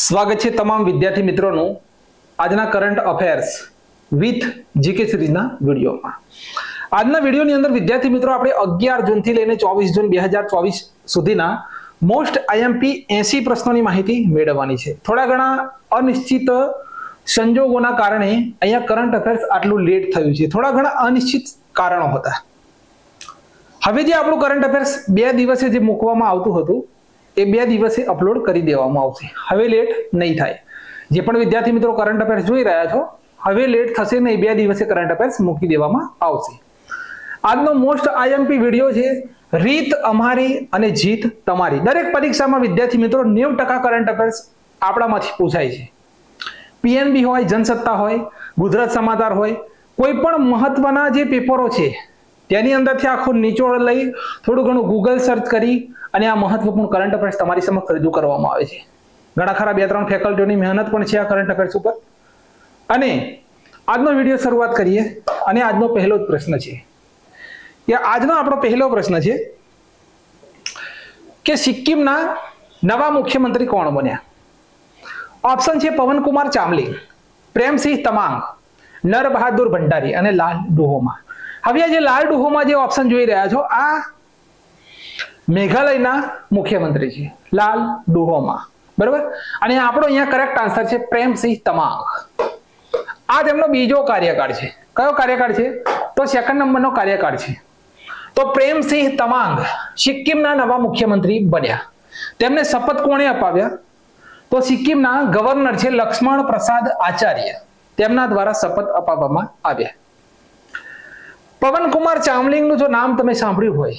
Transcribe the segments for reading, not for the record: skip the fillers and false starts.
સ્વાગત છે તમામ વિદ્યાર્થી મિત્રોનું આજના કરંટ અફેર્સ વિથ જીકે સિરીઝના વિડીયોમાં. આજના વિડીયોની અંદર વિદ્યાર્થી મિત્રો આપણે 11 જૂનથી લઈને 24 જૂન 2024 સુધીના મોસ્ટ આઈએમપી 80 પ્રશ્નોની માહિતી મેળવવાની છે. થોડા ઘણા અનિશ્ચિત સંજોગોના કારણે અહીંયા કરંટ અફેર્સ આટલું લેટ થયું છે. થોડા ઘણા અનિશ્ચિત કારણો હતા. હવે જે આપણું કરંટ અફેર્સ 2 દિવસે જે મૂકવામાં આવતું હતું એ 2 દિવસે અપલોડ કરી દેવામાં આવશે. હવે લેટ નહીં થાય. જે પણ વિદ્યાર્થી મિત્રો કરંટ અફેર્સ જોઈ રહ્યા છો, હવે લેટ થશે નહીં. 2 દિવસે કરંટ અફેર્સ મૂકી દેવામાં આવશે. આજનો મોસ્ટ આઈએમપી વિડીયો છે રીત અમારી અને જીત તમારી. દરેક પરીક્ષામાં વિદ્યાર્થી મિત્રો 90% કરંટ અફેર્સ આપણામાંથી પૂછાય છે. પીએનબી હોય, જનસત્તા હોય, ગુજરાત સમાચાર હોય, કોઈ પણ મહત્વના જે પેપરો છે તેની અંદરથી આખું નિચોડ લઈ થોડું ઘણું ગૂગલ સર્ચ કરી અને આ મહત્વપૂર્ણ કરંટ અફેર્સ તમારી સમક્ષ રજૂ કરવામાં આવે છે. ઘણા ખરા 2-3 ફેકલ્ટીઓની મહેનત પણ છે આ કરંટ અફેર્સ ઉપર. અને આજનો વિડીયો શરૂઆત કરીએ. અને આજનો પહેલો જ પ્રશ્ન છે કે આજનો આપણો પહેલો પ્રશ્ન છે કે સિક્કિમના નવા મુખ્યમંત્રી કોણ બન્યા? ઓપ્શન છે પવનકુમાર ચામલિંગ, પ્રેમસિંહ તમાંગ, નર બહાદુર ભંડારી અને લાલ ડુહોમા. હવે જે લાલ ડુહોમા જે ઓપ્શન જોઈ રહ્યા છો આ મેઘાલયના મુખ્યમંત્રી છે, લાલ ડુહોમા. બરાબર. અને આપણો અહીંયા કરેક્ટ આન્સર છે પ્રેમસિંહ તમાંગ. આ તેમનો બીજો કાર્યકાળ છે. કયો કાર્યકાળ છે? તો સેકન્ડ નંબરનો કાર્યકાળ છે. તો પ્રેમસિંહ તમાંગ સિક્કિમના નવા મુખ્યમંત્રી બન્યા. તેમને શપથ કોણે અપાવ્યા? તો સિક્કિમના ગવર્નર છે લક્ષ્મણ પ્રસાદ આચાર્ય, તેમના દ્વારા શપથ અપાવવામાં આવ્યા. પવનકુમાર ચામલિંગનું જો નામ તમે સાંભળ્યું હોય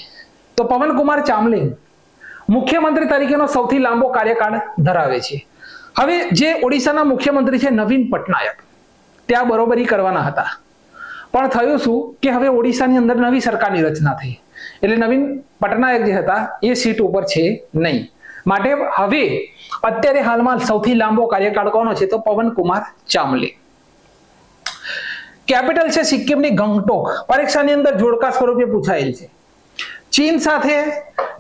તો પવનકુમાર ચામલિંગ મુખ્યમંત્રી તરીકેનો સૌથી લાંબો કાર્યકાળ ધરાવે છે. હવે જે ઓડિશાના મુખ્યમંત્રી છે નવીન પટનાયક, ત્યાં બરોબરી કરવાના હતા. પણ થયું શું કે હવે ઓડિશાની અંદર નવી સરકારની રચના થઈ, એટલે નવીન પટનાયક જે હતા એ સીટ ઉપર છે નહીં. માટે હવે અત્યારે હાલમાં સૌથી લાંબો કાર્યકાળ કોનો છે? તો પવનકુમાર ચામલિંગ. કેપિટલ છે સિક્કિમની ગંગટોક. પરીક્ષાની અંદર જોડકા સ્વરૂપે પૂછાયેલ છે. ચીન સાથે,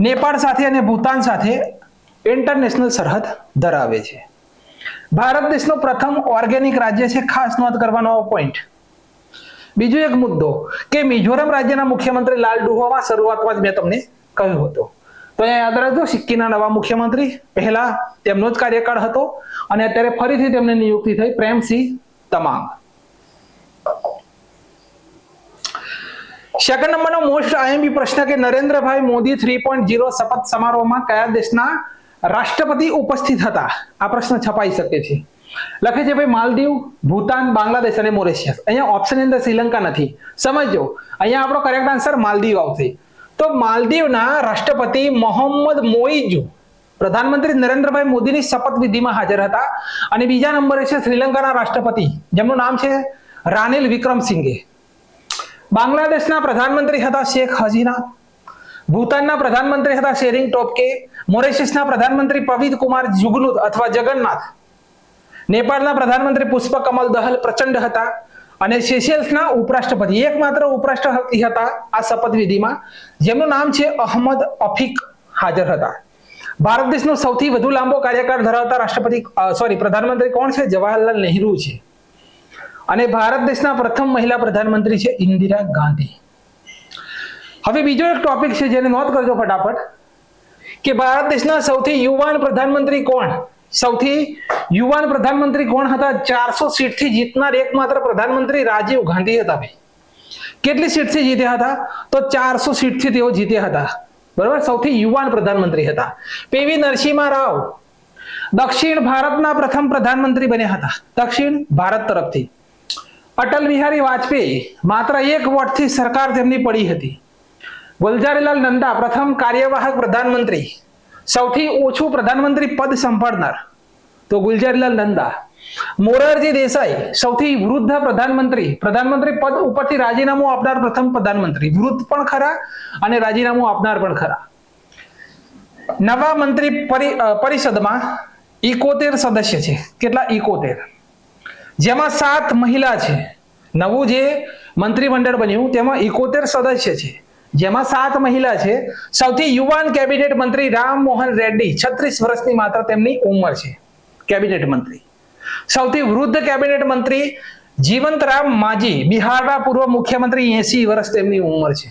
નેપાળ સાથે અને ભૂતાન સાથે ઇન્ટરનેશનલ સરહદ ધરાવે છે. ભારત દેશનો પ્રથમ ઓર્ગેનિક રાજ્ય છે. ખાસ નોંધ કરવાનો પોઈન્ટ. બીજો એક મુદ્દો કે મિઝોરમ રાજ્યના મુખ્યમંત્રી લાલ ડુહોમા શરૂઆતમાં જ મેં તમને કહ્યું હતું. તો અહીંયા યાદ રાખજો, સિક્કિમના નવા મુખ્યમંત્રી પહેલા તેમનો જ કાર્યકાળ હતો અને અત્યારે ફરીથી તેમને નિયુક્તિ થઈ પ્રેમસિંહ તમાંગ. સેકન્ડ નંબરનો મોસ્ટ આઈએમપી પ્રશ્ન કે નરેન્દ્રભાઈ મોદી 3.0 શપથ સમારોહમાં કયા દેશના રાષ્ટ્રપતિ ઉપસ્થિત હતા? આ પ્રશ્ન છપાઈ શકે છે. લખે છે ભાઈ માલદીવ, ભૂતાન, બાંગ્લાદેશ અને મોરેશિયસ. અહીંયા ઓપ્શનની અંદર શ્રીલંકા નથી. સમજો, અહીંયા આપણો કરેક્ટ આન્સર માલદીવ આવશે. તો માલદીવના રાષ્ટ્રપતિ મોહમ્મદ મોઇઝુ પ્રધાનમંત્રી નરેન્દ્રભાઈ મોદીની શપથ વિધિમાં હાજર હતા. અને બીજા નંબરે છે શ્રીલંકાના રાષ્ટ્રપતિ, જેમનું નામ છે રાનિલ વિક્રમસિંઘે. બાંગ્લાદેશના પ્રધાનમંત્રી હતા શેખ હસીના. ભૂતાનના પ્રધાનમંત્રી હતા શેરિંગ ટોપકે. મોરેશિયસના પ્રધાનમંત્રી પવિત કુમાર જુગનુત અથવા જગન્નાથ. નેપાળના પ્રધાનમંત્રી પુષ્પ કમલ દહલ પ્રચંડ હતા. અને સેશેલ્સના ઉપરાષ્ટ્રપતિ, એકમાત્ર ઉપરાષ્ટ્રપતિ હતા આ શપથવિધિમાં, જેમનું નામ છે અહમદ અફીક, હાજર હતા. ભારત દેશનો સૌથી વધુ લાંબો કાર્યકાળ ધરાવતા પ્રધાનમંત્રી કોણ છે? જવાહરલાલ નહેરુ છે. અને ભારત દેશના પ્રથમ મહિલા પ્રધાનમંત્રી છે ઇન્દિરા ગાંધી. હવે બીજો એક ટોપિક છે જેને નોંધ કરજો ફટાફટ કે ભારત દેશના સૌથી યુવાન પ્રધાનમંત્રી કોણ? સૌથી યુવાન પ્રધાનમંત્રી કોણ હતા? 400 સીટથી જીતનાર એકમાત્ર પ્રધાનમંત્રી રાજીવ ગાંધી હતા. ભાઈ, કેટલી સીટથી જીત્યા હતા? તો 400 સીટથી તેઓ જીત્યા હતા. બરાબર. સૌથી યુવાન પ્રધાનમંત્રી હતા. પીવી નરસિંહ રાવ દક્ષિણ ભારતના પ્રથમ પ્રધાનમંત્રી બન્યા હતા, દક્ષિણ ભારત તરફથી. અટલ બિહારી વાજપેયી માત્ર 1 વોટથી સરકાર તેમની પડી હતી. ગુલઝારીલાલ નંદા પ્રથમ કાર્યવાહક પ્રધાનમંત્રી, સૌથી ઓછું પ્રધાનમંત્રી પદ સંભાળનાર તો ગુલઝારીલાલ નંદા. મોરારજી દેસાઈ સૌથી વૃદ્ધ પ્રધાનમંત્રી પદ ઉપરથી રાજીનામું આપનાર પ્રથમ પ્રધાનમંત્રી. વૃદ્ધ પણ ખરા અને રાજીનામું આપનાર પણ ખરા. નવા મંત્રી પરિષદમાં 71 સદસ્ય છે. કેટલા? 71, જેમાં 7 મહિલા છે. નવું જે મંત્રીમંડળ બન્યું તેમાં 71 સદસ્ય છે, જેમાં 7 મહિલા છે. સૌથી યુવાન કેબિનેટ મંત્રી રામ મોહન રેડ્ડી, 36 વર્ષની માત્ર તેમની ઉંમર છે. કેબિનેટ મંત્રી. સૌથી વૃદ્ધ કેબિનેટ મંત્રી જીવંતરામ માંઝી, બિહારના પૂર્વ મુખ્યમંત્રી. 80 વર્ષ તેમની ઉંમર છે.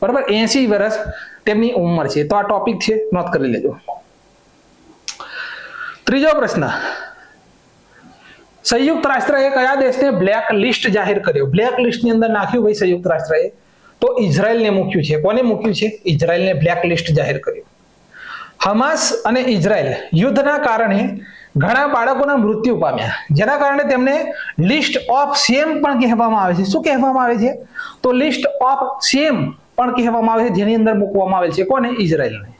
બરાબર, 80 વર્ષ તેમની ઉંમર છે. તો આ ટોપિક છે, નોટ કરી લેજો. ત્રીજો પ્રશ્ન, સંયુક્ત રાષ્ટ્રએ કયા દેશને બ્લેક લિસ્ટ જાહેર કર્યો? બ્લેક લિસ્ટ ની અંદર નાખ્યું ભાઈ સંયુક્ત રાષ્ટ્રએ, તો ઇઝરાયલને મૂક્યું છે. કોને મૂક્યું છે? ઇઝરાયલને બ્લેક લિસ્ટ જાહેર કર્યું. હમાસ અને ઇઝરાયલ યુદ્ધના કારણે ઘણા બાળકોના મૃત્યુ પામ્યા, જેના કારણે તેમને લિસ્ટ ઓફ શેમ પણ કહેવામાં આવે છે. શું કહેવામાં આવે છે? તો લિસ્ટ ઓફ શેમ પણ કહેવામાં આવે છે, જેની અંદર મૂકવામાં આવેલ છે. કોને? ઇઝરાયલને.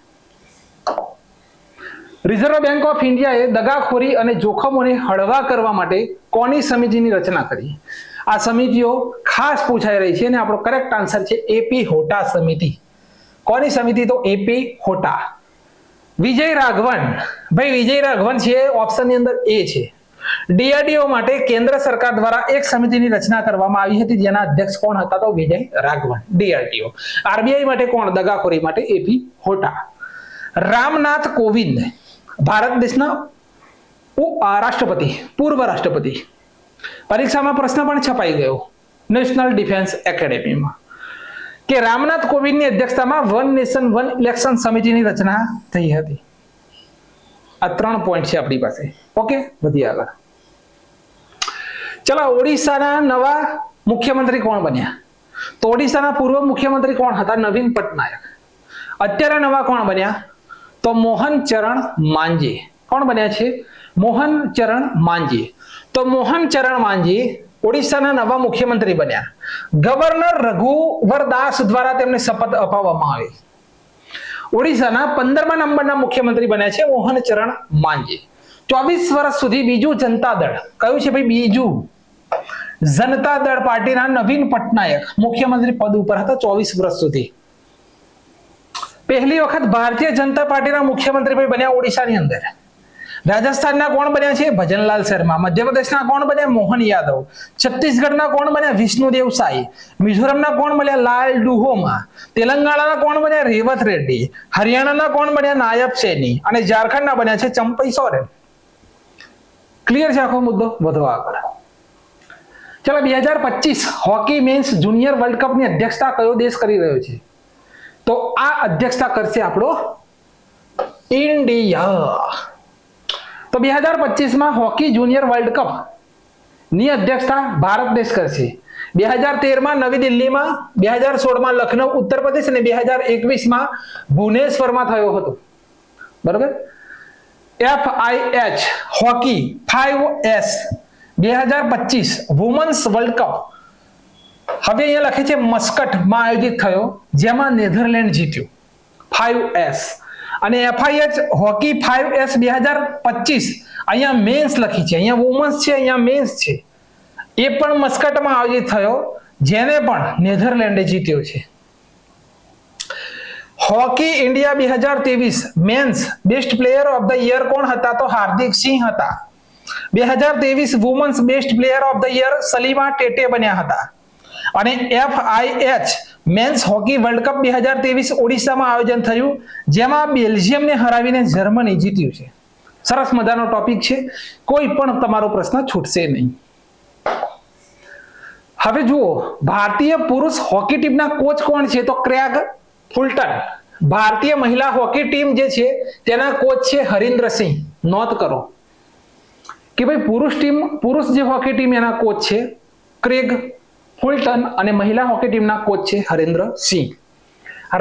રિઝર્વ બેંક ઓફ ઇન્ડિયાએ દગાખોરી અને જોખમોને હળવા કરવા માટે કોની સમિતિની રચના કરી? આ સમિતિઓ ખાસ પૂછાઈ રહી છે અને આપણો કરેક્ટ આન્સર છે એપી હોટા સમિતિ. કોની સમિતિ? તો એપી હોટા. વિજય રાઘવન, ભાઈ વિજય રાઘવન છે, ઓપ્શનની અંદર એ છે. ડીઆરડીઓ માટે કેન્દ્ર સરકાર દ્વારા એક સમિતિની રચના કરવામાં આવી હતી, જેના અધ્યક્ષ કોણ હતા? તો વિજય રાઘવન, ડીઆરડીઓ. આરબીઆઈ માટે કોણ? દગાખોરી માટે એપી હોટા. રામનાથ કોવિંદ ભારત દેશના રાષ્ટ્રપતિ, પૂર્વ રાષ્ટ્રપતિ. પરીક્ષામાં પ્રશ્ન પણ છપાઈ ગયો નેશનલ ડિફેન્સ એકેડેમીમાં કે રામનાથ કોવિંદની અધ્યક્ષતામાં વન નેશન વન ઇલેક્શન સમિતિની રચના થઈ હતી. આ 3 પોઈન્ટ છે આપણી પાસે. ઓકે, વધીએ આગળ. ચલો, ઓડિશાના નવા મુખ્યમંત્રી કોણ બન્યા? તો ઓડિશાના પૂર્વ મુખ્યમંત્રી કોણ હતા? નવીન પટનાયક. અત્યારે નવા કોણ બન્યા? તો મોહન ચરણ માંઝી. કોણ બન્યા છે? મોહન ચરણ માંઝી. તો મોહન ચરણ માંઝી ઓડિશાના નવા મુખ્યમંત્રી બન્યા. ગવર્નર રઘુવર દાસ દ્વારા તેમને શપથ અપાવવામાં આવી. ઓડિશાના 15મા નંબરના મુખ્યમંત્રી બન્યા છે મોહન ચરણ માંઝી. 24 વર્ષ સુધી બીજુ જનતા દળ, કયું છે ભાઈ? બીજુ જનતા દળ પાર્ટીના નવીન પટનાયક મુખ્યમંત્રી પદ ઉપર હતા 24 વર્ષ સુધી. પહેલી વખત ભારતીય જનતા પાર્ટીના મુખ્યમંત્રી ભાઈ બન્યા ઓડિશાની અંદર. રાજસ્થાનના કોણ બન્યા છે? ભજનલાલ શર્મા. મધ્યપ્રદેશના કોણ બન્યા? મોહન યાદવ. છત્તીસગઢના કોણ બન્યા? વિષ્ણુદેવ સાઈ. મિઝોરમના કોણ બન્યા? લાલ ડુહોમા. તેલંગાણાના કોણ બન્યા? રેવત રેડ્ડી. હરિયાણાના કોણ બન્યા? નાયબ સૈની. અને ઝારખંડના બન્યા છે ચંપઈ સોરેન. ક્લિયર છે આખો મુદ્દો? વધો આગળ. ચલો, 2025 હોકી મેન્સ જુનિયર વર્લ્ડ કપની અધ્યક્ષતા કયો દેશ કરી રહ્યો છે? તો આ અધ્યક્ષતા કરશે આપણો ઇન્ડિયા. તો 2025માં હોકી જુનિયર વર્લ્ડ કપ ની અધ્યક્ષતા ભારત દેશ કરશે. 2013માં નવી દિલ્હીમાં, 2016માં લખનઉ ઉત્તર પ્રદેશ અને 2021માં ભુવનેશ્વરમાં થયો હતો. બરાબર. FIH hockey 5S 2025 women's world cup હવે અહીંયા લખે છે મસ્કટમાં આયોજિત થયો, જેમાં નેધરલેન્ડ જીત્યું. 5S અને FIH હોકી 5S 2025 અહીંયા મેન્સ લખી છે, અહીંયા વુમન્સ છે, અહીંયા મેન્સ છે. એ પણ મસ્કટમાં આયોજિત થયો, જેને પણ નેધરલેન્ડે જીત્યો છે. Hockey India 2023 men's best player of the year કોણ હતા? તો હાર્દિક સિંહ હતા. 2023 women's best player of the year Salima Tete બન્યા હતા. અને FIH men's hockey world cup 2023 ઓડિશામાં આયોજન થયું, જેમાં બેલ્જિયમને હરાવીને જર્મની જીત્યું છે. સરસ મજાનો ટોપિક છે, કોઈ પણ તમારો પ્રશ્ન છૂટશે નહીં. હવે જુઓ, ભારતીય પુરુષ હોકી ટીમના કોચ કોણ છે? તો ક્રેગ ફુલટન. ભારતીય મહિલા હોકી ટીમ જે છે તેના કોચ છે હરિન્દ્રસિંહ. નોંધ કરો કે ભાઈ પુરુષ જે હોકી ટીમ એના કોચ છે ક્રેગ ફુલટન અને મહિલા હોકી ટીમના કોચ છે હરિન્દ્રસિંહ.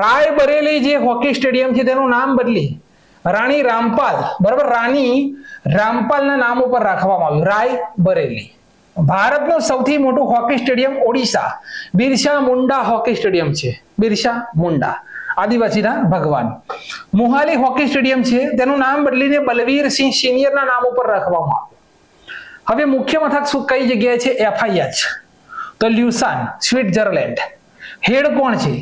રાયબરેલી જે હોકી સ્ટેડિયમ છે તેનું નામ બદલી રાણી રામપાલ, બરાબર, રાણી રામપાલના નામ ઉપર રાખવામાં આવ્યું, રાયબરેલી. ભારતનું સૌથી મોટું hockey stadium Odisha Birsa Munda hockey stadium છે. બિરસા મુંડા, આદિવાસીના ભગવાન. મોહાલી હોકી સ્ટેડિયમ છે, તેનું નામ બદલીને બલવીરસિંહ સિનિયરના નામ ઉપર રાખવામાં આવ્યું. હવે મુખ્ય મથક શું કઈ જગ્યાએ છે? FIH તો લ્યુસાન, સ્વિટ્ઝરલેન્ડ. હેડ કોણ છે?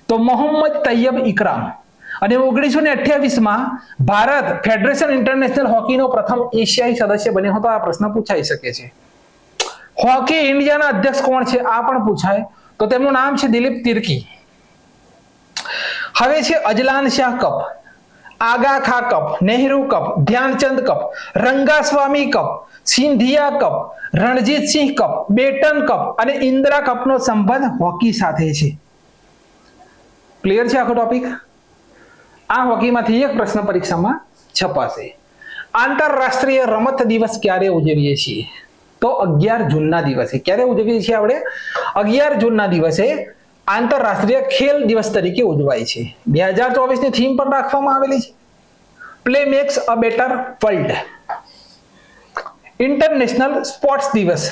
તો મોહમ્મદ તૈયબ ઇકરામ. અને 1928માં ભારત ફેડરેશન ઇન્ટરનેશનલ હોકીનો પ્રથમ એશિયાઈ સદસ્ય બન્યો હતો. આ પ્રશ્ન પૂછાઈ શકે છે. હોકી ઇન્ડિયાના અધ્યક્ષ કોણ છે? આ પણ પૂછાય. તો તેમનું નામ છે દિલીપ તિર્કી. હવે છે અજલાન Shah cup. Aga Khan cup, Nehru cup, Dhyanchand cup, Rangaswami cup, Scindia cup, Ranjitsinh cup, Beighton cup અને ઇન્દિરા કપનો સંબંધ હોકી સાથે છે. ક્લિયર છે આખો ટોપિક? આ હોકીમાંથી એક પ્રશ્ન પરીક્ષામાં છપાશે. આંતરરાષ્ટ્રીય રમત દિવસ ક્યારે ઉજવીએ છીએ? તો 11 જૂનના દિવસે. ક્યારે ઉજવીએ છીએ આપણે? 11 જૂનના દિવસે આંતરરાષ્ટ્રીય ખેલ દિવસ તરીકે ઉજવાય છે. 2024 ની થીમ પણ રાખવામાં આવેલી છે, play makes a better world. International sports દિવસ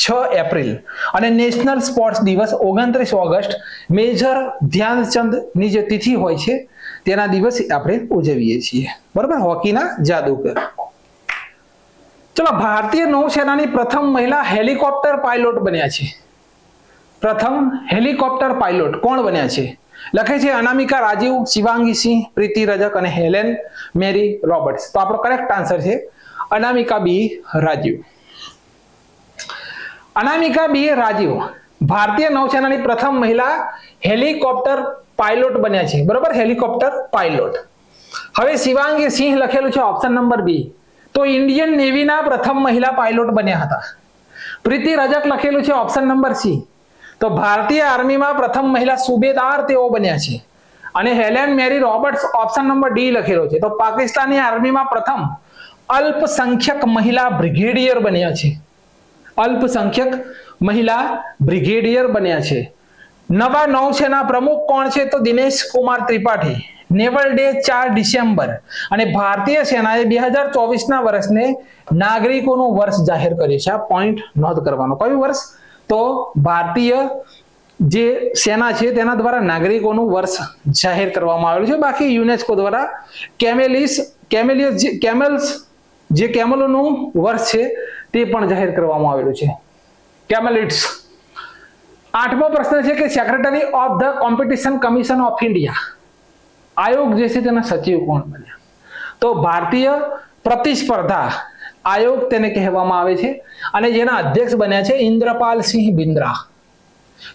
6 એપ્રિલ અને નેશનલ સ્પોર્ટ્સ દિવસ 29 ઓગસ્ટ મેજર ધ્યાનચંદની જે તિથિ હોય છે તેના દિવસે આપણે ઉજવીએ છીએ. બરાબર, હોકીના જાદુગર. ચલો, ભારતીય નૌસેનાની પ્રથમ મહિલા હેલિકોપ્ટર પાયલોટ બન્યા છે. પ્રથમ હેલિકોપ્ટર પાયલોટ કોણ બન્યા છે? લખે છે અનામિકા રાજીવ, શિવાંગી સિંહ, પ્રીતિ રજક અને હેલેન મેરી રોબર્ટ્સ. તો આપણો કરેક્ટ આન્સર છે અનામિકા બી રાજીવ. અનામિકા બી રાજીવ ભારતીય નૌસેનાની પ્રથમ મહિલા હેલિકોપ્ટર પાયલોટ બન્યા છે. બરોબર, હેલિકોપ્ટર પાયલોટ. હવે શિવાંગી સિંહ લખેલું છે ઓપ્શન નંબર બી, તો ઇન્ડિયન નેવીના પ્રથમ મહિલા પાયલોટ બન્યા હતા. પ્રીતિ રજક લખેલું છે ઓપ્શન નંબર સી, તો ભારતીય આર્મીમાં પ્રથમ મહિલા સુબેદાર તેઓ બન્યા છે. અને હેલેન મેરી રોબર્ટ્સ ઓપ્શન નંબર ડી લખેલો છે, તો પાકિસ્તાની આર્મીમાં પ્રથમ અલ્પસંખ્યક મહિલા બ્રિગેડિયર બન્યા છે. અલ્પસંખ્યક મહિલા બ્રિગેડિયર બન્યા છે. નવા નૌસેના પ્રમુખ કોણ છે? તો Dinesh Kumar Tripathi. Naval day 4 December અને ભારતીય સેનાએ 2024ના વર્ષને નાગરિકોનું વર્ષ જાહેર કર્યું છે. આ પોઈન્ટ નોંધ કરવાનો. કયું વર્ષ? તો ભારતીય જે સેના છે તેના દ્વારા નાગરિકોનું વર્ષ જાહેર કરવામાં આવેલું છે. બાકી યુનેસ્કો દ્વારા કેમલોનું વર્ષ છે તે પણ જાહેર કરવામાં આવેલું છે, કેમલિટ્સ. 8મો પ્રશ્ન છે કે secretary of the competition commission of India, આયોગ જે છે તેના સચિવ કોણ બન્યા? તો ભારતીય પ્રતિસ્પર્ધા આયોગ તેને કહેવામાં આવે છે અને જેના અધ્યક્ષ બન્યા છે ઇન્દ્રપાલસિંહ બિંદ્રા.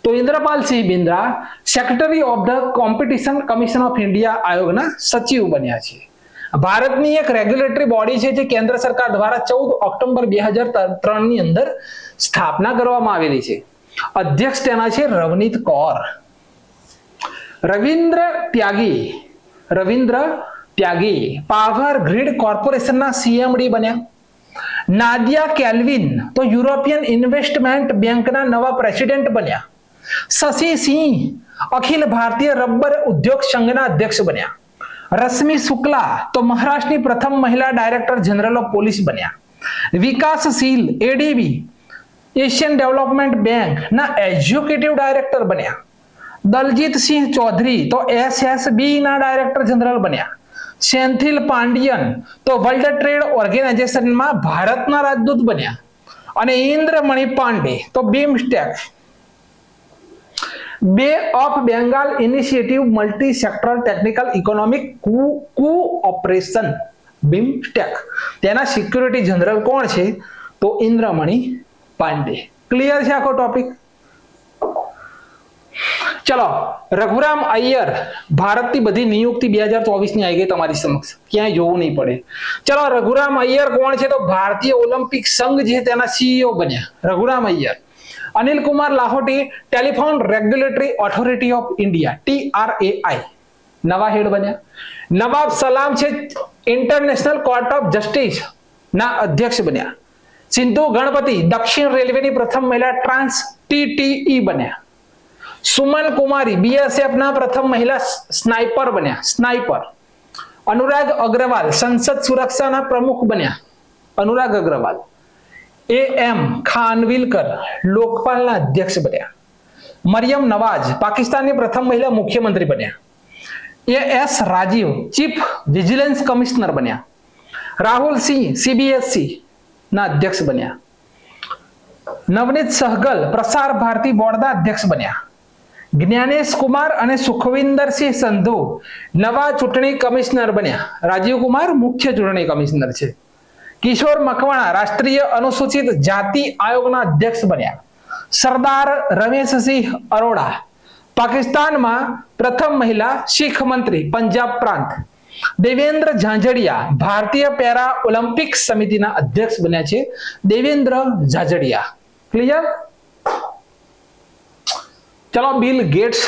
તો Indrapalsingh Bindra secretary of the competition commission of India આયોગના સચિવ બન્યા છે. ભારતની એક રેગ્યુલેટરી બોડી છે જે કેન્દ્ર સરકાર દ્વારા 14 ઓક્ટોબર 2003 ની અંદર સ્થાપના કરવામાં આવેલી છે. અધ્યક્ષ તેના છે રવનીત કૌર. રવિન્દ્ર ત્યાગી પાવર ગ્રીડ કોર્પોરેશનના સીએમડી બન્યા. નાદિયા કેલ્વિન તો યુરોપિયન ઇન્વેસ્ટમેન્ટ બેંકના નવા પ્રેસિડેન્ટ બન્યા. શશી સિંહ અખિલ ભારતીય રબર ઉદ્યોગ સંઘના અધ્યક્ષ બન્યા. રશ્મિ શુક્લા તો મહારાષ્ટ્રની પ્રથમ મહિલા ડાયરેક્ટર જનરલ ઓફ પોલીસ બન્યા. વિકાસશીલ એડીબી એશિયન ડેવલપમેન્ટ બેંક ના એક્ઝિક્યુટિવ ડાયરેક્ટર બન્યા. દલજીતસિંહ ચૌધરી તો એસએસબી ના ડાયરેક્ટર જનરલ બન્યા. સેન્થિલ પાંડિયન તો વર્લ્ડ ટ્રેડ ઓર્ગેનાઇઝેશનમાં ભારતના રાજદૂત બન્યા. અને ઇન્દ્રમણિ પાંડે તો બીમસ્ટેક બે of Bengal initiative multi sector technical economic cooperation BIMSTEC તેના સિક્યુરિટી જનરલ કોણ છે? તો ઇન્દ્રમણિ પાંડે. ક્લિયર છે આખો ટોપિક? ચલો, રઘુરામ અય્યર ભારતની બધી નિયુક્તિ 2024 ની આવી ગઈ તમારી સમક્ષ, ક્યાંય જોવું નહીં પડે. ચલો, રઘુરામ અય્યર કોણ છે? તો ભારતીય ઓલિમ્પિક સંઘ જે તેના સીઈઓ બન્યા Raghuram Iyer. Anil Kumar Lahoti telephone regulatory authority of India TRAI નવા હેડ બન્યા. નવાબ સલામ છે ઇન્ટરનેશનલ કોર્ટ ઓફ જસ્ટિસ ના અધ્યક્ષ બન્યા. સિંધુ ગણપતિ દક્ષિણ રેલવેની પ્રથમ મહિલા ટ્રાન્સ TTE બન્યા. સુમન કુમારી BSF ના પ્રથમ મહિલા સ્નાઇપર બન્યા. સ્નાઇપર. અનુરાગ અગ્રવાલ સંસદ સુરક્ષાના પ્રમુખ બન્યા. અનુરાગ અગ્રવાલ. AM ખાનવિલકર લોકપાલના અધ્યક્ષ બન્યા. મરિયમ નવાઝ પાકિસ્તાનની પ્રથમ મહિલા મુખ્યમંત્રી બન્યા. AS Rajiv chief vigilance commissioner બન્યા. રાહુલ સિંહ CBSC ના અધ્યક્ષ બન્યા. નવનીત સહગલ પ્રસાર ભારતી બોર્ડના અધ્યક્ષ બન્યા. જ્ઞાનેશ કુમાર અને સુખવિંદરસિંહ સંધુ નવા ચૂંટણી કમિશનર બન્યા. રાજીવ કુમાર મુખ્ય ચૂંટણી કમિશનર છે. કિશોર મકવાણા રાષ્ટ્રીય અનુસૂચિત જાતિ આયોગના અધ્યક્ષ બન્યા. સરદાર રમેશસિંહ અરોડા પાકિસ્તાનમાં પ્રથમ મહિલા શીખ મંત્રી પંજાબ પ્રાંત. દેવેન્દ્ર ઝાંઝડિયા ભારતીય પેરા ઓલિમ્પિક સમિતિના અધ્યક્ષ બન્યા છે. દેવેન્દ્ર ઝાંઝડિયા. ક્લિયર? ચલો, બિલ ગેટ્સ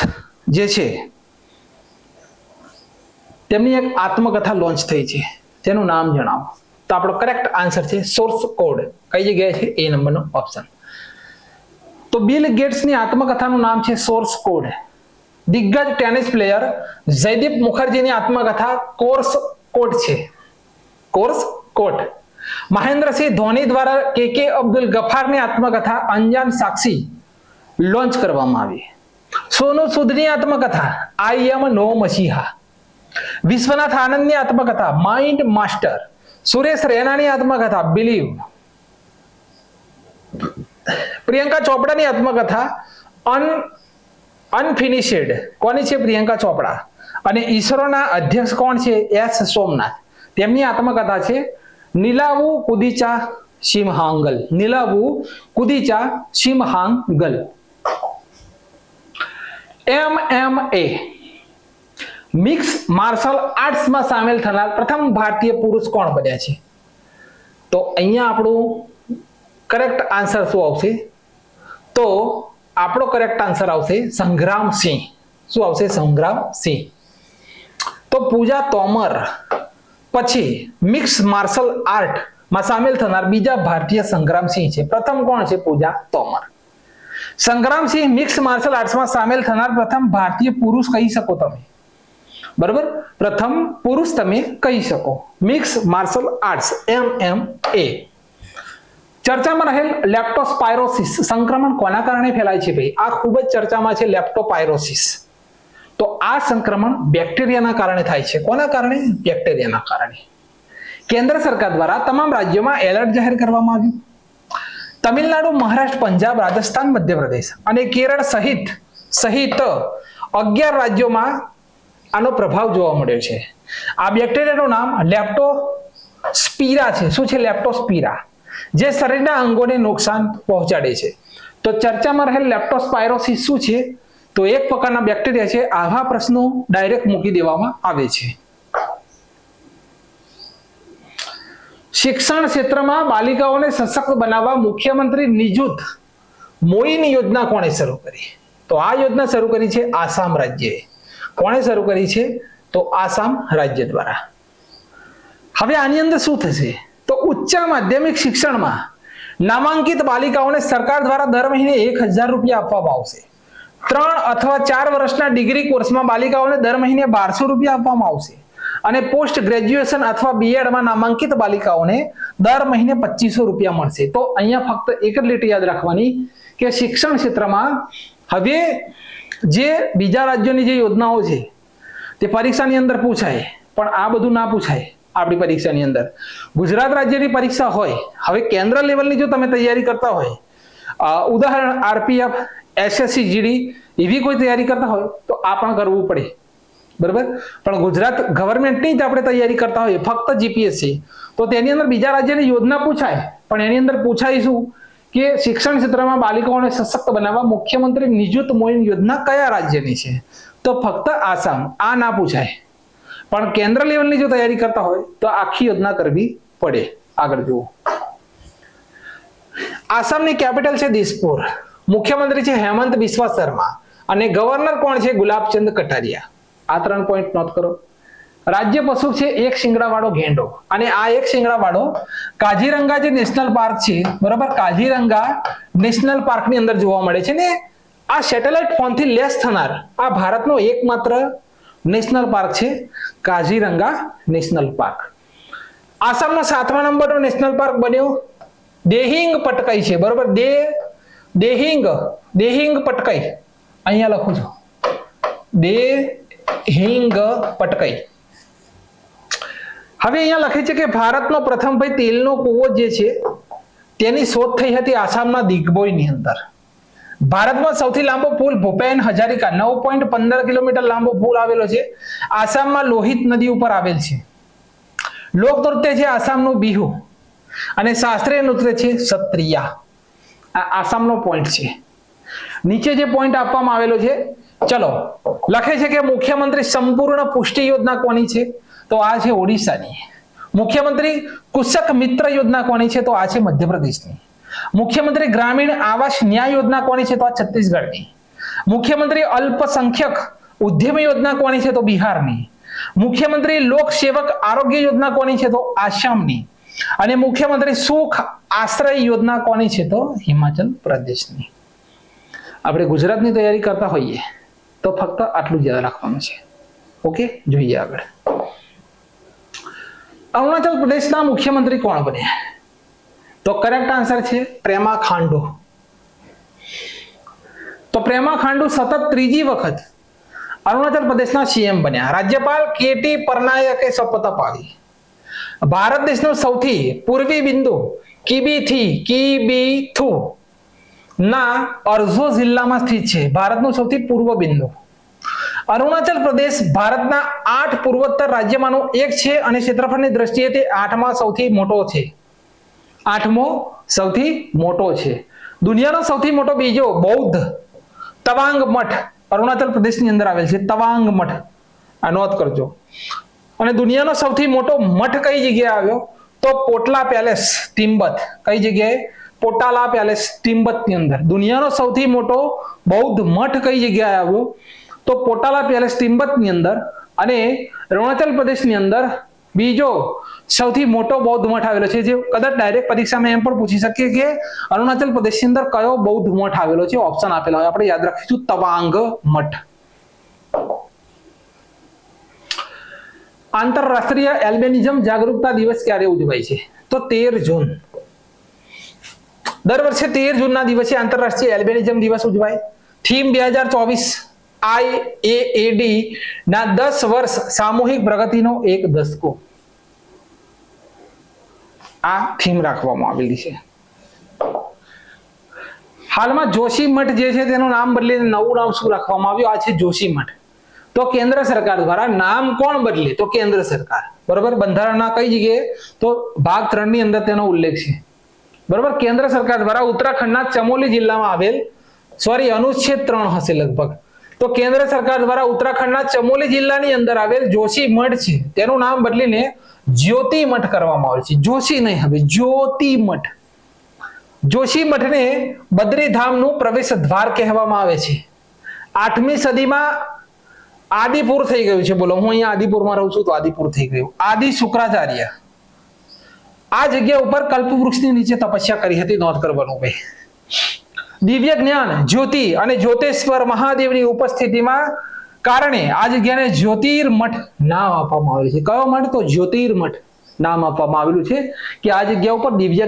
જે છે તેમની એક આત્મકથા લોન્ચ થઈ છે, તેનું નામ જણાવો. તો આપણો કરેક્ટ આન્સર છે સોર્સ કોડ. કઈ જગ્યાએ છે? એ નંબરનો ઓપ્શન. તો બિલ ગેટ્સની આત્મકથાનું નામ છે સોર્સ કોડ. દિગ્ગજ ટેનિસ પ્લેયર જયદીપ મુખર્જીની આત્મકથા કોર્સ કોડ છે. Course code. મહેન્દ્રસિંહ ધોની દ્વારા કે અબ્દુલ ગફારની આત્મકથા અંજાન સાક્ષી લોન્ચ કરવામાં આવી. સોનુ સૂદની આત્મકથા આઈ એમ નો મસીહા. વિશ્વનાથ આનંદની આત્મકથા માઇન્ડ માસ્ટર. સુરેશ રૈનાની આત્મકથા બિલીવ. પ્રિયંકા ચોપડાની આત્મકથા અનફિનિશડ. કોની છે? પ્રિયંકા ચોપડા. અને ઈસરોના અધ્યક્ષ કોણ છે? એસ સોમનાથ. તેમની આત્મકથા છે નીલાવુ કુદીચા સિંહાંગલ. નીલાવુ કુદીચા સિંહાંગલ. MMA મિક્સ માર્શલ આર્ટ્સમાં સામેલ થનાર પ્રથમ ભારતીય પુરુષ કોણ બન્યા છે? તો અહીંયા આપણું કરેક્ટ આન્સર શું આવશે? તો આપણો કરેક્ટ આન્સર આવશે સંગ્રામસિંહ. શું આવશે? સંગ્રામસિંહ. તો પૂજા તોમર પછી મિક્સ માર્શલ આર્ટમાં સામેલ થનાર બીજા ભારતીય સંગ્રામસિંહ છે. પ્રથમ કોણ છે? પૂજા તોમર. સંગ્રામસિંહ મિક્સ માર્શલ આર્ટ્સમાં સામેલ થનાર પ્રથમ ભારતીય પુરુષ કહી શકો તમે. બરાબર? પ્રથમ પુરુષ તમે કહી શકો. Mix martial arts MMA. ચર્ચામાં રહેલ લેપ્ટોસ્પાયરોસિસ સંક્રમણ કોના કારણે ફેલાય છે ભાઈ? આ ખૂબ જ ચર્ચામાં છે લેપ્ટોપાયરોસિસ. તો આ સંક્રમણ બેક્ટેરિયાના કારણે થાય છે. કોના કારણે? બેક્ટેરિયાના કારણે. કેન્દ્ર સરકાર દ્વારા તમામ રાજ્યોમાં એલર્ટ જાહેર કરવામાં આવ્યું. તમિલનાડુ, મહારાષ્ટ્ર, પંજાબ, રાજસ્થાન, મધ્યપ્રદેશ અને કેરળ સહિત 11 રાજ્યોમાં આનો પ્રભાવ જોવા મળ્યો છે. આ બેક્ટેરિયાનું નામ લેપ્ટોસ્પિરા છે. શું છે? લેપ્ટોસ્પિરા, જે શરીરના અંગોને નુકસાન પહોંચાડે છે. તો ચર્ચામાં રહેલ લેપ્ટોસ્પાયરોસિસ શું છે? તો એક પ્રકારના બેક્ટેરિયા છે. આવા પ્રશ્નો ડાયરેક્ટ મૂકી દેવામાં આવે છે. શિક્ષણ ક્ષેત્રમાં બાલિકાઓને સશક્ત બનાવવા મુખ્યમંત્રી નિજુત મોઈન યોજના કોણે શરૂ કરી? તો આ યોજના શરૂ કરી છે આસામ રાજ્યએ. કોણે શરૂ કરી છે? તો આસામ રાજ્ય દ્વારા. હવે આની અંદર શું થશે? તો ઉચ્ચ માધ્યમિક શિક્ષણમાં નામાંકિત બાલિકાઓને સરકાર દ્વારા દર મહિને 1000 રૂપિયા આપવામાં આવશે. 3 અથવા 4 વર્ષના ડિગ્રી કોર્સમાં બાલિકાઓને દર મહિને 1200 રૂપિયા આપવામાં આવશે. અને પોસ્ટ ગ્રેજ્યુએશન અથવા બીએડમાં નામાંકિત બાલિકાઓને દર મહિને 2500 રૂપિયા મળશે. તો અહીંયા ફક્ત એક જ લીટી યાદ રાખવાની કે શિક્ષણ ક્ષેત્રમાં હવે જે બીજા રાજ્યોની જે યોજનાઓ છે તે પરીક્ષાની અંદર પૂછાય, પણ આ બધું ના પૂછાય આપણી પરીક્ષાની અંદર. ગુજરાત રાજ્યની પરીક્ષા હોય, હવે કેન્દ્ર લેવલની જો તમે તૈયારી કરતા હોય, ઉદાહરણ RPF, SSC GD એવી કોઈ તૈયારી કરતા હોય તો આ પણ કરવું પડે. બરાબર? પણ ગુજરાત ગવર્મેન્ટની જ આપણે તૈયારી કરતા હોઈએ, ફક્ત GPSC, તો તેની અંદર બીજા રાજ્યની યોજના પૂછાય, પણ એની અંદર પૂછાય શું કે શિક્ષણ ક્ષેત્રમાં બાલિકાઓને સશક્ત બનાવવા મુખ્યમંત્રી નિજુત મોઈન યોજના કયા રાજ્યની છે? તો ફક્ત આસામ. આ ના પૂછાય. પણ કેન્દ્ર લેવલની જો તૈયારી કરતા હોય તો આખી યોજના કરવી પડે. આગળ જુઓ. આસામની કેપિટલ છે દિસપુર. મુખ્યમંત્રી છે હેમંત બિસ્વા શર્મા અને ગવર્નર કોણ છે? ગુલાબચંદ કટારિયા. આ 3 પોઈન્ટ નોટ કરો. રાજ્ય પશુ છે એક શિંગડાવાળો ગેંડો. અને આ એક શિંગડાવાળો કાઝીરંગા જે નેશનલ પાર્ક છે, બરાબર, કાઝીરંગા નેશનલ પાર્કની અંદર જોવા મળે છે. ને આ સેટેલાઇટ ફોનથી લેસ થનાર આ ભારતનો એકમાત્ર નેશનલ પાર્ક છે કાઝીરંગા નેશનલ પાર્ક. આસામનો 7મા નંબરનો નેશનલ પાર્ક બન્યો દેહિંગ પટકાઈ છે. બરોબર? દેહિંગ પટકાઈ અહીંયા લખું છું. દેહિંગ પટકાઈ. હવે અહીંયા લખે છે કે ભારતનો પ્રથમ ભાઈ તેલનો કૂવો જે છે તેની શોધ થઈ હતી આસામના દિગ્બોયની અંદર. ભારતમાં સૌથી લાંબો પુલ ભૂપેન હજારિકા 9.15 કિલોમીટર લાંબો પુલ આવેલો છે. આસામમાં લોહિત નદી ઉપર આવેલ છે. લોકનૃત્ય છે આસામનું બિહુ અને શાસ્ત્રીય નૃત્ય છે સત્રિયા. આ આસામનો પોઈન્ટ છે. નીચે જે પોઈન્ટ આપવામાં આવેલો છે ચલો, લખે છે કે મુખ્યમંત્રી સંપૂર્ણ પુષ્ટિ યોજના કોની છે? તો આ છે ઓડિશાની. મુખ્યમંત્રી કુશક મિત્ર યોજના કોની છે? તો આ છે મધ્યપ્રદેશની. મુખ્યમંત્રી ગ્રામીણ આવાસ ન્યાય યોજના કોની છે? તો આ છત્તીસગઢની. મુખ્યમંત્રી અલ્પસંખ્યક ઉદ્યમ યોજના કોની છે? તો બિહારની. મુખ્યમંત્રી લોક સેવક આરોગ્ય યોજના કોની છે? તો આસામની. અને મુખ્યમંત્રી સુખ આશ્રય યોજના કોની છે? તો હિમાચલ પ્રદેશની. આપણે ગુજરાતની તૈયારી કરતા હોઈએ તો ફક્ત આટલું જ યાદ રાખવાનું છે. ઓકે, જોઈએ આગળ. અરુણાચલ પ્રદેશના મુખ્યમંત્રી કોણ બન્યા? તો કરેક્ટ આન્સર છે પ્રેમા ખાંડુ. તો પ્રેમા ખાંડુ સતત ત્રીજી વખત અરુણાચલ પ્રદેશના સીએમ બન્યા. રાજ્યપાલ કેટી પરનાયકે શપથ અપાવી. ભારત દેશનું સૌથી પૂર્વી બિંદુ કિબીથુ ના અર્ઝો જિલ્લામાં સ્થિત છે. ભારતનું સૌથી પૂર્વ બિંદુ. અરુણાચલ પ્રદેશ ભારતના 8 પૂર્વોત્તર રાજ્યમાંનું એક છે અને ક્ષેત્રફળની દ્રષ્ટિએ તે 8મા સૌથી મોટો છે. 8મો સૌથી મોટો છે. દુનિયાનો સૌથી મોટો બીજો બૌદ્ધ તવાંગ મઠ અરુણાચલ પ્રદેશની અંદર આવેલ છે. તવાંગ મઠ, આ નોંધ કરજો. અને દુનિયાનો સૌથી મોટો મઠ કઈ જગ્યાએ આવ્યો? તો પોટલા પેલેસ તિબ્બત. કઈ જગ્યાએ? પોટાલા પેલેસ તિબ્બત ની અંદર. દુનિયાનો સૌથી મોટો બૌદ્ધ મઠ કઈ જગ્યાએ આવ્યો? તો પોટાલા પેલેસ તિબ્બત ની અંદર. અને અરુણાચલ પ્રદેશની અંદર બીજો સૌથી મોટો બૌદ્ધ મઠ આવેલો છે, જે કદાચ ડાયરેક્ટ પરીક્ષામાં એમ પણ પૂછી શકીએ કે અરુણાચલ પ્રદેશની અંદર કયો બૌદ્ધ મઠ આવેલો છે. ઓપ્શન આપેલા હોય, આપણે યાદ રાખીશું તવાંગ મઠ. આંતરરાષ્ટ્રીય એલ્બિનિઝમ જાગૃતતા દિવસ ક્યારે ઉજવાય છે? તો 13 જૂન. દર વર્ષે 13 જૂનના દિવસે આંતરરાષ્ટ્રીય એલ્બિનિઝમ દિવસ ઉજવાય. થીમ 2024 IAAD ના 10 વર્ષ સામૂહિક પ્રગતિનો એક દશકો. આ થીમ રાખવામાં આવેલી છે. હાલમાં જોશી મઠ જે છે તેનું નામ બદલીને નવું નામ શું રાખવામાં આવ્યું? આ છે જોશી મઠ. તો કેન્દ્ર સરકાર દ્વારા નામ કોણ બદલે? તો કેન્દ્ર સરકાર. બરોબર. બંધારણના કઈ જગ્યાએ? તો ભાગ 3 ની અંદર તેનો ઉલ્લેખ છે. બરોબર. કેન્દ્ર સરકાર દ્વારા ઉત્તરાખંડના ચમોલી જિલ્લામાં આવેલ, અનુચ્છેદ 3 હશે લગભગ. તો કેન્દ્ર સરકાર દ્વારા ઉત્તરાખંડના ચમોલી જિલ્લાની અંદર આવેલ જોશી મઠ છે તેનું નામ બદલીને જ્યોતિ મઠ કરવામાં આવે છે. જોશી નહીં, હવે જ્યોતિ મઠ. જોશી મઠને બદ્રીધામનું પ્રવેશ દ્વાર કહેવામાં આવે છે. 8મી સદીમાં આદિપુર થઈ ગયું છે. બોલો, હું અહીંયા આદિપુરમાં રહું છું તો આદિપુર થઈ ગયું. આદિ શુક્રાચાર્ય આ જગ્યા ઉપર કલ્પવૃક્ષની નીચે તપસ્યા કરી હતી. નોંધ કરવાનું ભાઈ. દિવ્ય જ્ઞાન, જ્યોતિ અને જ્યોતેશ્વર મહાદેવની ઉપસ્થિતિમાં કારણે આ જગ્યાને જ્યોતિર્મઠ નામ આપવામાં આવેલું છે. કયો મઠ? તો જ્યોતિર્મઠ નામ આપવામાં આવેલું છે કે આ જગ્યા ઉપર દિવ્ય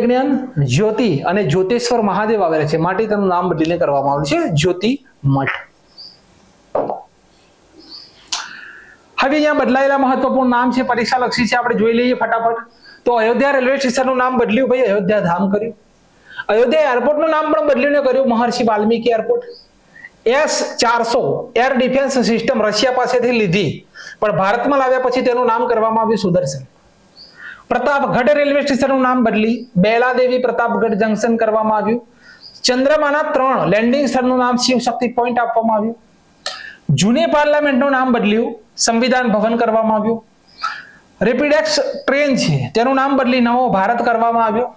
જ્ઞાન, જ્યોતિ અને જ્યોતેશ્વર મહાદેવ આવેલા છે, માટે તેનું નામ બદલીને કરવામાં આવેલું છે જ્યોતિ મઠ. હવે અહીંયા બદલાયેલા મહત્વપૂર્ણ નામ છે, પરીક્ષા લક્ષી છે, આપણે જોઈ લઈએ ફટાફટ. તો અયોધ્યા રેલવે સ્ટેશનનું નામ બદલ્યું ભાઈ, અયોધ્યા ધામ કર્યું. અયોધ્યા એરપોર્ટનું નામ પણ બદલ્યું ને કર્યું Maharshi Valmiki airport. S-400 air defence system Russia પાસેથી લીધી, પણ ભારતમાં લાવ્યા પછી તેનું નામ કરવામાં આવ્યું સુદર્શન. પ્રતાપગઢ રેલવે સ્ટેશનનું નામ બદલી બેલાદેવી પ્રતાપગઢ જંકશન કરવામાં આવ્યું. ચંદ્રમાના 3 લેન્ડિંગ સ્થળનું નામ શિવ શક્તિ પોઈન્ટ આપવામાં આવ્યું. જૂની પાર્લામેન્ટનું નામ બદલ્યું, સંવિધાન ભવન કરવામાં આવ્યું. રેપિડેક્સ ટ્રેન છે તેનું નામ બદલી નવો ભારત કરવામાં આવ્યો.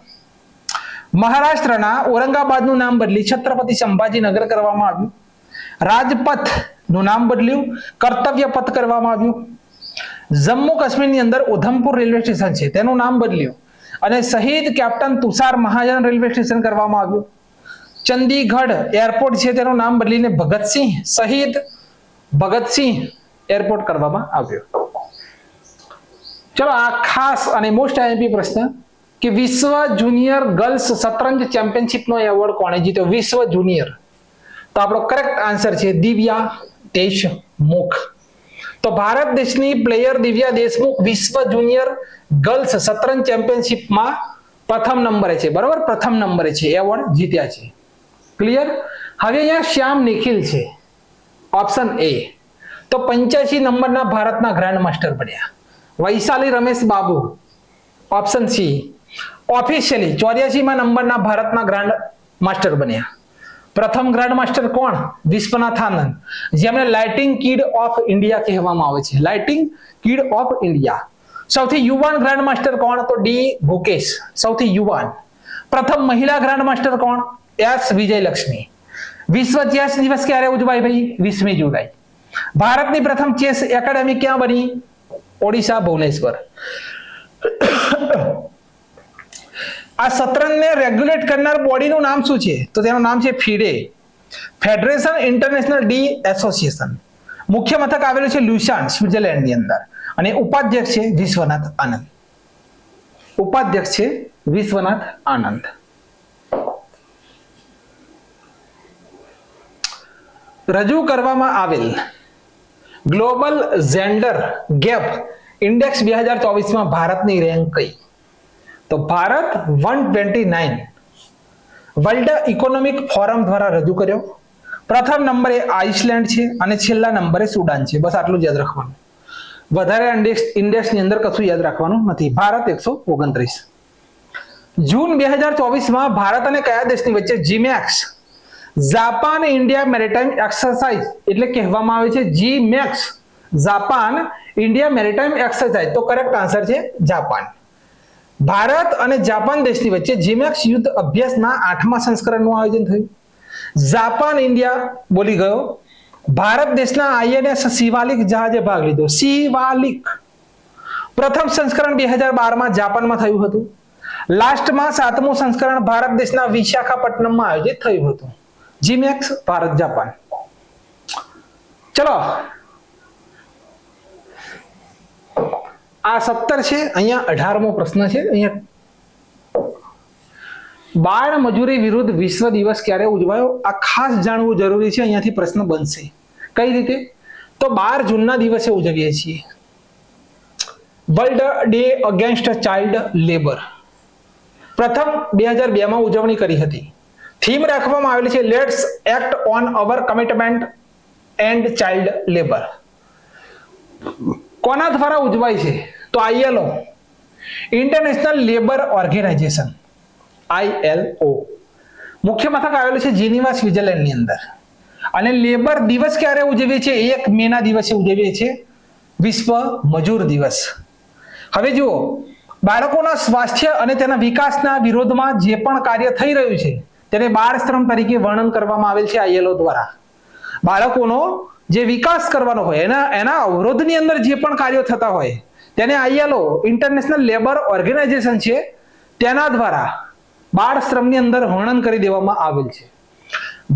મહારાષ્ટ્રના ઔરંગાબાદનું નામ બદલી છત્રપતિ સંભાજીનગર કરવામાં આવ્યું. રાજપથ નું નામ બદલ્યું કર્તવ્ય પથ કરવામાં આવ્યું. જમ્મુ કાશ્મીરની અંદર ઉધમપુર રેલવે સ્ટેશન છે તેનું નામ બદલ્યું અને શહીદ કેપ્ટન તુષાર મહાજન રેલવે સ્ટેશન કરવામાં આવ્યું. ચંદીગઢ એરપોર્ટ છે તેનું નામ બદલીને શહીદ ભગતસિંહ એરપોર્ટ કરવામાં આવ્યો. ચલો, આ ખાસ અને મોસ્ટ આઈએમપી પ્રશ્ન કે વિશ્વ જુનિયર ગર્લ્સ શતરંજ ચેમ્પિયનશિપ નો એવોર્ડ કોણે જીત્યો? વિશ્વ જુનિયર. તો આપણો કરેક્ટ આન્સર છે દિવ્યા દેશમુખ. તો ભારત દેશની પ્લેયર દિવ્યા દેશમુખ વિશ્વ જુનિયર ગર્લ્સ શતરંજ ચેમ્પિયનશિપમાં પ્રથમ નંબરે છે. બરાબર, પ્રથમ નંબરે છે, એવોર્ડ જીત્યા છે. ક્લિયર? હવે અહીંયા શ્યામ નિખિલ છે, ઓપ્શન એ. તો 85 નંબરના ભારતના ગ્રાન્ડ માસ્ટર બન્યા. Vaishali Ramesh Babu, option C. Officially 84માં નંબરના ભારતના ગ્રાન્ડ માસ્ટર બન્યા. પ્રથમ ગ્રાન્ડ માસ્ટર કોણ? વિશ્વનાથ આનંદ, જેમને લાઇટિંગ કિડ ઓફ ઇન્ડિયા કહેવામાં આવે છે. Lighting kid of India. સૌથી યુવાન ગ્રાન્ડ માસ્ટર કોણ? તો ડી ગુકેશ, સૌથી યુવાન. પ્રથમ મહિલા ગ્રાન્ડ માસ્ટર કોણ? એસ વિજયલક્ષ્મી. વિશ્વ ચેસ દિવસ ક્યારે ઉજવાય ભાઈ? 20મી જુલાઈ. ભારતની પ્રથમ ચેસ એકેડેમી ક્યાં બની? ઓડિશા, ભુવનેશ્વર. આ શતરંજને રેગ્યુલેટ કરનાર બોડીનું નામ શું છે? તો તેનું નામ છે FIDE, federation international D association. મુખ્ય મથક આવેલું છે લ્યુસાન, સ્વિટ્ઝરલેન્ડની અંદર. અને ઉપાધ્યક્ષ છે વિશ્વનાથ આનંદ. ઉપાધ્યક્ષ છે વિશ્વનાથ આનંદ. રજૂ કરવામાં આવેલ ગ્લોબલ જેન્ડર ગેપ ઇન્ડેક્સ 2024માં ભારતની રેન્ક કઈ? તો ભારત 129 વર્લ્ડ ઇકોનોમિક ફોરમ દ્વારા રજૂ કર્યો. પ્રથમ નંબરે આઇસલેન્ડ છે અને છેલ્લા નંબરે સુડાન છે. બસ આટલું જ યાદ રાખવાનું. વધારે ઇન્ડેક્સની અંદર કશું યાદ રાખવાનું નથી. ભારત 129. જૂન 2024માં ભારત અને કયા દેશની વચ્ચે જીમેક્સ, જાપાન ઇન્ડિયા મેરીટાઈમ એક્સરસાઇઝ એટલે કહેવામાં આવે છે જીમેક્સ, જાપાન ઇન્ડિયા મેરીટાઈમ એક્સરસાઇઝ. તો કરેક્ટ આન્સર છે જાપાન. ભારત અને જાપાન દેશની વચ્ચે જીમેક્સ યુદ્ધ અભ્યાસના 8મા સંસ્કરણનું આયોજન થયું. જાપાન ઇન્ડિયા બોલી ગયો. ભારત દેશના આઈએનએસ શિવાલિક જહાજે ભાગ લીધો. શિવાલિક. પ્રથમ સંસ્કરણ 2012માં જાપાનમાં થયું હતું. લાસ્ટમાં 7મું સંસ્કરણ ભારત દેશના વિશાખાપટ્ટનમમાં આયોજિત થયું હતું. જીમેક્સ, ભારત જાપાન. ચલો આ 17 છે. અહીંયા 18મો પ્રશ્ન છે. અહીંયા બાળ મજૂરી વિરુદ્ધ વિશ્વ દિવસ ક્યારે ઉજવાયો? આ ખાસ જાણવું જરૂરી છે. અહીંયાથી પ્રશ્ન બનશે. કઈ રીતે? તો 12 જૂનના દિવસે ઉજવીએ છીએ. World day against child labour. પ્રથમ 2002માં ઉજવણી કરી હતી. થીમ રાખવામાં આવેલી છે let's act on our commitment and child labour. કોના દ્વારા ઉજવાય છે? તો ILO, international labour organisation, ILO. મુખ્ય મથક આવેલું છે જીનીવા, સ્વિટ્ઝરલેન્ડની અંદર. અને લેબર દિવસ ક્યારે ઉજવીએ છીએ? 1 મેના દિવસે ઉજવીએ છીએ, વિશ્વ મજૂર દિવસ. હવે જુઓ, બાળકોના સ્વાસ્થ્ય અને તેના વિકાસના વિરોધમાં જે પણ કાર્ય થઈ રહ્યું છે તેને બાળ શ્રમ તરીકે વર્ણન કરવામાં આવેલ છે ILO દ્વારા. બાળકોનો જે વિકાસ કરવાનો હોય એના અવરોધની અંદર જે પણ કાર્યો થતા હોય તેને ILO, ઇન્ટરનેશનલ લેબર ઓર્ગેનાઇઝેશન છે, તેના દ્વારા બાળ શ્રમની અંદર વર્ણન કરી દેવામાં આવેલ છે.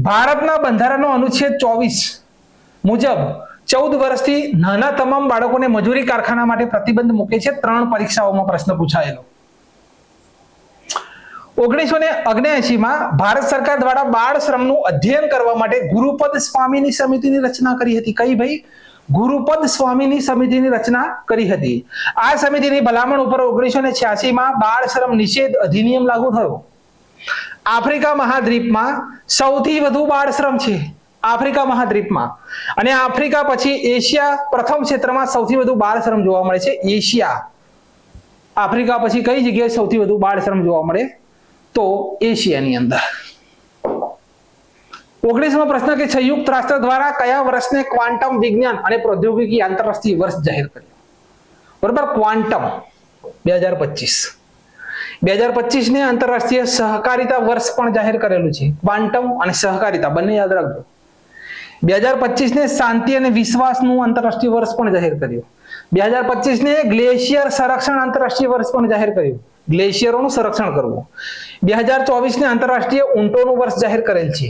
ભારતના બંધારણનો અનુચ્છેદ 24 મુજબ 14 વર્ષથી નાના તમામ બાળકોને મજૂરી કારખાના માટે પ્રતિબંધ મૂકે છે. 3 પરીક્ષાઓમાં પ્રશ્ન પૂછાયેલો. 1979માં ભારત સરકાર દ્વારા બાળ શ્રમનું અધ્યયન કરવા માટે ગુરુપદ સ્વામીની સમિતિની રચના કરી હતી. કઈ ભાઈ? ગુરુપદ સ્વામીની સમિતિની રચના કરી હતી. આ સમિતિની ભલામણ ઉપર 1986માં બાળ શ્રમ નિષેધ અધિનિયમ લાગુ થયો. આફ્રિકા મહાદ્વીપમાં સૌથી વધુ બાળ શ્રમ છે. આફ્રિકા મહાદ્વીપમાં. અને આફ્રિકા પછી એશિયા પ્રથમ ક્ષેત્રમાં સૌથી વધુ બાળ શ્રમ જોવા મળે છે. એશિયા. આફ્રિકા પછી કઈ જગ્યાએ સૌથી વધુ બાળ શ્રમ જોવા મળે? તો એશિયાની અંદર. 19મો પ્રશ્ન કે સંયુક્ત રાષ્ટ્ર દ્વારા કયા વર્ષને ક્વાન્ટમ વિજ્ઞાન અને પ્રૌદ્યોગિકી આંતરરાષ્ટ્રીય વર્ષ જાહેર કર્યો? બરોબર, ક્વાન્ટમ 2025 ને આંતરરાષ્ટ્રીય સહકારિતા વર્ષ પણ જાહેર કરેલું છે. ક્વાન્ટમ અને સહકારિતા બંને યાદ રાખજો. 2025 ને શાંતિ અને વિશ્વાસનું આંતરરાષ્ટ્રીય વર્ષ પણ જાહેર કર્યું. 2025 ને ગ્લેશિયર સંરક્ષણ આંતરરાષ્ટ્રીય વર્ષ પણ જાહેર કર્યું. ગ્લેશિયરોનું સંરક્ષણ કરવું. 2024 ને આંતરરાષ્ટ્રીય ઊંટોનું વર્ષ જાહેર કરેલ છે.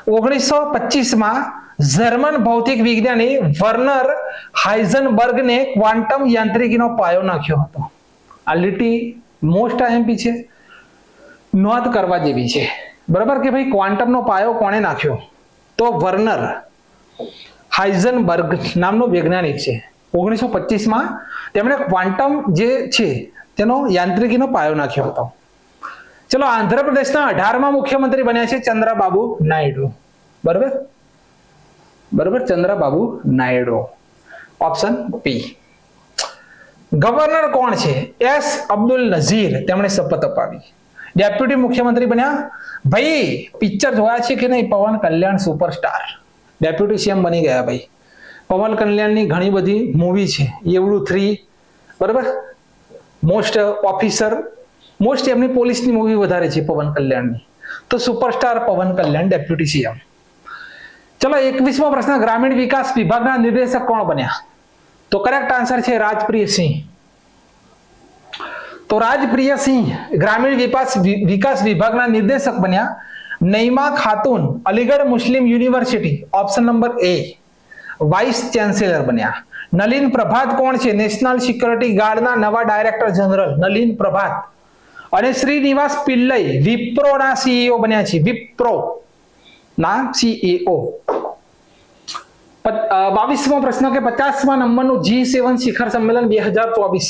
1925માં જર્મન ભૌતિક વિજ્ઞાની વર્નર હાઇઝનબર્ગને ક્વાન્ટમ યાંત્રિકીનો પાયો નાખ્યો હતો. આ લીટી મોસ્ટ IMP છે, નોંધ કરવા જેવી છે. બરાબર કે ભાઈ ક્વાન્ટમનો પાયો કોણે નાખ્યો? તો વર્નર હાઇઝનબર્ગ નામનો વૈજ્ઞાનિક છે. 1925માં તેમણે ક્વાન્ટમ જે છે તેનો યાંત્રિકીનો પાયો નાખ્યો હતો. ચલો, આંધ્રપ્રદેશના 18મા મુખ્યમંત્રી બન્યા છે ચંદ્રબાબુ નાયડુ. બરાબર, ચંદ્રબાબુ નાયડુ. ઓપ્શન પી. ગવર્નર કોણ છે? એસ અબ્દુલ નઝીર. તેમણે શપથ અપાવી. ડેપ્યુટી મુખ્યમંત્રી બન્યા. ભાઈ પિક્ચર જોયા છે કે નહીં? પવન કલ્યાણ સુપરસ્ટાર ડેપ્યુટી સીએમ બની ગયા. ભાઈ પવન કલ્યાણની ઘણી બધી મૂવી છે. એવડું 3, બરાબર, મોસ્ટ ઓફિસર, મોસ્ટ એમની પોલીસની મૂવી વધારે છે પવન કલ્યાણની. તો સુપરસ્ટાર પવન કલ્યાણ ડેપ્યુટી સીએમ. ચલો 21મો પ્રશ્ન, ગ્રામીણ વિકાસ વિભાગના નિર્દેશક કોણ બન્યા? તો કરેક્ટ આન્સર છે રાજપ્રિયસિંહ. તો રાજપ્રિયસિંહ ગ્રામીણ વિકાસ વિભાગના નિર્દેશક બન્યા. નઈમા ખાતુન અલીગઢ મુસ્લિમ યુનિવર્સિટી, ઓપ્શન નંબર એ, વાઇસ ચાન્સેલર બન્યા. નલિન પ્રભાત કોણ છે? નેશનલ સિક્યોરિટી ગાર્ડના નવા ડાયરેક્ટર જનરલ નલિન પ્રભાત. અને શ્રીનિવાસ પિલ્લઈ વિપ્રોના સીઈઓ બન્યા છે. વિપ્રો ના સીઈઓ. 22મો પ્રશ્ન કે 50મા નંબરનું G7 શિખર સંમેલન 2024.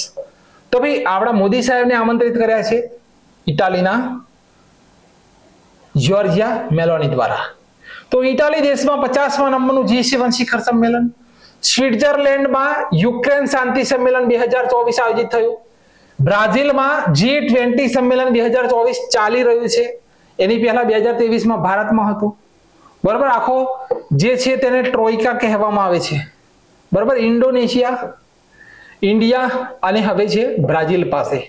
તો ભાઈ આપણા મોદી સાહેબને આમંત્રિત કર્યા છે ઇટાલીના જ્યોર્જિયા મેલોની દ્વારા. તો ઇટાલી દેશમાં 50મા નંબરનું G7 શિખર સંમેલન. સ્વિટ્ઝરલેન્ડમાં યુક્રેન શાંતિ સંમેલન 2024 આયોજિત થયું. બ્રાઝિલમાં G20 સંમેલન 2024 ચાલી રહ્યું છે. એની પહેલા 2023માં ભારતમાં હતું. બરાબર, આખો જે છે તેને ટ્રોઇકા કહેવામાં આવે છે. બરાબર, ઇન્ડોનેશિયા, ઇન્ડિયા અને હવે છે બ્રાઝિલ પાસે.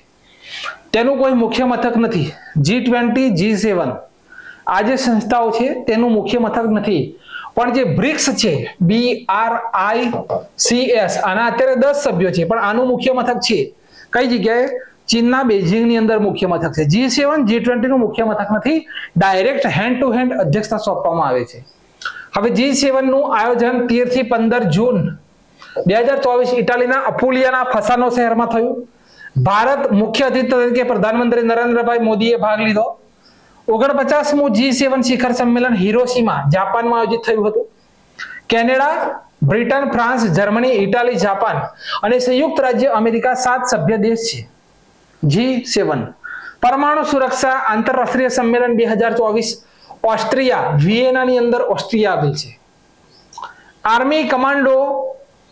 તેનું કોઈ મુખ્ય મથક નથી. G20, G7 આ જે સંસ્થાઓ છે તેનું મુખ્ય મથક નથી. પણ જે બ્રિક્સ છે, BRICS, આના અત્યારે 10 સભ્યો છે, પણ આનું મુખ્ય મથક છે કઈ જગ્યાએ? ચીનના બેઇજિંગ ની અંદર મુખ્ય મથક છે. G7, G20 નું મુખ્ય મથક નથી. ડાયરેક્ટ હેન્ડ ટુ હેન્ડ અધ્યક્ષતા સોંપવામાં આવે છે. હવે G7 નું આયોજન 13 થી 15 જૂન 2024 ઇટાલીના અપુલિયાના ફસાનો શહેરમાં થયું. ભારત મુખ્ય અતિથિ તરીકે પ્રધાનમંત્રી નરેન્દ્રભાઈ મોદીએ ભાગ લીધો. 49મું G7 શિખર સંમેલન હિરોશીમા જાપાનમાં આયોજિત થયું હતું. Canada, Britain, France, Germany, Italy, Japan અને સંયુક્ત રાજ્ય અમેરિકા 7 સભ્ય દેશ છે. G7. પરમાણુ સુરક્ષા આંતરરાષ્ટ્રીય સંમેલન 2024 ઓસ્ટ્રિયા વિયેનાની અંદર ઓસ્ટ્રિયા આવેલ છે. આર્મી કમાન્ડો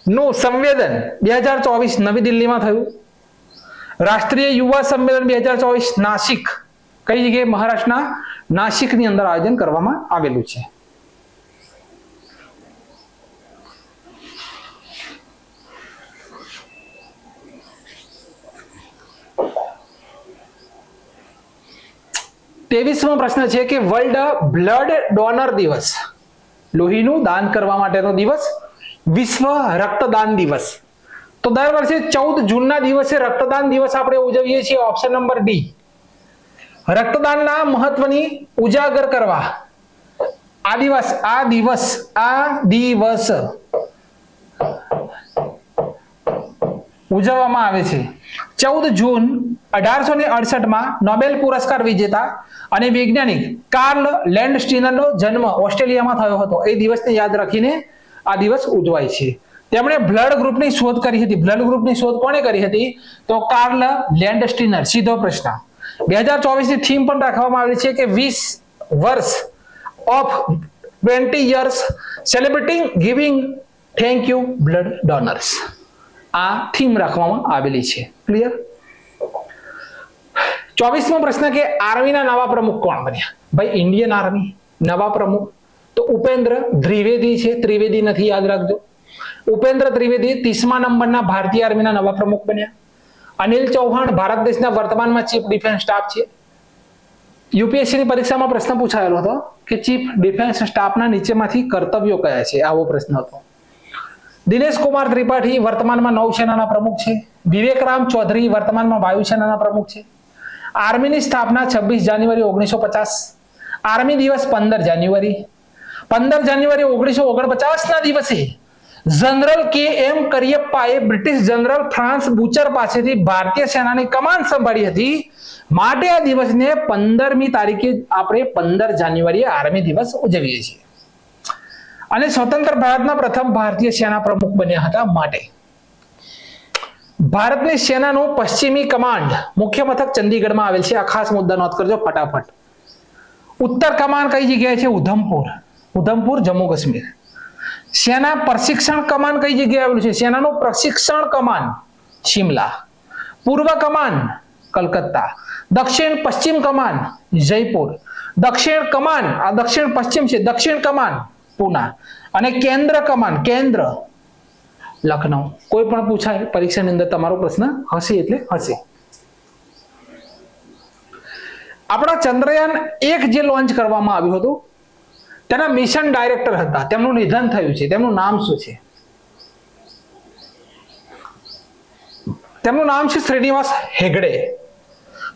નું સંવેદન 2024 નવી દિલ્હીમાં થયું. રાષ્ટ્રીય યુવા સંમેલન 2024 નાસિક, કઈ જગ્યાએ? મહારાષ્ટ્રના નાસિકની અંદર આયોજન કરવામાં આવેલું છે. ત્રેવીસમો પ્રશ્ન છે કે વર્લ્ડ બ્લડ ડોનર દિવસ, લોહીનું દાન કરવા માટેનો દિવસ, વિશ્વ રક્તદાન દિવસ. તો દર વર્ષે 14 જૂનના દિવસે રક્તદાન દિવસ આપણે ઉજવીએ છીએ. Option number D. રક્તદાનના મહત્વની ઉજાગર કરવા આ દિવસ ઉજવવામાં આવે છે. 14 જૂન 1868માં નોબેલ પુરસ્કાર વિજેતા અને વૈજ્ઞાનિક કાર્લ લેન્ડસ્ટીનરનો જન્મ ઓસ્ટ્રેલિયામાં થયો હતો. એ દિવસને યાદ રાખીને આ દિવસ ઉજવાય છે. તેમણે બ્લડ ગ્રુપની શોધ કરી હતી. બ્લડ ગ્રુપની શોધ કોણે કરી હતી? તો કાર્લ લેન્ડસ્ટીનર. સીધો પ્રશ્ન. 2024 ની થીમ પણ રાખવામાં આવી છે કે 20 વર્ષ of 20 years celebrating giving thank you blood donors. આ થીમ રાખવામાં આવેલી છે. ક્લિયર? 24મો પ્રશ્ન કે આર્મીના નવા પ્રમુખ કોણ બન્યા? ભાઈ ઇન્ડિયન આર્મી નવા પ્રમુખ તો ઉપેન્દ્ર ત્રિવેદી છે. ત્રિવેદી નથી, યાદ રાખજો. ઉપેન્દ્ર ત્રિવેદી 30મા નંબરના ભારતીય આર્મીના નવા પ્રમુખ બન્યા. અનિલ ચૌહાણ ભારત દેશના વર્તમાનમાં ચીફ ડિફેન્સ સ્ટાફ છે. યુપીએસસી ની પરીક્ષામાં પ્રશ્ન પૂછાયેલો હતો કે ચીફ ડિફેન્સ સ્ટાફના નીચેમાંથી કર્તવ્યો કયા છે? આવો પ્રશ્ન હતો. દિનેશ કુમાર ત્રિપાઠી વર્તમાનમાં નૌસેનાના પ્રમુખ છે. વિવેક રામ ચૌધરી વર્તમાનમાં વાયુસેનાના પ્રમુખ છે. આર્મીની સ્થાપના 26 જાન્યુઆરી 1950. આર્મી દિવસ 15 જાન્યુઆરી. 15 જાન્યુઆરી 1949 ના દિવસે જનરલ KM કરિયપ્પાએ બ્રિટિશ જનરલ ફ્રાન્સ બુચર પાસેથી ભારતીય સેનાની કમાન સંભાળી હતી. માટે આ દિવસને 15મી તારીખે આપણે 15 જાન્યુઆરીએ આર્મી દિવસ ઉજવીએ છીએ. અને સ્વતંત્ર ભારતના પ્રથમ ભારતીય સેના પ્રમુખ બન્યા હતા. માટે ભારતની સેનાનું પશ્ચિમી કમાન્ડ મુખ્ય મથક ચંદીગઢમાં આવેલ છે. આ ખાસ મુદ્દા નોંધ કરજો ફટાફટ. ઉત્તર કમાન્ડ કઈ જગ્યાએ છે? ઉધમપુર, જમ્મુ કાશ્મીર. સેના પ્રશિક્ષણ કમાન કઈ જગ્યાએ આવેલું છે? સેનાનું પ્રશિક્ષણ કમાન શિમલા. પૂર્વ કમાન કલકત્તા. દક્ષિણ પશ્ચિમ કમાન જયપુર, દક્ષિણ કમાન આ દક્ષિણ પશ્ચિમ છે, દક્ષિણ કમાન પૂના અને કેન્દ્ર કમાન કેન્દ્ર લખનઉ. કોઈ પણ પૂછાય પરીક્ષાની અંદર તમારો પ્રશ્ન હશે એટલે હશે. આપણા ચંદ્રયાન 1 જે લોન્ચ કરવામાં આવ્યું હતું તેના મિશન ડાયરેક્ટર હતા, તેમનું નિધન થયું છે, તેમનું નામ શું છે? તેમનું નામ છે શ્રીનિવાસ હેગડે.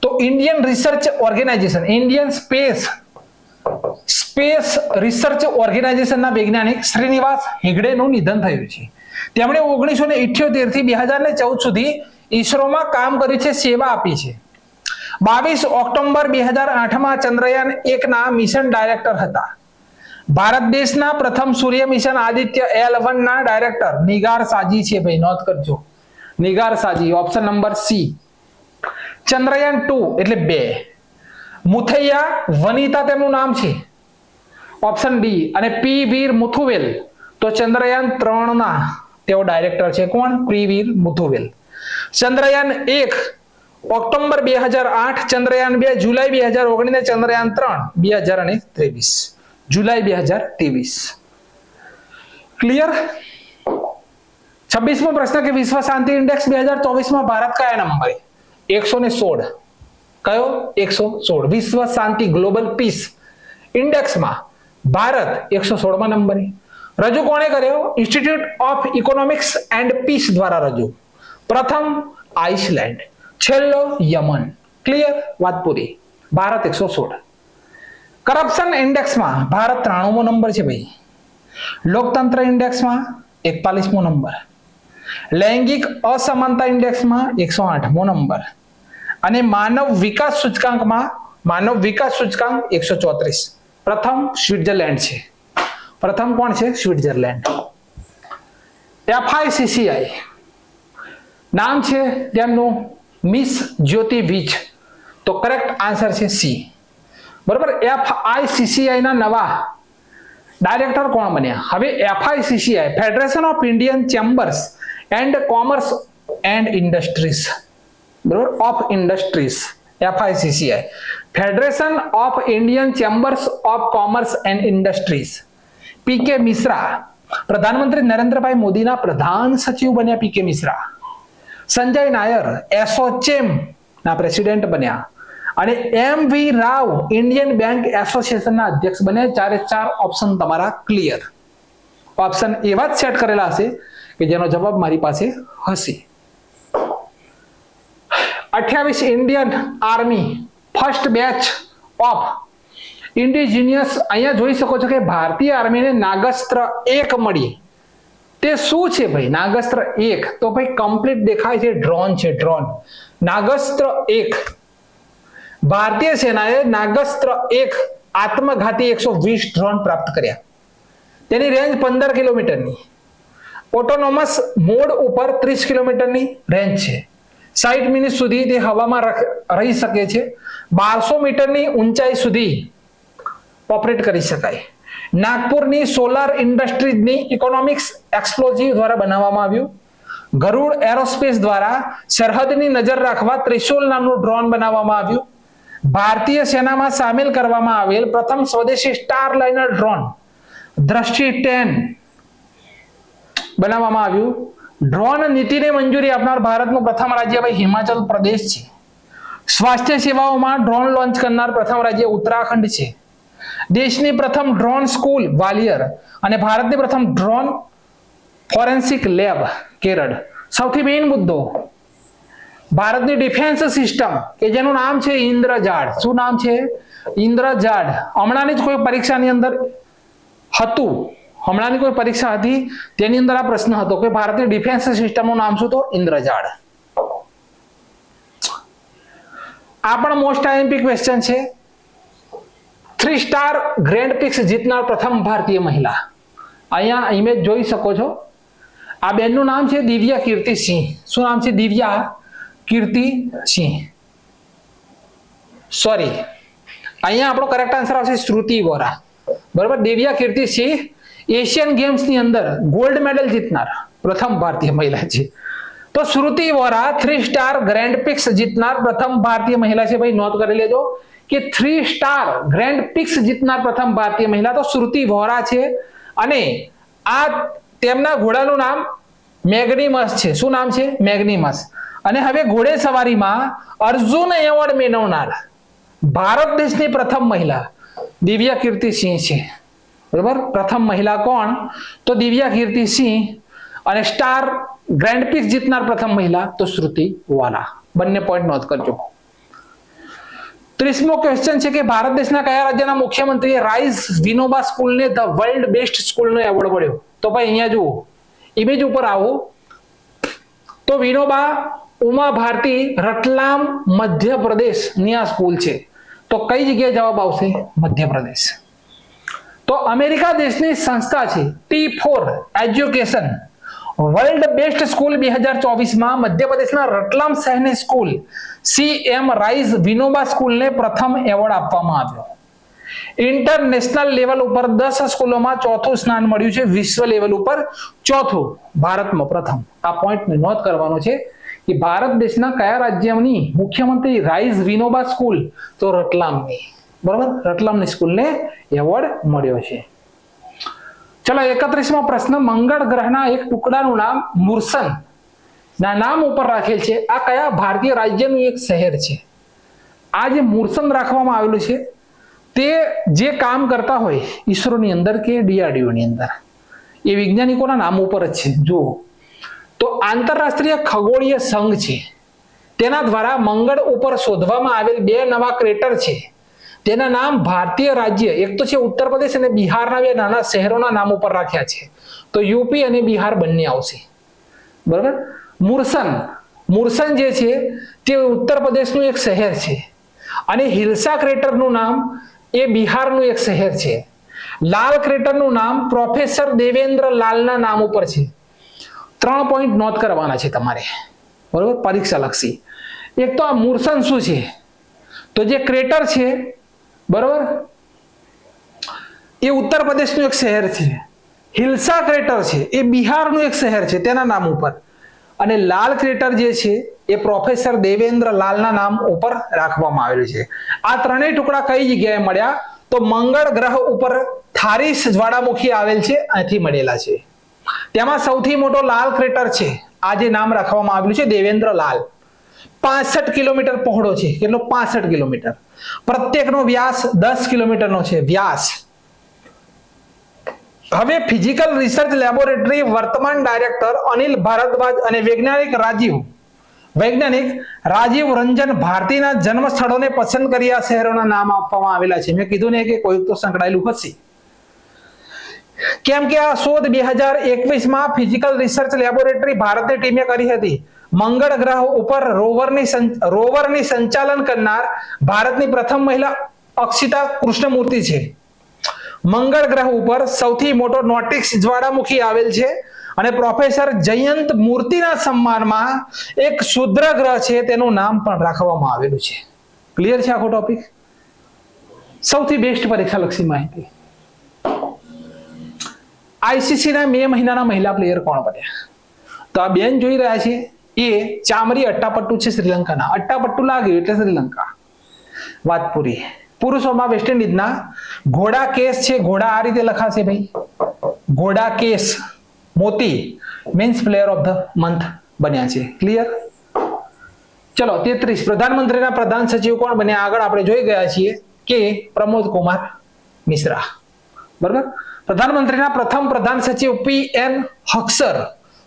તો Indian research organisation, Indian space research ઓર્ગેનાઇઝેશનના વૈજ્ઞાનિક શ્રીનિવાસ હેગડેનું નિધન થયું છે. તેમણે 1978 થી 2014 સુધી ઈસરોમાં કામ કર્યું છે, સેવા આપી છે. 22 ઓક્ટોબર 2008માં ચંદ્રયાન 1 ના મિશન ડાયરેક્ટર હતા. ભારત દેશના પ્રથમ સૂર્ય મિશન આદિત્ય L1 ના ડાયરેક્ટર નિગાર સાજી છે. ભાઈ નોંધ કરજો, નિગાર સાજી, ઓપ્શન નંબર સી. ચંદ્રયાન 2 એટલે 2, મુથૈયા વનિતા તેમનું નામ છે, ઓપ્શન ડી. અને પી વીર મુથુવેલ તો ચંદ્રયાન 3 ના તેઓ ડાયરેક્ટર છે. કોણ? પી વીર મુથુવેલ. ચંદ્રયાન 1 ઓક્ટોબર 2008, ચંદ્રયાન 2 જુલાઈ 2019 ને ચંદ્રયાન 3 2023 જુલાઈ 2023. ક્લિયર? 26મો પ્રશ્ન કે વિશ્વ શાંતિ ઇન્ડેક્સ 2024માં ભારત કયા નંબરે? 116. કયો? 116. વિશ્વ શાંતિ ગ્લોબલ પીસ ઇન્ડેક્સમાં ભારત 116મા નંબરે. રજૂ કોણે કર્યો? Institute of economics and peace દ્વારા રજૂ. પ્રથમ આઇસલેન્ડ, છેલ્લો યમન. ક્લિયર? વાત પૂરી. ભારત 116. કરપ્શન ઇન્ડેક્સમાં ભારત 93મો નંબર છે ભાઈ. લોકતંત્ર ઇન્ડેક્સમાં 41મો નંબર. લૈંગિક અસમાનતા ઇન્ડેક્સમાં 108મો નંબર. અને માનવ વિકાસ સૂચકાંકમાં 134. પ્રથમ સ્વિટ્ઝરલેન્ડ છે. પ્રથમ કોણ છે? સ્વિટ્ઝરલેન્ડ. FICCI નામ છે તેમનું મિસ જ્યોતિ વીજ, તો કરેક્ટ આન્સર છે સી. બરોબર. FICCI ના નવા ડાયરેક્ટર કોણ બન્યા? હવે FICCI federation of Indian chambers and commerce and industries, બરોબર, of industries. FICCI federation of Indian chambers of commerce and industries. PK Mishra પ્રધાનમંત્રી નરેન્દ્રભાઈ મોદીના પ્રધાન સચિવ બન્યા. PK મિશ્રા. સંજય નાયર એસોચેમ ના પ્રેસિડેન્ટ બન્યા. અને MV રાવ ઇન્ડિયન બેંક એસોસિએશનના અધ્યક્ષ બન્યા. 4 ઓપ્શન તમારા ક્લિયર. ઓપ્શન એવા જ સેટ કરેલા હશે કે જેનો જવાબ મારી પાસે હશે. 28 Indian army first batch of indigenous. અહીંયા જોઈ શકો છો કે ભારતીય આર્મીને નાગસ્ત્ર 1 મળી. તે શું છે ભાઈ? નાગસ્ત્ર 1 તો ભાઈ કમ્પ્લીટ દેખાય છે, ડ્રોન છે, ડ્રોન. નાગસ્ત્ર 1 ભારતીય સેનાએ નાગસ્ત્ર 1 આત્મઘાતી 120 ડ્રોન પ્રાપ્ત કર્યા. તેની રેન્જ 15 કિલોમીટરની, ઓટોનોમસ મોડ ઉપર 30 કિલોમીટરની રેન્જ છે. 60 મિનિટ સુધી તે હવામાં રહી શકે છે. 1200 મીટરની ઊંચાઈ સુધી ઓપરેટ કરી શકાય. નાગપુરની સોલાર ઇન્ડસ્ટ્રીઝની ઇકોનોમિક્સ એક્સપ્લોઝિવ દ્વારા બનાવવામાં આવ્યું. ગરુડ એરોસ્પેસ દ્વારા સરહદની નજર રાખવા ત્રિશુલ નામનું ડ્રોન બનાવવામાં આવ્યું. ભારતીય સેનામાં સામેલ કરવામાં આવેલ પ્રથમ સ્વદેશી સ્ટારલાઇનર ડ્રોન દ્રષ્ટિ 10 બનાવવામાં આવ્યું. ડ્રોન નીતિને મંજૂરી આપનાર ભારતનું પ્રથમ રાજ્ય ભાઈ હિમાચલ પ્રદેશ છે. સ્વાસ્થ્ય સેવાઓમાં ડ્રોન લોન્ચ કરનાર પ્રથમ રાજ્ય ઉત્તરાખંડ છે. દેશની પ્રથમ ડ્રોન સ્કૂલ ગ્વાલિયર અને ભારતની પ્રથમ ડ્રોન ફોરેન્સિક લેબ કેરળ. સૌથી મેઇન મુદ્દો, ભારતની ડિફેન્સ સિસ્ટમ કે જેનું નામ છે ઇન્દ્રજાળ. શું નામ છે? ઇન્દ્રજાળ. હમણાંની જ કોઈ પરીક્ષાની અંદર હતું, હમણાંની કોઈ પરીક્ષા હતી તેની અંદર આ પ્રશ્ન હતો કે ભારતીય ડિફેન્સ સિસ્ટમનું નામ શું? તો ઇન્દ્રજાળ. આ પણ મોસ્ટ આઈએમપી ક્વેશ્ચન છે. 3 સ્ટાર ગ્રેન્ડ પિક્સ જીતનાર પ્રથમ ભારતીય મહિલા. અહીંયા ઇમેજ જોઈ શકો છો. આ બેનનું નામ છે દિવ્યા કીર્તિ સિંહ. શું નામ છે? દિવ્યા કીર્તિ સિંહ. સોરી, અહીંયા આપણો કરેક્ટ આન્સર આવશે શ્રુતિ વોરા. બરાબર. દિવ્યા કીર્તિ સિંહ એશિયન ગેમ્સની અંદર ગોલ્ડ મેડલ જીતનાર પ્રથમ ભારતીય મહિલા છે. તો શ્રુતિ વોરા 3 સ્ટાર ગ્રેન્ડ પિક્સ જીતનાર પ્રથમ ભારતીય મહિલા છે ભાઈ, નોંધ કરી લેજો કે 3 સ્ટાર ગ્રેન્ડ પિક્સ જીતનાર પ્રથમ ભારતીય મહિલા તો શ્રુતિ વોરા છે. અને આ તેમના ઘોડાનું નામ મેગ્નિમસ છે. શું નામ છે? મેગ્નિમસ. અને હવે ઘોડે સવારીમાં અર્જુન એવોર્ડ મેળવનાર ભારત દેશની પ્રથમ મહિલા દિવ્યા કીર્તિ સિંહ છે. બરોબર, પ્રથમ મહિલા કોણ? તો દિવ્યા કીર્તિ સિંહ. અને સ્ટાર ગ્રેન્ડ પિક્સ જીતનાર પ્રથમ મહિલા તો શ્રુતિ વોરા. બંને પોઈન્ટ નોંધ કરજો. 30મો ક્વેશ્ચન છે કે ભારત દેશના કયા રાજ્યના મુખ્યમંત્રીએ રાઇઝ વિનોબા સ્કૂલને ધ વર્લ્ડ બેસ્ટ સ્કૂલનો એવોર્ડ મળ્યો? તો ભાઈ અહીંયા જુઓ, ઇમેજ ઉપર આવો તો વિનોબા ઉમા ભારતી રતલામ મધ્યપ્રદેશની આ સ્કૂલ છે. તો કઈ જગ્યાએ જવાબ આવશે? મધ્યપ્રદેશ. તો અમેરિકા દેશની સંસ્થા છે T4 education world best school 2024માં મધ્યપ્રદેશના રતલામ શહેરની સ્કૂલ CM રાઇઝ વિનોબા સ્કૂલને પ્રથમ એવોર્ડ આપવામાં આવ્યો. ઇન્ટરનેશનલ લેવલ ઉપર 10 સ્કૂલોમાં ચોથું સ્થાન મળ્યું છે, વિશ્વ લેવલ ઉપર ચોથું, ભારતમાં પ્રથમ. આ પોઈન્ટને નોંધ કરવાનો છે કે ભારત દેશના કયા રાજ્યની મુખ્યમંત્રી રાઇઝ વિનોબા સ્કૂલ? તો રતલામની. બરોબર, રતલામની સ્કૂલને એવોર્ડ મળ્યો છે. ચલો 31મો પ્રશ્ન, મંગળ ગ્રહના એક ટુકડાનું નામ મુર્સન ના નામ ઉપર રાખેલ છે. આ કયા ભારતીય રાજ્યનું એક શહેર છે? આ જે મુર્સન રાખવામાં આવેલું છે તે જે કામ કરતા હોય ઈસરોની અંદર કે DRDOની અંદર એ વૈજ્ઞાનિકોના નામ ઉપર જ છે. જુઓ તો આંતરરાષ્ટ્રીય ખગોળીય સંઘ છે તેના દ્વારા મંગળ ઉપર શોધવામાં આવેલ 2 નવા ક્રેટર છે. તેના નામ ભારતીય રાજ્ય, એક તો છે ઉત્તર પ્રદેશ અને બિહારના 2 નાના શહેરોના નામ ઉપર રાખ્યા છે. તો યુપી અને બિહાર બંને આવશે. બરાબર. મુર્સન જે છે તે ઉત્તર પ્રદેશનું એક શહેર છે અને હિલ્સા ક્રેટરનું નામ એ બિહારનું એક શહેર છે. લાલ ક્રેટરનું નામ પ્રોફેસર દેવેન્દ્ર લાલના નામ ઉપર છે. 3 પોઈન્ટ નોટ કરવાના છે તમારે, બરોબર, પરીક્ષા લક્ષી. એક તો આ મુર્સન શું છે? તો જે ક્રેટર છે, બરોબર, એ ઉત્તર પ્રદેશનું એક શહેર છે. હિલ્સા ક્રેટર છે એ બિહારનું એક શહેર છે તેના નામ ઉપર. અને લાલ ક્રેટર જે છે એ પ્રોફેસર દેવેન્દ્ર લાલના નામ ઉપર રાખવામાં આવેલું છે. આ ત્રણેય ટુકડા કઈ જગ્યાએ મળ્યા? તો મંગળ ગ્રહ ઉપર થારીસ જ્વાળામુખી આવેલ છે, અહીંથી મળેલા છે. તેમાં સૌથી મોટો લાલ ક્રેટર છે, આ જે નામ રાખવામાં આવ્યું છે દેવેન્દ્ર લાલ. 65 કિલોમીટર પહોળો છે. કેટલો? 65 કિલોમીટર. પ્રત્યેકનો વ્યાસ 10 કિલોમીટરનો છે વ્યાસ. હવે ફિઝિકલ રિસર્ચ લેબોરેટરી વર્તમાન ડાયરેક્ટર અનિલ ભારદ્વાજ અને વૈજ્ઞાનિક રાજીવ રંજન ભારતીના જન્મ સ્થળોને પસંદ કરી આ શહેરોના નામ આપવામાં આવેલા છે. મેં કીધું ને કે કોઈ તો સંકળાયેલું હશે, કેમ કે આ શોધ 2021માં ફિઝિકલ રિસર્ચ લેબોરેટરી ભારતીય ટીમે કરી હતી. મંગળ ગ્રહ ઉપર રોવરની સંચાલન કરનાર ભારતની પ્રથમ મહિલા અક્ષિતા કૃષ્ણમૂર્તિ છે. મંગળ ગ્રહ ઉપર સૌથી મોટો નોટિક્સ જ્વાળામુખી આવેલ છે અને પ્રોફેસર જયંત મૂર્તિના સન્માનમાં એક શુદ્ર ગ્રહ છે તેનું નામ પણ રાખવામાં આવેલું છે. ક્લિયર છે આખો ટોપિક? સૌથી બેસ્ટ પરીક્ષા લક્ષી માહિતી. ICC ના મે મહિનાના મહિલા પ્લેયર કોણ બન્યા? તો આ બેન જોઈ રહ્યા છે એ ચામરી અટ્ટાપટ્ટુ છે શ્રીલંકાના. અટ્ટાપટ્ટુ લાગ્યું એટલે શ્રીલંકા. વાત પૂરી. પુરુષોમાં વેસ્ટ ઇન્ડિઝના ઘોડા કેસ છે. ઘોડા આ રીતે લખાશે ભાઈ, ઘોડા કેસ મોતી means player of the month બન્યા છે. ક્લિયર? ચલો 33, પ્રધાનમંત્રીના પ્રધાન સચિવ કોણ બન્યા? આગળ આપણે જોઈ ગયા છીએ કે પ્રમોદ કુમાર મિશ્રા. બરાબર. પ્રધાનમંત્રીના પ્રથમ પ્રધાન સચિવ PN હક્સર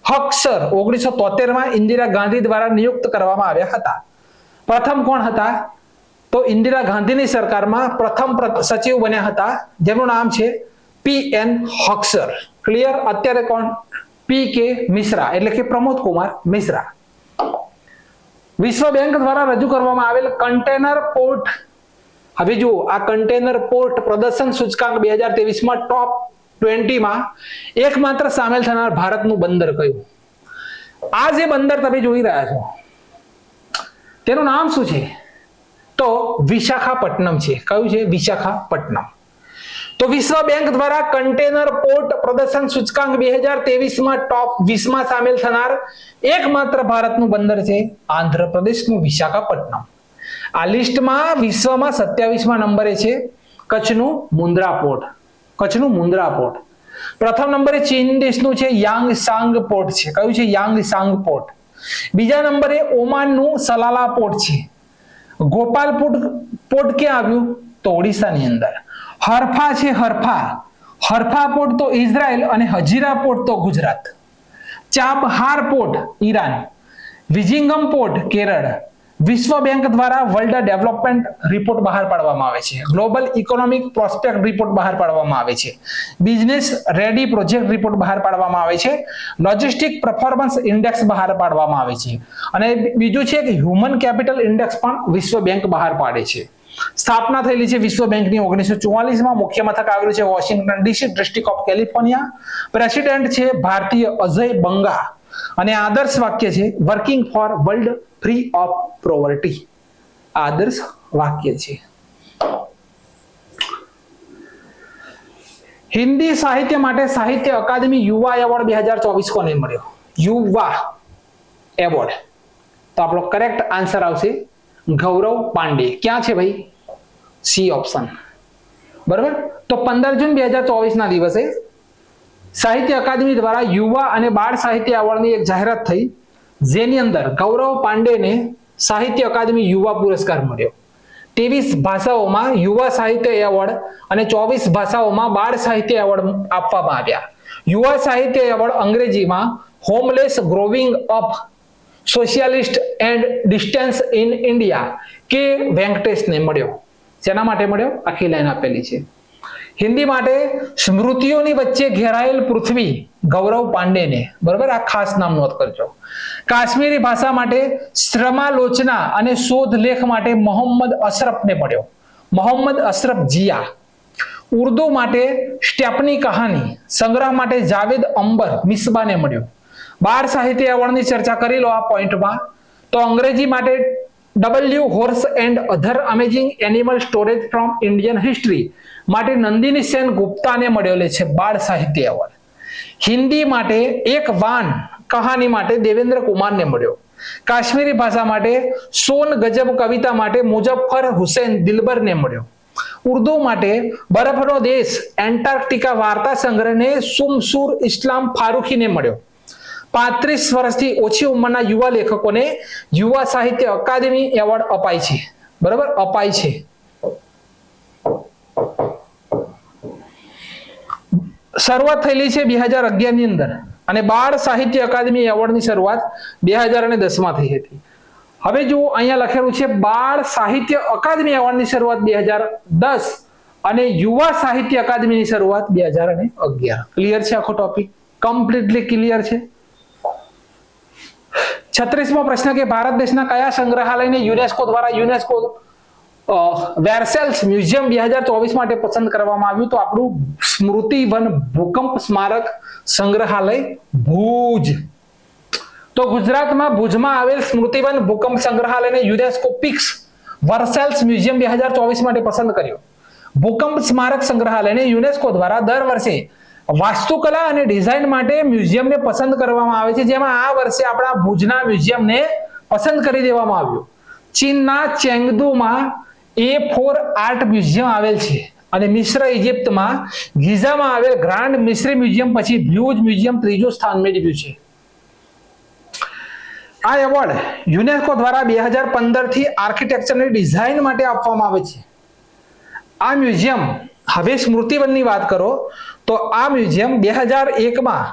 1973માં ઇન્દિરા ગાંધી દ્વારા નિયુક્ત કરવામાં આવ્યા હતા. પ્રથમ કોણ હતા? તો ઇન્દિરા ગાંધીની સરકારમાં પ્રથમ સચિવ બન્યા હતા જેમનું નામ છે PN હક્સર. ક્લિયર? અત્યારે કોણ? PK મિશ્રા એટલે કે પ્રમોદ કુમાર મિશ્રા. વિશ્વ બેંક દ્વારા રજૂ કરવામાં આવેલ કન્ટેનર પોર્ટ, હવે જુઓ આ કન્ટેનર પોર્ટ પ્રદર્શન સૂચકાંક 2023માં ટોપ 20માં એકમાત્ર સામેલ થનાર ભારતનું બંદર કયું? આ જે બંદર તમે જોઈ રહ્યા છો તેનું નામ શું છે? તો વિશાખાપટ્ટનમ છે. કયું છે? વિશાખાપટ્ટનમ. તો વિશ્વ બેંક દ્વારા કન્ટેનર પોર્ટ પ્રદર્શન સૂચકાંક 2023 માં ટોપ 20 માં સામેલ થનાર એકમાત્ર ભારતનું બંદર છે આંધ્રપ્રદેશનું વિશાખાપટ્ટનમ. આ લિસ્ટમાં વિશ્વમાં 27મા નંબરે છે કચ્છનું મુન્દ્રા પોર્ટ. કચ્છનું મુન્દ્રા પોર્ટ. પ્રથમ નંબરે ચીન દેશનું છે યાંગસાંગ પોર્ટ છે. કયું છે? યાંગસાંગ પોર્ટ. બીજા નંબરે ઓમાનનું સલાલા પોર્ટ છે. ગોપાલ પોર્ટ ક્યાં આવ્યું? તો ઓડિશાની અંદર. હરફા છે હરફા પોર્ટ તો ઇઝરાયલ અને હજીરા પોર્ટ તો Gujarat. Chabahar port Iran. Vizhinjam port Kerala. વિશ્વ બેંક દ્વારા વર્લ્ડ ડેવલપમેન્ટ રિપોર્ટ બહાર પાડવામાં આવે છે. ગ્લોબલ ઇકોનોમિક પ્રોસ્પેક્ટ રિપોર્ટ બહાર પાડવામાં આવે છે. બિઝનેસ રેડી પ્રોજેક્ટ રિપોર્ટ બહાર પાડવામાં આવે છે. લોજિસ્ટિક પરફોર્મન્સ ઇન્ડેક્સ બહાર પાડવામાં આવે છે. અને બીજું છે કે હ્યુમન કેપિટલ ઇન્ડેક્સ પણ વિશ્વ બેંક બહાર પાડે છે. સ્થાપના થયેલી છે વિશ્વ બેંકની 1944માં. મુખ્ય મથક આવેલું છે Washington DC, district of California. President છે ભારતીય અજય બંગા. અને આદર્શ વાક્ય છે working four world free of poverty. આદર્શ વાક્ય છે. હિન્દી સાહિત્ય માટે સાહિત્ય અકાદમી યુવા એવોર્ડ 2024 કોને મળ્યો? યુવા એવોર્ડ. તો આપણો કરેક્ટ આન્સર આવશે ગૌરવ પાંડે. ક્યાં છે ભાઈ? C option. બરાબર. તો 15 જૂન 2024 ના દિવસે સાહિત્ય અકાદમી દ્વારા યુવા અને બાળ સાહિત્ય એવોર્ડની એક જાહેરાત થઈ, જેની અંદર ગૌરવ પાંડેને સાહિત્ય અકાદમી યુવા પુરસ્કાર મળ્યો. 23 ભાષાઓમાં યુવા સાહિત્ય એવોર્ડ અને 24 ભાષાઓમાં બાળ સાહિત્ય એવોર્ડ આપવામાં આવ્યા. યુવા સાહિત્ય એવોર્ડ અંગ્રેજીમાં homeless growing up socialist and distance in India કે વેંકટેશને મળ્યો. શેના માટે મળ્યો? આખી લાઈન આપેલી છે. હિન્દી માટે સ્મૃતિઓની વચ્ચે ઘેરાયેલ પૃથ્વી ગૌરવ પાંડેને. બરાબર. આ ખાસ નામ નોંધ કરજો. કાશ્મીરી ભાષા માટે શ્રમાલોચના અને શોધ લેખ માટે મોહમ્મદ અશરફને મળ્યો. મોહમ્મદ અશરફ જિયા. ઉર્દુ માટે સ્ટેપની કહાની સંગ્રહ માટે જાવેદ અંબર મિસબાને મળ્યો. બાળ સાહિત્ય એવોર્ડની ચર્ચા કરી લો આ પોઈન્ટમાં. તો અંગ્રેજી માટે W horse and other amazing animal storage from Indian history માટે નંદિની સેન ગુપ્તાને મળેલો છે બાળ સાહિત્ય એવોર્ડ. હિન્દી માટે એક વાન કહાની માટે દેવેન્દ્ર કુમારને મળ્યો. કાશ્મીરી ભાષા માટે સોન ગજબ કવિતા માટે મુઝફ્ફર હુસૈન દિલબરને મળ્યો. ઉર્દુ માટે બરફનો દેશ એન્ટાર્કટિકા વાર્તા સંગ્રહને સુમસુર ઇસ્લામ ફારૂખીને મળ્યો. 35 વર્ષથી ઓછી ઉંમરના યુવા લેખકોને યુવા સાહિત્ય અકાદમી એવોર્ડ અપાય છે. બરાબર. અપાય છે. શરૂઆત થયેલી છે 2011 ની અંદર અને બાળ સાહિત્ય અકાદમી એવોર્ડની શરૂઆત 2010 માં થઈ હતી. હવે જો અહીંયા લખેલું છે બાળ સાહિત્ય અકાદમી એવોર્ડની શરૂઆત 2010 અને યુવા સાહિત્ય અકાદમીની શરૂઆત 2011. ક્લિયર છે આખો ટોપિક? કમ્પ્લીટલી ક્લિયર છે. 36મો પ્રશ્ન કે ભારત દેશના કયા સંગ્રહાલયને યુનેસ્કો દ્વારા યુનેસ્કો વેરસેલ્સ મ્યુઝિયમ 2024 માટે પસંદ કરવામાં આવ્યું? તો આપણું સ્મૃતિ વન ભૂકંપ સ્મારક સંગ્રહાલય ભુજ. તો ગુજરાતમાં ભુજમાં આવેલ સ્મૃતિવન ભૂકંપ સંગ્રહાલયને યુનેસ્કો પિક્સ વર્સેલ્સ મ્યુઝિયમ 2024 માટે પસંદ કર્યો. ભૂકંપ સ્મારક સંગ્રહાલયને યુનેસ્કો દ્વારા દર વર્ષે વાસ્તુકલા અને ડિઝાઇન માટે મ્યુઝિયમને પસંદ કરવામાં આવે છે, જેમાં આ વર્ષે આપણા ભુજના મ્યુઝિયમને પસંદ કરી દેવામાં આવ્યું. ચીનના ચેંગદુમાં A4 આર્ટ મ્યુઝિયમ આવેલ છે અને મિસ્ર ઇજિપ્તમાં ગીઝામાં આવેલ ગ્રાન્ડ મિસ્રી મ્યુઝિયમ પછી ભુજ મ્યુઝિયમ ત્રીજું સ્થાન મેળવ્યું છે. આ એવોર્ડ યુનેસ્કો દ્વારા 2015 થી આર્કિટેક્ચરની ડિઝાઇન માટે આપવામાં આવે છે. આ મ્યુઝિયમ, હવે સ્મૃતિવનની વાત કરો તો આ મ્યુઝિયમ 2001માં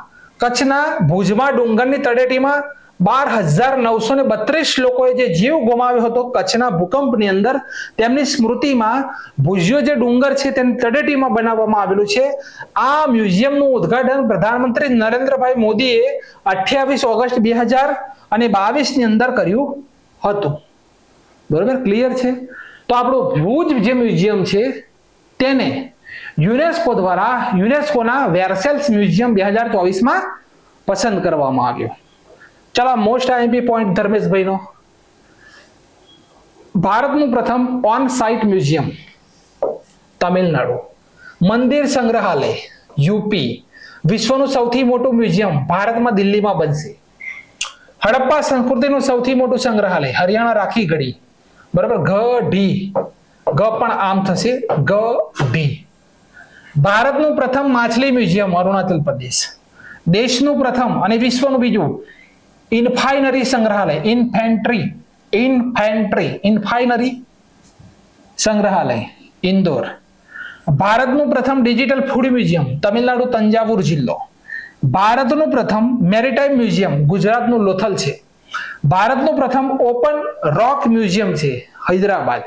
કચ્છના ભુજમાં ડુંગરની તળેટીમાં 12,932 લોકોએ જે જીવ ગુમાવ્યો હતો કચ્છના ભૂકંપની અંદર, તેમની સ્મૃતિમાં ભુજિયો જે ડુંગર છે તેની તળેટીમાં બનાવવામાં આવેલું છે. આ મ્યુઝિયમનું ઉદ્ઘાટન પ્રધાનમંત્રી નરેન્દ્રભાઈ મોદીએ 28 ઓગસ્ટ 2022 ની અંદર કર્યું હતું. બરોબર, ક્લિયર છે? તો આપણું ભુજ જે મ્યુઝિયમ છે તેને યુનેસ્કો દ્વારા યુનેસ્કોના વેરસેલ્સ મ્યુઝિયમ 2024માં પસંદ કરવામાં આવ્યું. ચલો, મોસ્ટ આઈએમપી પોઈન્ટ ધર્મેશભાઈનો. ભારતનું પ્રથમ ઓન સાઇટ મ્યુઝિયમ તમિલનાડુ. મંદિર સંગ્રહાલય યુપી, વિશ્વનું સૌથી મોટું મ્યુઝિયમ ભારતમાં દિલ્હીમાં બનશે. હડપ્પા સંસ્કૃતિનું સૌથી મોટું સંગ્રહાલય હરિયાણા રાખી ગઢી, બરાબર, ગઢી, ગ પણ આમ થશે, ગઢી. ભારતનું પ્રથમ માછલી મ્યુઝિયમ અરુણાચલ પ્રદેશ. દેશનું પ્રથમ અને વિશ્વનું બીજું ઇન્ફાઇનરી સંગ્રહાલય, ઇન્ફાઇનરી સંગ્રહાલય ઇન્દોર. ભારતનું પ્રથમ digital food museum Tamil Nadu Thanjavur જિલ્લો. ભારતનું પ્રથમ મેરીટાઈમ મ્યુઝિયમ ગુજરાતનું લોથલ છે. ભારતનું પ્રથમ ઓપન રોક મ્યુઝિયમ છે હૈદરાબાદ.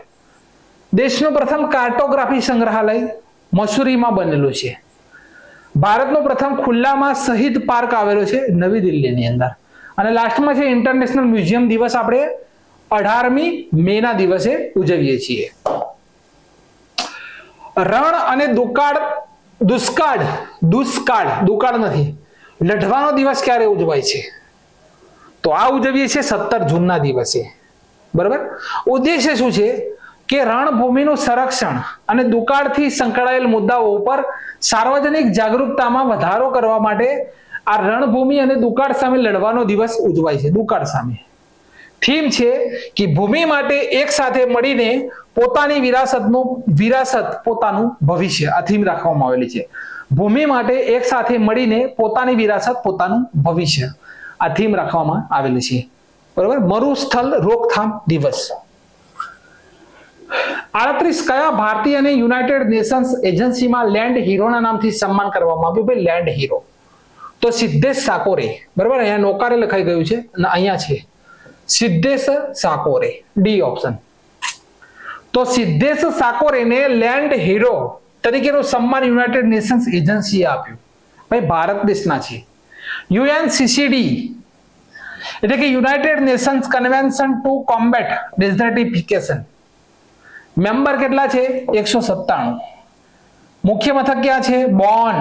દેશનું પ્રથમ કાર્ટોગ્રાફી સંગ્રહાલય મસૂરીમાં બનેલું છે. ભારતનું પ્રથમ ખુલ્લામાં શહીદ પાર્ક આવેલો છે નવી દિલ્હીની અંદર. અને લાસ્ટમાં છે ઇન્ટરનેશનલ મ્યુઝિયમ દિવસ આપણે 18મી મે ના દિવસે ઉજવીએ છીએ. રણ અને દુષ્કાળ નથી, લઢવાનો દિવસ ક્યારે ઉજવાય છે? તો આ ઉજવીએ છીએ 17 જૂનના દિવસે, બરાબર. ઉદ્દેશ્ય શું છે કે રણભૂમિનું સંરક્ષણ અને દુકાળથી સંકળાયેલ મુદ્દાઓ ઉપર સાર્વજનિક જાગૃતતામાં વધારો કરવા માટે આ રણભૂમિ અને દુકાળ સામે લડવાનો દિવસ ઉજવાય છે. દુકાળ સામે થીમ છે કે ભૂમિ માટે એક સાથે મળીને પોતાની વિરાસત પોતાનું ભવિષ્ય, આ થીમ રાખવામાં આવેલી છે. ભૂમિ માટે એક સાથે મળીને પોતાની વિરાસત પોતાનું ભવિષ્ય, આ થીમ રાખવામાં આવેલી છે, બરાબર. મરુસ્થળ રોકથામ દિવસ. 38 કયા ભારતીય અને યુનાઇટેડ નેશન્સ એજન્સીમાં લેન્ડ હીરોના નામથી સન્માન કરવામાં આવ્યું? ભાઈ લેન્ડ હીરો તો સિદ્ધેશ સાકોરે, બરાબર. અહીંયા નોકારે લખાઈ ગયું છે અને અહીંયા છે સિદ્ધેશ સાકોરે, ડી ઓપ્શન. તો સિદ્ધેશ સાકોરેને લેન્ડ હીરો તરીકેનું સન્માન યુનાઇટેડ નેશન્સ એજન્સીએ આપ્યું. ભાઈ ભારત દેશના છે. યુએનસીસીડી એટલે કે United Nations convention to combat desertification. Member કેટલા છે? 197. મુખ્ય મથક ક્યાં છે? બોન,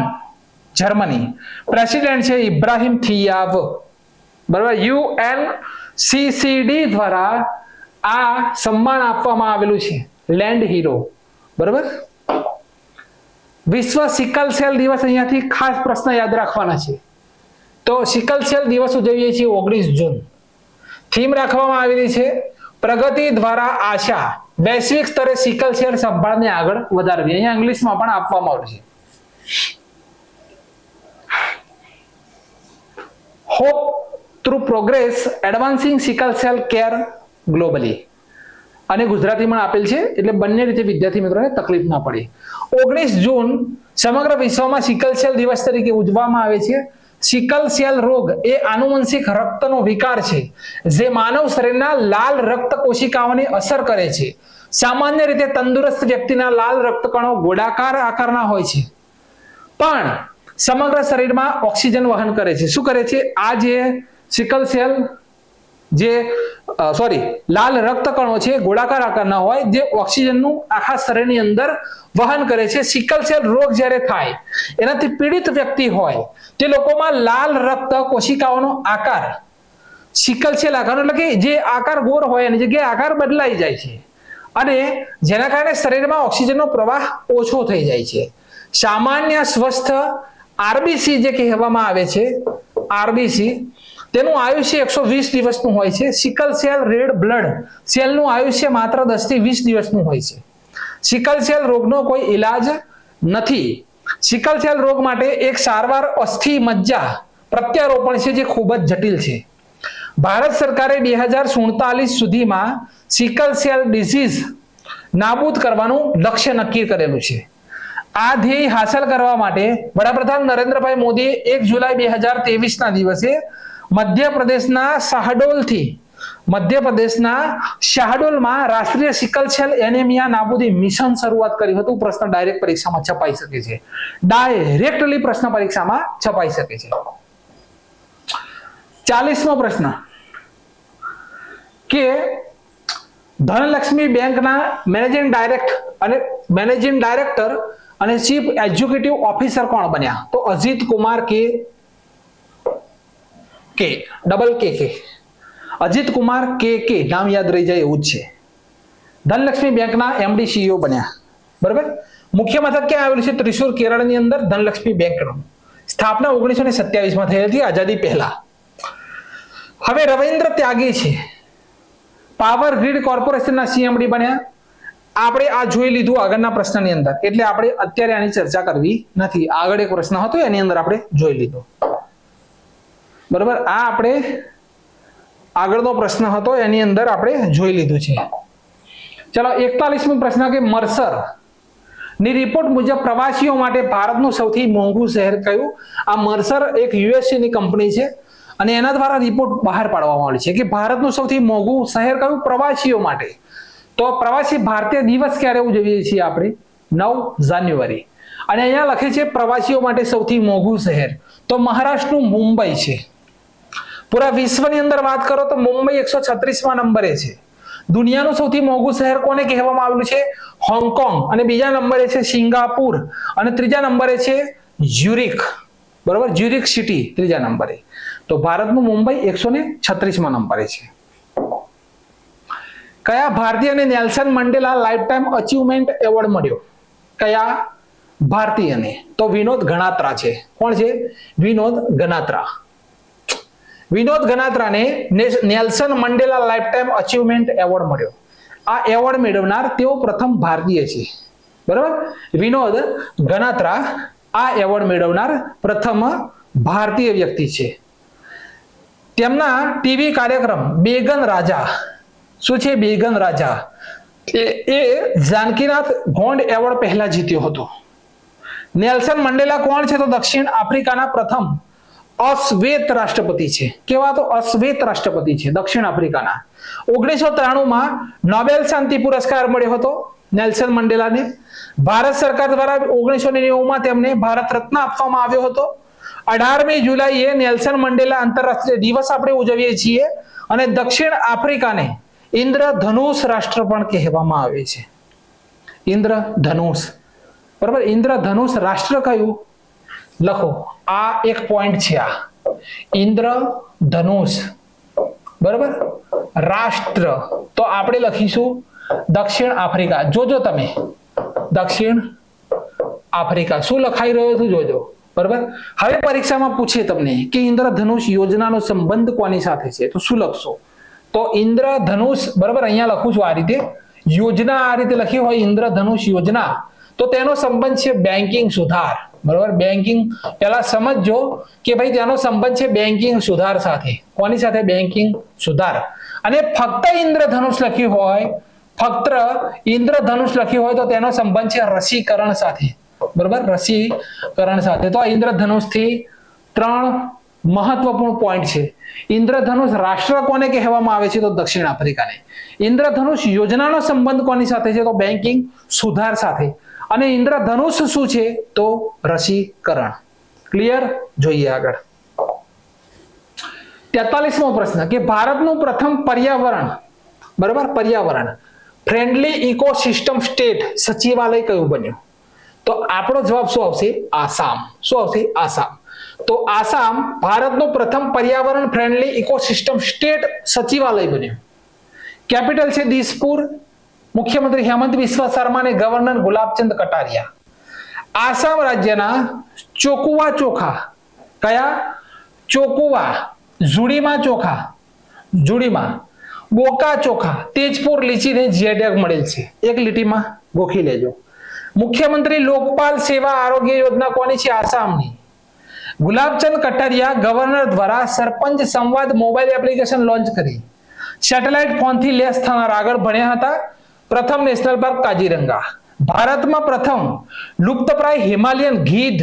જર્મની. પ્રેસિડેન્ટ છે ઇબ્રાહિમ થિયાવ, બરાબર. યુએનસીસીડી દ્વારા આ સન્માન આપવામાં આવેલું છે, લેન્ડ હીરો, બરાબર. વિશ્વ સિકલ સેલ દિવસ, અહીંયાથી ખાસ પ્રશ્ન યાદ રાખવાના છે. તો સિકલ સેલ દિવસ ઉજવીએ છીએ 19 જૂન. થીમ રાખવામાં આવેલી છે પ્રગતિ દ્વારા આશા, વૈશ્વિક સ્તરે સિકલ સેલ સંભાળને આગળ વધારવી. અહીંયા ઇંગ્લિશમાં પણ આપવામાં આવ્યું છે. Hope through progress એડવાન્સિંગ sickle cell care globally, અને ગુજરાતીમાં આપેલ છે એટલે બંને રીતે વિદ્યાર્થી મિત્રોને તકલીફ ના પડે. 19 જૂન સમગ્ર વિશ્વમાં સિકલ સેલ દિવસ તરીકે ઉજવવામાં આવે છે. સિકલ સેલ રોગ એ આનુવંશિક રક્તનો વિકાર છે જે માનવ શરીરના લાલ રક્ત કોશિકાઓને અસર કરે છે. સામાન્ય રીતે તંદુરસ્ત વ્યક્તિના લાલ રક્તકણો ગોળાકાર આકારના હોય છે, પણ સમગ્ર શરીરમાં ઓક્સિજન વહન કરે છે. શું કરે છે? આ જે સિકલ સેલ લાલ રક્તકણો છે ગોળાકાર આકારના હોય, જે ઓક્સિજનનું આખા શરીરની અંદર વહન કરે છે. સિકલ સેલ રોગ જ્યારે થાય, એનાથી પીડિત વ્યક્તિ હોય તે લોકોમાં લાલ રક્ત કોશિકાઓનો આકાર સિકલ સેલ આકાર એટલે કે જે આકાર ગોળ હોય એની જગ્યાએ આકાર બદલાઈ જાય છે, અને જેના કારણે શરીરમાં ઓક્સિજનનો પ્રવાહ ઓછો થઈ જાય છે. સામાન્ય સ્વસ્થ આરબીસી જે કહેવામાં આવે છે, આરબીસી, તેનું આયુષ્ય 120 દિવસનું હોય છે. સિકલ સેલ રેડ બ્લડ સેલનું આયુષ્ય માત્ર 10 થી 20 દિવસનું હોય છે. સિકલ સેલ રોગનો કોઈ ઈલાજ નથી. સિકલ સેલ રોગ માટે એક સારવાર અસ્થિ મજ્જા પ્રત્યારોપણ છે, જે ખૂબ જ જટિલ છે. ભારત સરકારે 2047 સુધીમાં સિકલ સેલ ડિસીઝ નાબૂદ કરવાનું લક્ષ્ય નક્કી કરેલું છે. આ ધ્યેય હાંસલ કરવા માટે વડાપ્રધાન નરેન્દ્રભાઈ મોદીએ 1 જુલાઈ 2023 ના દિવસે મધ્યપ્રદેશના શાહડોલમાં રાષ્ટ્રીય સિકલ સેલ એનેમિયા નાબૂદી મિશન શરૂઆત કર્યું હતું. પ્રશ્ન ડાયરેક્ટ પરીક્ષામાં છપાઈ શકે છે, ડાયરેક્ટલી પ્રશ્ન પરીક્ષામાં છપાઈ શકે છે. 40મો પ્રશ્ન કે ધનલક્ષ્મી બેંકના મેનેજિંગ ડાયરેક્ટર અને ચીફ એક્ઝિક્યુટિવ ઓફિસર કોણ બન્યા? તો અજીત કુમાર કે અજીત કુમાર કે નામ યાદ રહી જાય એવું જ છે. ધનલક્ષ્મી બેંકના એમડી સીઈઓ બન્યા, બરાબર. મુખ્ય મથક ક્યાં આવેલું છે? ત્રિશુર, કેરળની અંદર. ધનલક્ષ્મી બેંકનું સ્થાપના 1927 માં થઈ હતી, આઝાદી પહેલા. હવે રવિન્દ્ર ત્યાગી છે, પાવર ગ્રીડ કોર્પોરેશનના સીએમડી બન્યા. આપણે આ જોઈ લીધું આગળના પ્રશ્નની અંદર, એટલે આપણે અત્યારે આની ચર્ચા કરવી નથી. આગળ એક પ્રશ્ન હતો એની અંદર આપણે જોઈ લીધો, બરાબર. આ આપણે આગળનો પ્રશ્ન હતો એની અંદર આપણે જોઈ લીધું છે. ચલો 41મો પ્રશ્ન કે મર્સર ની રિપોર્ટ મુજબ પ્રવાસીઓ માટે ભારતનું સૌથી મોંઘું શહેર કયું? આ મર્સર એક યુએસએ ની કંપની છે અને એના દ્વારા રિપોર્ટ બહાર પાડવામાં આવી છે કે ભારતનું સૌથી મોંઘું શહેર કયું પ્રવાસીઓ માટે. તો પ્રવાસી ભારતીય દિવસ ક્યારે ઉજવીએ છીએ આપણે? 9 જાન્યુઆરી. અને અહીંયા લખે છે પ્રવાસીઓ માટે સૌથી મોંઘું શહેર, તો મહારાષ્ટ્રનું મુંબઈ છે. પૂરા વિશ્વની અંદર વાત કરો તો મુંબઈ 136મા નંબરે છે. દુનિયાનું સૌથી મોંઘું શહેર કોને કહેવામાં આવેલું છે? હોંગકોંગ. અને બીજા નંબરે છે સિંગાપુર અને ત્રીજા નંબરે છે જ્યુરિક, બરોબર, જ્યુરિક સિટી ત્રીજા નંબરે. તો ભારતનું મુંબઈ 136મા નંબરે છે. કયા ભારતીયને Nelson Mandela lifetime achievement award મળ્યો? કયા ભારતીયને? તો વિનોદ ગણાત્રા છે. કોણ છે? વિનોદ ગણાત્રા. વિનોદ ગણાત્રાને Nelson Mandela lifetime achievement award મળ્યો. આ એવોર્ડ મેળવનાર તેઓ પ્રથમ ભારતીય છે, બરાબર. વિનોદ ગણાત્રા આ એવોર્ડ મેળવનાર પ્રથમ ભારતીય વ્યક્તિ છે. તેમના ટીવી કાર્યક્રમ બેગન રાજા, શું છે? બેગન રાજા એ જાનકીનાથ ગોંડ એવોર્ડ પહેલા જીત્યો હતો. નેલ્સન મંડેલા કોણ છે? તો દક્ષિણ આફ્રિકાના પ્રથમ અશ્વેત રાષ્ટ્રપતિ છે. કેવા? તો અશ્વેત રાષ્ટ્રપતિ છે દક્ષિણ આફ્રિકાના. 1993માં નોબેલ શાંતિ પુરસ્કાર મળ્યો હતો નેલ્સન મંડેલાને. ભારત સરકાર દ્વારા 1990માં તેમને ભારત રત્ન આપવામાં આવ્યો હતો. 18મી જુલાઈએ નેલ્સન મંડેલા આંતરરાષ્ટ્રીય દિવસ આપણે ઉજવીએ છીએ. અને દક્ષિણ આફ્રિકાને ઇન્દ્રધનુષ રાષ્ટ્ર પણ કહેવામાં આવે છે. ઇન્દ્રધનુષ, બરાબર. ઇન્દ્રધનુષ રાષ્ટ્ર કયું? લખો, આ એક પોઈન્ટ છે. આ ઇન્દ્રધનુષ, બરાબર, રાષ્ટ્ર. તો આપણે લખીશું દક્ષિણ આફ્રિકા. જોજો તમે, દક્ષિણ આફ્રિકા શું લખાઈ રહ્યો છે જોજો, બરાબર. હવે પરીક્ષામાં પૂછે તમને કે ઇન્દ્રધનુષ યોજનાનો સંબંધ કોની સાથે છે, તો શું લખશો? તો ઇન્દ્રધનુષ, બરાબર, અહીંયા લખું છું આ રીતે. યોજના આ રીતે લખી હોય ઇન્દ્રધનુષ યોજના, તો તેનો સંબંધ છે બેન્કિંગ સુધાર, બરાબર. બેન્કિંગ પહેલા સમજજો કે ભાઈ તેનો સંબંધ છે બેન્કિંગ સુધાર સાથે. કોની સાથે? બેન્કિંગ સુધાર. અને ફક્ત ઇન્દ્રધનુષ લખ્યું હોય, ફક્ત ઇન્દ્રધનુષ લખ્યું હોય તો તેનો સંબંધ છે રસીકરણ સાથે, બરાબર, રસીકરણ સાથે. તો આ ઇન્દ્રધનુષ થી 3 મહત્વપૂર્ણ પોઈન્ટ છે. ઇન્દ્રધનુષ રાષ્ટ્ર કોને કહેવામાં આવે છે? તો દક્ષિણ આફ્રિકાને. ઇન્દ્રધનુષ યોજનાનો સંબંધ કોની સાથે છે? તો બેન્કિંગ સુધાર સાથે. અને ઇન્દ્રધનુષ શું છે? તો રસીકરણ. ક્લિયર? જોઈએ આગળ 43મો પ્રશ્ન કે ભારતનું પ્રથમ પર્યાવરણ, બરાબર, પર્યાવરણ ફ્રેન્ડલી ઇકોસિસ્ટમ સ્ટેટ સચિવાલય કયું બન્યું? તો આપણો જવાબ શું આવશે? આસામ. શું આવશે? આસામ. તો આસામ ભારતનું પ્રથમ પર્યાવરણ ફ્રેન્ડલી ઇકોસિસ્ટમ સ્ટેટ સચિવાલય બન્યું. કેપિટલ છે દિસપુર. મુખ્યમંત્રી હેમંત બિસ્વ શર્મા અને ગવર્નર ગુલાબચંદ કટારિયા. આસામ રાજ્યના ચોકુવા ચોખા, કયા? ચોકુવા, ઝુડીમાં ચોખા, ઝુડીમાં બોકા ચોખા, તેજપુર લીચીને જીઆઈ ટેગ મળેલ છે. એક લીટીમાં ગોખી લેજો. મુખ્યમંત્રી લોકપાલ સેવા આરોગ્ય યોજના કોની છે? આસામની. ગુલાબચંદ કટારિયા ગવર્નર દ્વારા સરપંચ સંવાદ મોબાઈલ એપ્લિકેશન લોન્ચ કરી. સેટેલાઇટ ફોનથી લેસ થનાર આગળ ભણ્યા હતા. પ્રથમ નેશનલ પાર્ક કાજીરંગા. ભારતમાં પ્રથમ લુપ્તપ્રાય હિમાલયન ગીધ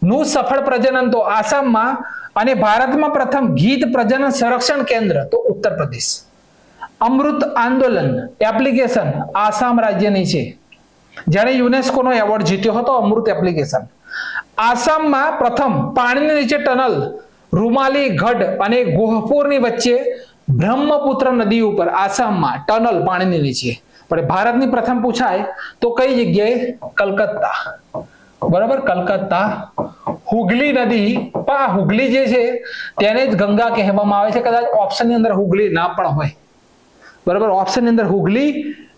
નું સફળ પ્રજનન તો આસામમાં. અને ભારતમાં પ્રથમ ગીધ પ્રજનન સંરક્ષણ કેન્દ્ર તો ઉત્તર પ્રદેશ. અમૃત આંદોલન એપ્લિકેશન આસામ રાજ્યની છે, જેણે યુનેસ્કોનો એવોર્ડ જીત્યો હતો. અમૃત એપ્લિકેશન. આસામમાં પ્રથમ પાણીની નીચે ટનલ રૂમાલી ગઢ અને ગોહપુરની વચ્ચે બ્રહ્મપુત્ર નદી ઉપર આસામમાં ટનલ પાણીની નીચે. પણ ભારતની પ્રથમ પૂછાય તો કઈ જગ્યાએ? કલકત્તા, બરાબર, કલકત્તા. હુગલી નદી, પણ હુગલી જે છે તેને જ ગંગા કહેવામાં આવે છે. કદાચ ઓપ્શનની અંદર હુગલી ના પણ હોય, બરાબર, ઓપ્શનની અંદર હુગલી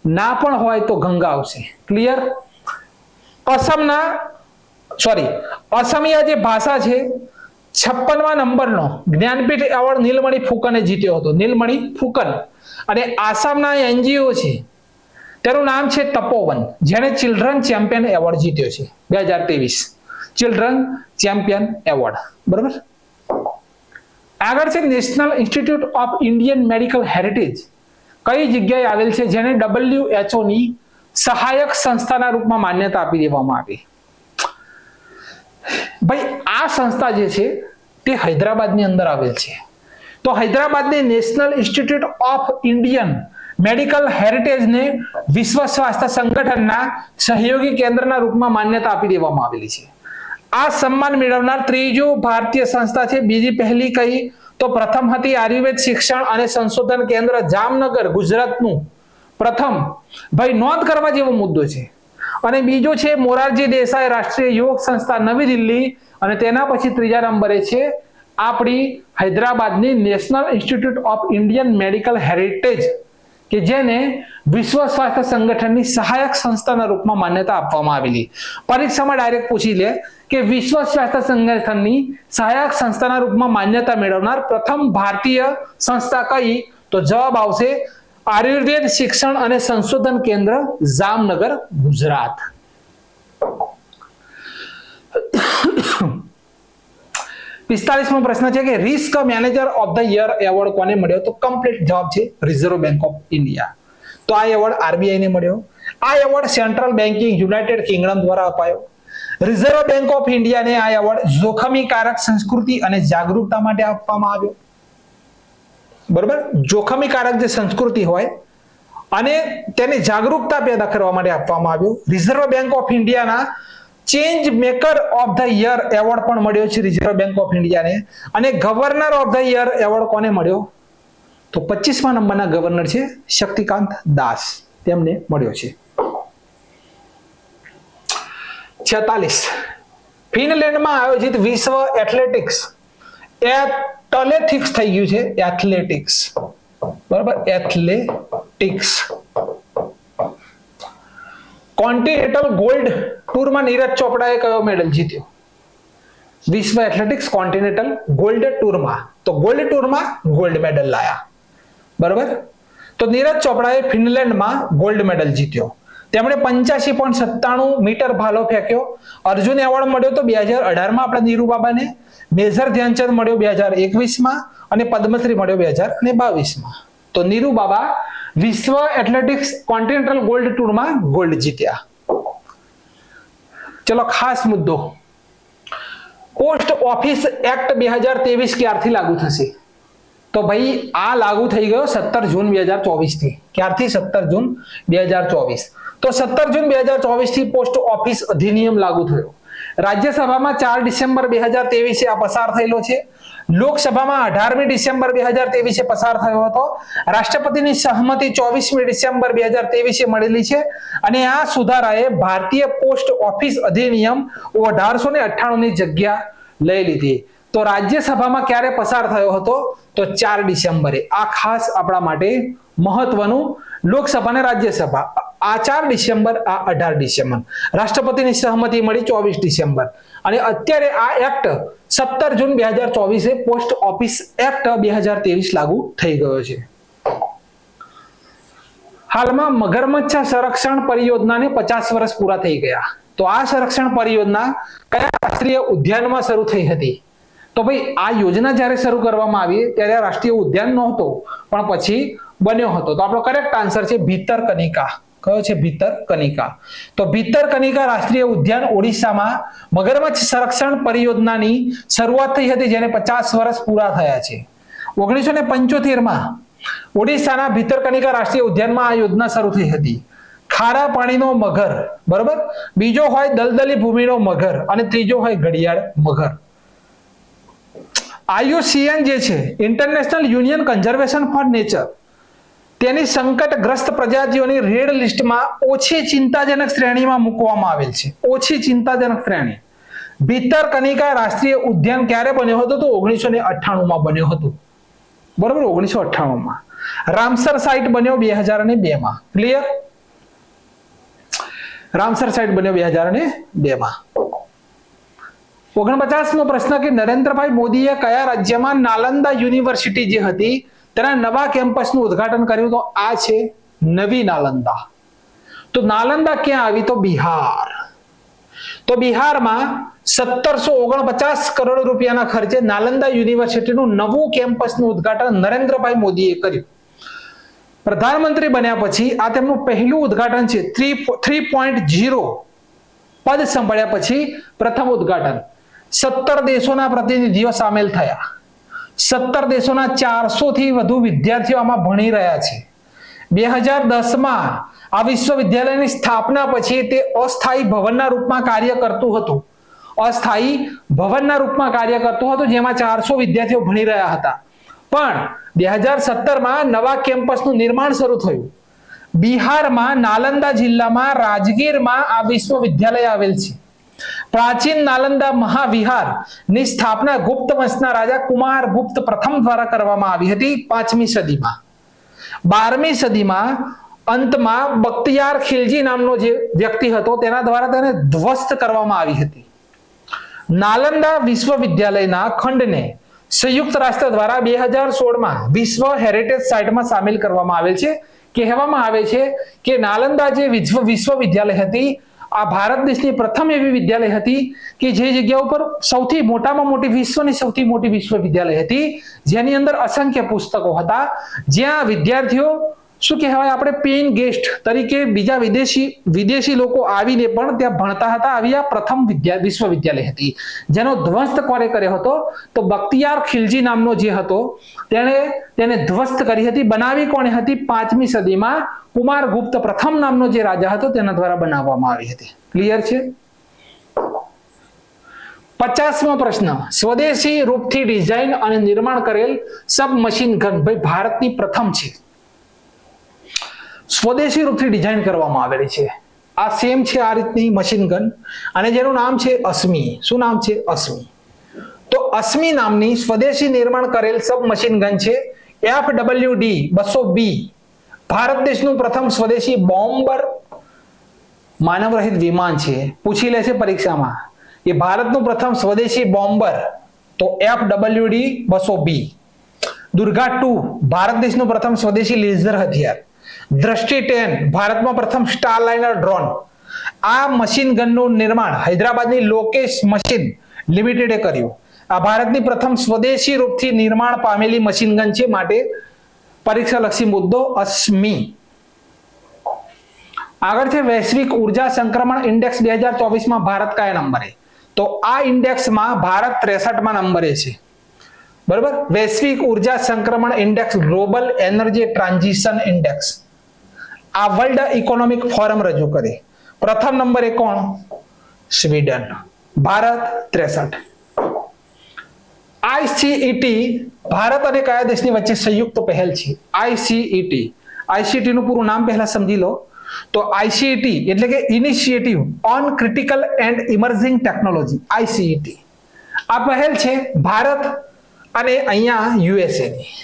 ના પણ હોય તો ગંગા આવશે. ક્લિયર? અસમિયા જે ભાષા છે 56મા નંબરનો જ્ઞાનપીઠ એવોર્ડ નીલમણિ ફુકને જીત્યો હતો. નીલમણિ ફુકન. અને આસામના એનજીઓ છે તેનું નામ છે તપોવન, જેણે ચિલ્ડ્રન ચેમ્પિયન એવોર્ડ જીત્યો છે 2023 ચિલ્ડ્રન ચેમ્પિયન એવોર્ડ. બરોબર. આગળ છે national institute of Indian medical heritage. કઈ જગ્યાએ આવેલ છે, જેને WHO ની સહાયક સંસ્થાના રૂપમાં માન્યતા આપી દેવામાં આવી. ભાઈ આ સંસ્થા જે છે તે હૈદરાબાદની અંદર આવેલ છે. તો હૈદરાબાદની national institute of Indian medical હેરિટેજને વિશ્વ સ્વાસ્થ્ય સંગઠનના સહયોગી કેન્દ્રના રૂપમાં માન્યતા આપી દેવામાં આવેલી છે. આ સન્માન મેળવનાર ત્રીજું ભારતીય સંસ્થા છે. બીજી પહેલી કઈ તો પ્રથમ હતી આયુર્વેદ શિક્ષણ અને સંશોધન કેન્દ્ર જામનગર, ગુજરાતનું પ્રથમ. ભાઈ નોંધ કરવા જેવો મુદ્દો છે. અને બીજો છે મોરારજી દેસાઈ રાષ્ટ્રીય યોગ સંસ્થા નવી દિલ્હી. અને તેના પછી ત્રીજા નંબરે છે આપણી હૈદરાબાદની national institute of Indian medical heritage, કે જેને વિશ્વ સ્વાસ્થ્ય સંગઠનની સહાયક સંસ્થાના રૂપમાં માન્યતા આપવામાં આવેલી. પરીક્ષામાં ડાયરેક્ટ પૂછી લે કે વિશ્વ સ્વાસ્થ્ય સંગઠનની સહાયક સંસ્થાના રૂપમાં માન્યતા મેળવનાર પ્રથમ ભારતીય સંસ્થા કઈ, તો જવાબ આવશે આયુર્વેદ શિક્ષણ અને સંશોધન કેન્દ્ર જામનગર, ગુજરાત. 45મો પ્રશ્ન છે કે risk manager of the year award કોને મળ્યો, તો કમ્પ્લીટ જવાબ છે રિઝર્વ બેંક ઓફ ઇન્ડિયા. તો આ એવોર્ડ આરબીઆઈ ને મળ્યો. આ award central banking United Kingdom દ્વારા અપાયો. રિઝર્વ બેંક ઓફ ઇન્ડિયાને આ એવોર્ડ જોખમીકારક સંસ્કૃતિ અને જાગૃતતા માટે આપવામાં આવ્યો. બરોબર. જોખમીકારક જે સંસ્કૃતિ હોય અને તેની જાગૃતતા પેદા કરવા માટે આપવામાં આવ્યો. રિઝર્વ બેંક ઓફ ઇન્ડિયાના change maker of the year award પણ મળ્યો છે રિઝર્વ બેંક ઓફ ઇન્ડિયાને. અને governor of the year award કોને મળ્યો, તો 25મા નંબરના ગવર્નર છે શક્તિકાંત દાસ, તેમને મળ્યો છે. 46 ફિનલેન્ડમાં આયોજિત વિશ્વ એથ્લેટિક્સ એથ્લેટિક્સ થઈ ગયું છે એથ્લેટિક્સ. બરાબર. એથ્લેટિક્સ કોન્ટિનેન્ટલ ગોલ્ડ ટૂરમાં નીરજ ચોપડાએ કયો મેડલ જીત્યો, વિશ્વ એથ્લેટિક્સ કોન્ટિનેન્ટલ ગોલ્ડ ટૂરમાં. તો ગોલ્ડ ટૂરમાં ગોલ્ડ મેડલ લાયા. બરાબર. તો નીરજ ચોપડાએ ફિનલેન્ડમાં ગોલ્ડ મેડલ જીત્યો. તેમણે 85.97 મીટર ભાલો ફેંક્યો. અર્જુન એવોર્ડ મળ્યો તો 2018માં આપણા નીરુ બાબાને. મેજર ધ્યાનચંદ મળ્યો 2021માં અને પદ્મશ્રી મળ્યો 2022માં. તો નીરુ બાબા વિશ્વ એથ્લેટિક્સ કોન્ટિનેન્ટલ ગોલ્ડ ટૂરમાં ગોલ્ડ જીત્યા. ચલો ખાસ મુદ્દો, પોસ્ટ ઓફિસ એક્ટ 2023 ક્યારથી લાગુ થશે, તો ભાઈ આ લાગુ થઈ ગયો 17 જૂન 2024 થી. ક્યારથી? 17 જૂન 2024. તો 17 જૂન 2024 થી પોસ્ટ ઓફિસ અધિનિયમ લાગુ થયો. રાજ્યસભામાં 4 ડિસેમ્બર 2023 આ પસાર થયેલો છે. લોકસભામાં 18મી ડિસેમ્બર 2023 પસાર થયો હતો. રાષ્ટ્રપતિની સહમતિ 24મી ડિસેમ્બર 2023 મળેલી છે. અને આ સુધારાએ ભારતીય પોસ્ટ ઓફિસ અધિનિયમ 1898 ની જગ્યા લઈ લીધી. તો રાજ્યસભામાં ક્યારે પસાર થયો હતો, તો 4 ડિસેમ્બરે. આ ખાસ આપણા માટે મહત્વનું. લોકસભા અને રાજ્યસભા આ 4 ડિસેમ્બર, આ 18 ડિસેમ્બર. રાષ્ટ્રપતિની સહમતિ મળી 24 ડિસેમ્બર. અને અત્યારે આ એક્ટ 17 જૂન 2024 પોસ્ટ ઓફિસ એક્ટ 2023 લાગુ થઈ ગયો છે. હાલમાં મગરમચ્છ સંરક્ષણ પરિયોજનાને 50 વર્ષ પૂરા થઈ ગયા. તો આ સંરક્ષણ પરિયોજના કયા રાષ્ટ્રીય ઉદ્યાનમાં શરૂ થઈ હતી, તો ભાઈ આ યોજના જ્યારે શરૂ કરવામાં આવી ત્યારે રાષ્ટ્રીય ઉદ્યાન નહોતો, પણ પછી બન્યો હતો. તો આપણો કરેક્ટ આન્સર છે ભીતરકનિકા. કયો છે? ભીતરકનિકા. તો ભીતરકનિકા રાષ્ટ્રીય ઉદ્યાન ઓડિશામાં મગરમચ્છ સંરક્ષણ પરિયોજનાની શરૂઆત થઈ હતી, જેને 50 વર્ષ પૂરા થયા છે. 1975માં ઓડિશાના ભીતરકનિકા રાષ્ટ્રીય ઉદ્યાનમાં આ યોજના શરૂ થઈ હતી. ખારા પાણીનો મગર, બરોબર. બીજો હોય દલદલી ભૂમિનો મગર અને ત્રીજો હોય ઘડિયાળ મગર. IUCN જે છે international union conservation four nature, તેની સંકટગ્રસ્ત પ્રજાતિઓની રેડ લિસ્ટમાં ઓછી ચિંતાજનક શ્રેણીમાં મૂકવામાં આવેલ છે. ઓછી ચિંતાજનક શ્રેણી. ભીતરકનિકા રાષ્ટ્રીય ઉદ્યાન ક્યારે બન્યો હતો, તો 1998માં બન્યો હતો. બરોબર. 1998માં. રામસર સાઇટ બન્યો 2002માં. ક્લિયર. રામસર સાઇટ બન્યો 2002 માં. 49મો પ્રશ્ન કે નરેન્દ્રભાઈ મોદીએ કયા રાજ્યમાં નાલંદા યુનિવર્સિટી જે હતી તેના નવા કેમ્પસનું ઉદ્ઘાટન કર્યું? તો આ છે નવી નાલંદા. તો નાલંદા ક્યાં આવી? તો બિહાર. તો બિહારમાં 1749 કરોડ રૂપિયાના ખર્ચે નાલંદા યુનિવર્સિટીનું નવું કેમ્પસનું ઉદ્ઘાટન નરેન્દ્રભાઈ મોદીએ કર્યું. પ્રધાનમંત્રી બન્યા પછી આ તેમનું પહેલું ઉદ્ઘાટન છે. 3.0 પદ સંભાળ્યા પછી પ્રથમ ઉદ્ઘાટન. 17 દેશોના પ્રતિનિધિઓ સામેલ થયા. 17 દેશોના 400 થી વધુ વિદ્યાર્થીઓ આમાં ભણી રહ્યા છે. 2010માં આ વિશ્વવિદ્યાલયની સ્થાપના પછી તે અસ્થાયી ભવનના રૂપમાં કાર્ય કરતું હતું. અસ્થાયી ભવનના રૂપમાં કાર્ય કરતું હતું, જેમાં 400 વિદ્યાર્થીઓ ભણી રહ્યા હતા. પણ 2017માં નવા કેમ્પસનું નિર્માણ શરૂ થયું. બિહારમાં નાલંદા જિલ્લામાં રાજગીરમાં આ વિશ્વવિદ્યાલય આવેલ છે. પ્રાચીન નાલંદા મહાવિહાર ની સ્થાપના ગુપ્ત વંશના રાજા કુમાર ગુપ્ત પ્રથમ દ્વારા કરવામાં આવી હતી 5મી સદીમાં. 12મી સદીમાં અંતમાં બખ્તિયાર ખિલજી નામનો જે વ્યક્તિ હતો તેના દ્વારા તેને ધ્વસ્ત કરવામાં આવી હતી. નાલંદા વિશ્વવિદ્યાલયના ખંડને સંયુક્ત રાષ્ટ્ર દ્વારા 2016માં વિશ્વ હેરિટેજ સાઇટમાં સામેલ કરવામાં આવેલ છે. કહેવામાં આવે છે કે નાલંદા જે વિશ્વવિદ્યાલય હતી આ ભારત દેશની પ્રથમ એવી વિદ્યાલય હતી કે જે જગ્યા ઉપર સૌથી મોટામાં મોટી વિશ્વની સૌથી મોટી વિશ્વવિદ્યાલય હતી, જેની અંદર અસંખ્ય પુસ્તકો હતા, જ્યાં વિદ્યાર્થીઓ શું કહેવાય આપણે પેઇંગ ગેસ્ટ તરીકે બીજા વિદેશી લોકો આવીને પણ ત્યાં ભણતા હતા. આવી આ પ્રથમ વિશ્વવિદ્યાલય હતી, જેનો ધ્વસ્ત કોણે કર્યો હતો? તો બખ્તિયાર ખિલજી નામનો જે હતો તેને ધ્વસ્ત કરી હતી. બનાવી કોણે હતી? 5મી સદીમાં કુમાર ગુપ્ત પ્રથમ નામનો જે રાજા હતો તેના દ્વારા બનાવવામાં આવી હતી. ક્લિયર છે? 50મો પ્રશ્ન, સ્વદેશી રૂપથી ડિઝાઇન અને નિર્માણ કરેલ સબમશીન ગન ભાઈ ભારતની પ્રથમ છે. સ્વદેશી રૂપથી ડિઝાઇન કરવામાં આવેલી છે. આ સેમ છે આ રીતની મશીન ગન, અને જેનું નામ છે અશ્મિ. શું નામ છે? અશ્મિ. તો અશ્મિ નામની સ્વદેશી નિર્માણ કરેલ સબમશીન ગન છે FWD 200B. ભારત દેશનું પ્રથમ સ્વદેશી બોમ્બર માનવ રહિત વિમાન છે. પૂછી લે છે પરીક્ષામાં કે ભારતનું પ્રથમ સ્વદેશી બોમ્બર, તો FWD 200B. દુર્ગા 2 ભારત દેશનું પ્રથમ સ્વદેશી લેઝર હથિયાર. દ્રષ્ટિ 10 ભારતમાં પ્રથમ સ્ટારલાઇનર ડ્રોન. આ મશીન ગનનું નિર્માણ હૈદરાબાદની લોકેશ મશીન લિમિટેડે કર્યું. આ ભારતની પ્રથમ સ્વદેશી રૂપથી નિર્માણ પામેલી મશીન ગન છે, માટે પરીક્ષાલક્ષી મુદ્દો અશ્મિ. આગળ છે વૈશ્વિક ઉર્જા સંક્રમણ ઇન્ડેક્સ 2024માં ભારત કયા નંબરે? તો આ ઇન્ડેક્સમાં ભારત 63મા નંબરે છે. બરાબર. વૈશ્વિક ઉર્જા સંક્રમણ index, global energy transition index આ વર્લ્ડ ઇકોનોમિક ફોરમ રજૂ કરે. પ્રથમ નંબરે કોણ? સ્વીડન. ભારત 63. ICET ભારત અને કયા દેશની વચ્ચે સંયુક્ત પહેલ છે? ICET નું પૂરું નામ પહેલા સમજી લો. તો ICET એટલે કે initiative on critical and emerging technology. ICET આ પહેલ છે ભારત અને અહીંયા USA ની.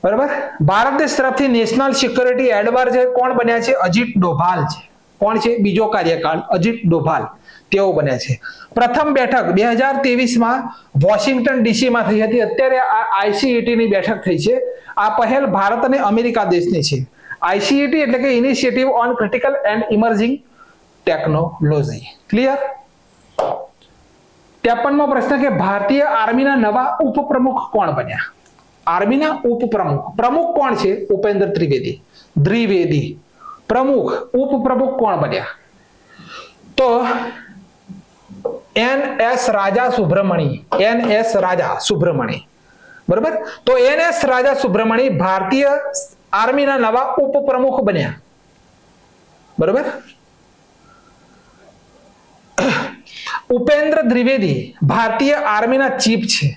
બરાબર. ભારત દેશ તરફથી નેશનલ સિક્યોરિટી એડવાઇઝર કોણ બન્યા છે? અજીત ડોભાલ છે. કોણ છે? બીજો કાર્યકાળ અજીત ડોભાલ તેઓ બન્યા છે. પ્રથમ બેઠક 2023માં વોશિંગ્ટન DC માં થઈ હતી. અત્યારે આ ICET ની બેઠક થઈ છે. આ પહેલ ભારત અને અમેરિકા દેશની છે. ICET એટલે કે initiative on critical and emerging technology. Clear? 53મો પ્રશ્ન કે ભારતીય આર્મીના નવા ઉપપ્રમુખ કોણ બન્યા? આર્મીના પ્રમુખ કોણ છે? ઉપેન્દ્ર દ્વિવેદી. ઉપપ્રમુખ કોણ બન્યા? તો NS રાજા સુબ્રમણી. બરાબર. તો NS રાજા સુબ્રમણી ભારતીય આર્મીના નવા ઉપપ્રમુખ બન્યા. બરાબર. ઉપેન્દ્ર દ્વિવેદી ભારતીય આર્મીના ચીફ છે.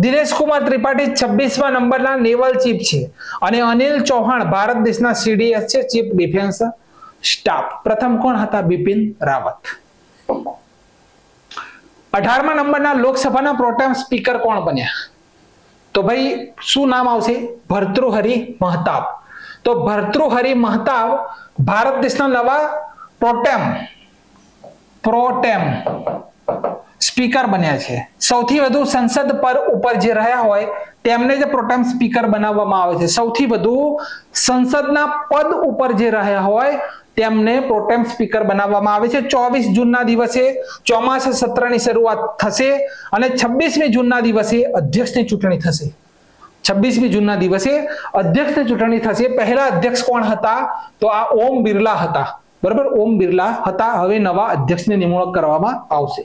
દિનેશ કુમાર ત્રિપાઠી 26મા નંબરના નેવલ ચીફ છે. અને અનિલ ચૌહાણ ભારત દેશના CDS છે, ચીફ ડિફેન્સ સ્ટાફ. પ્રથમ કોણ હતા? બિપિન રાવત. 18મા નંબરના લોકસભાના પ્રોટેમ સ્પીકર કોણ બન્યા? તો ભાઈ શું નામ આવશે? ભર્તૃહરિ મહતાબ. તો તો ભર્તૃહરિ મહતાબ ભારત દેશના નવા પ્રોટેમ સ્પીકર બન્યા છે. સૌથી વધુ સંસદ પર ઉપર જે રહ્યા હોય તેમને જે પ્રોટેમ સ્પીકર બનાવવામાં આવે છે. સૌથી વધુ સંસદના પદ ઉપર જે રહ્યા હોય તેમને પ્રોટેમ સ્પીકર બનાવવામાં આવે છે. 24 જૂનના દિવસે ચોમાસા સત્રની શરૂઆત થશે અને 26મી જૂનના દિવસે અધ્યક્ષની ચૂંટણી થશે. 26મી જૂનના દિવસે અધ્યક્ષની ચૂંટણી થશે. પહેલા અધ્યક્ષ કોણ હતા? તો આ ઓમ બિરલા હતા. બરાબર, ઓમ બિરલા હતા. હવે નવા અધ્યક્ષની નિમણૂક કરવામાં આવશે.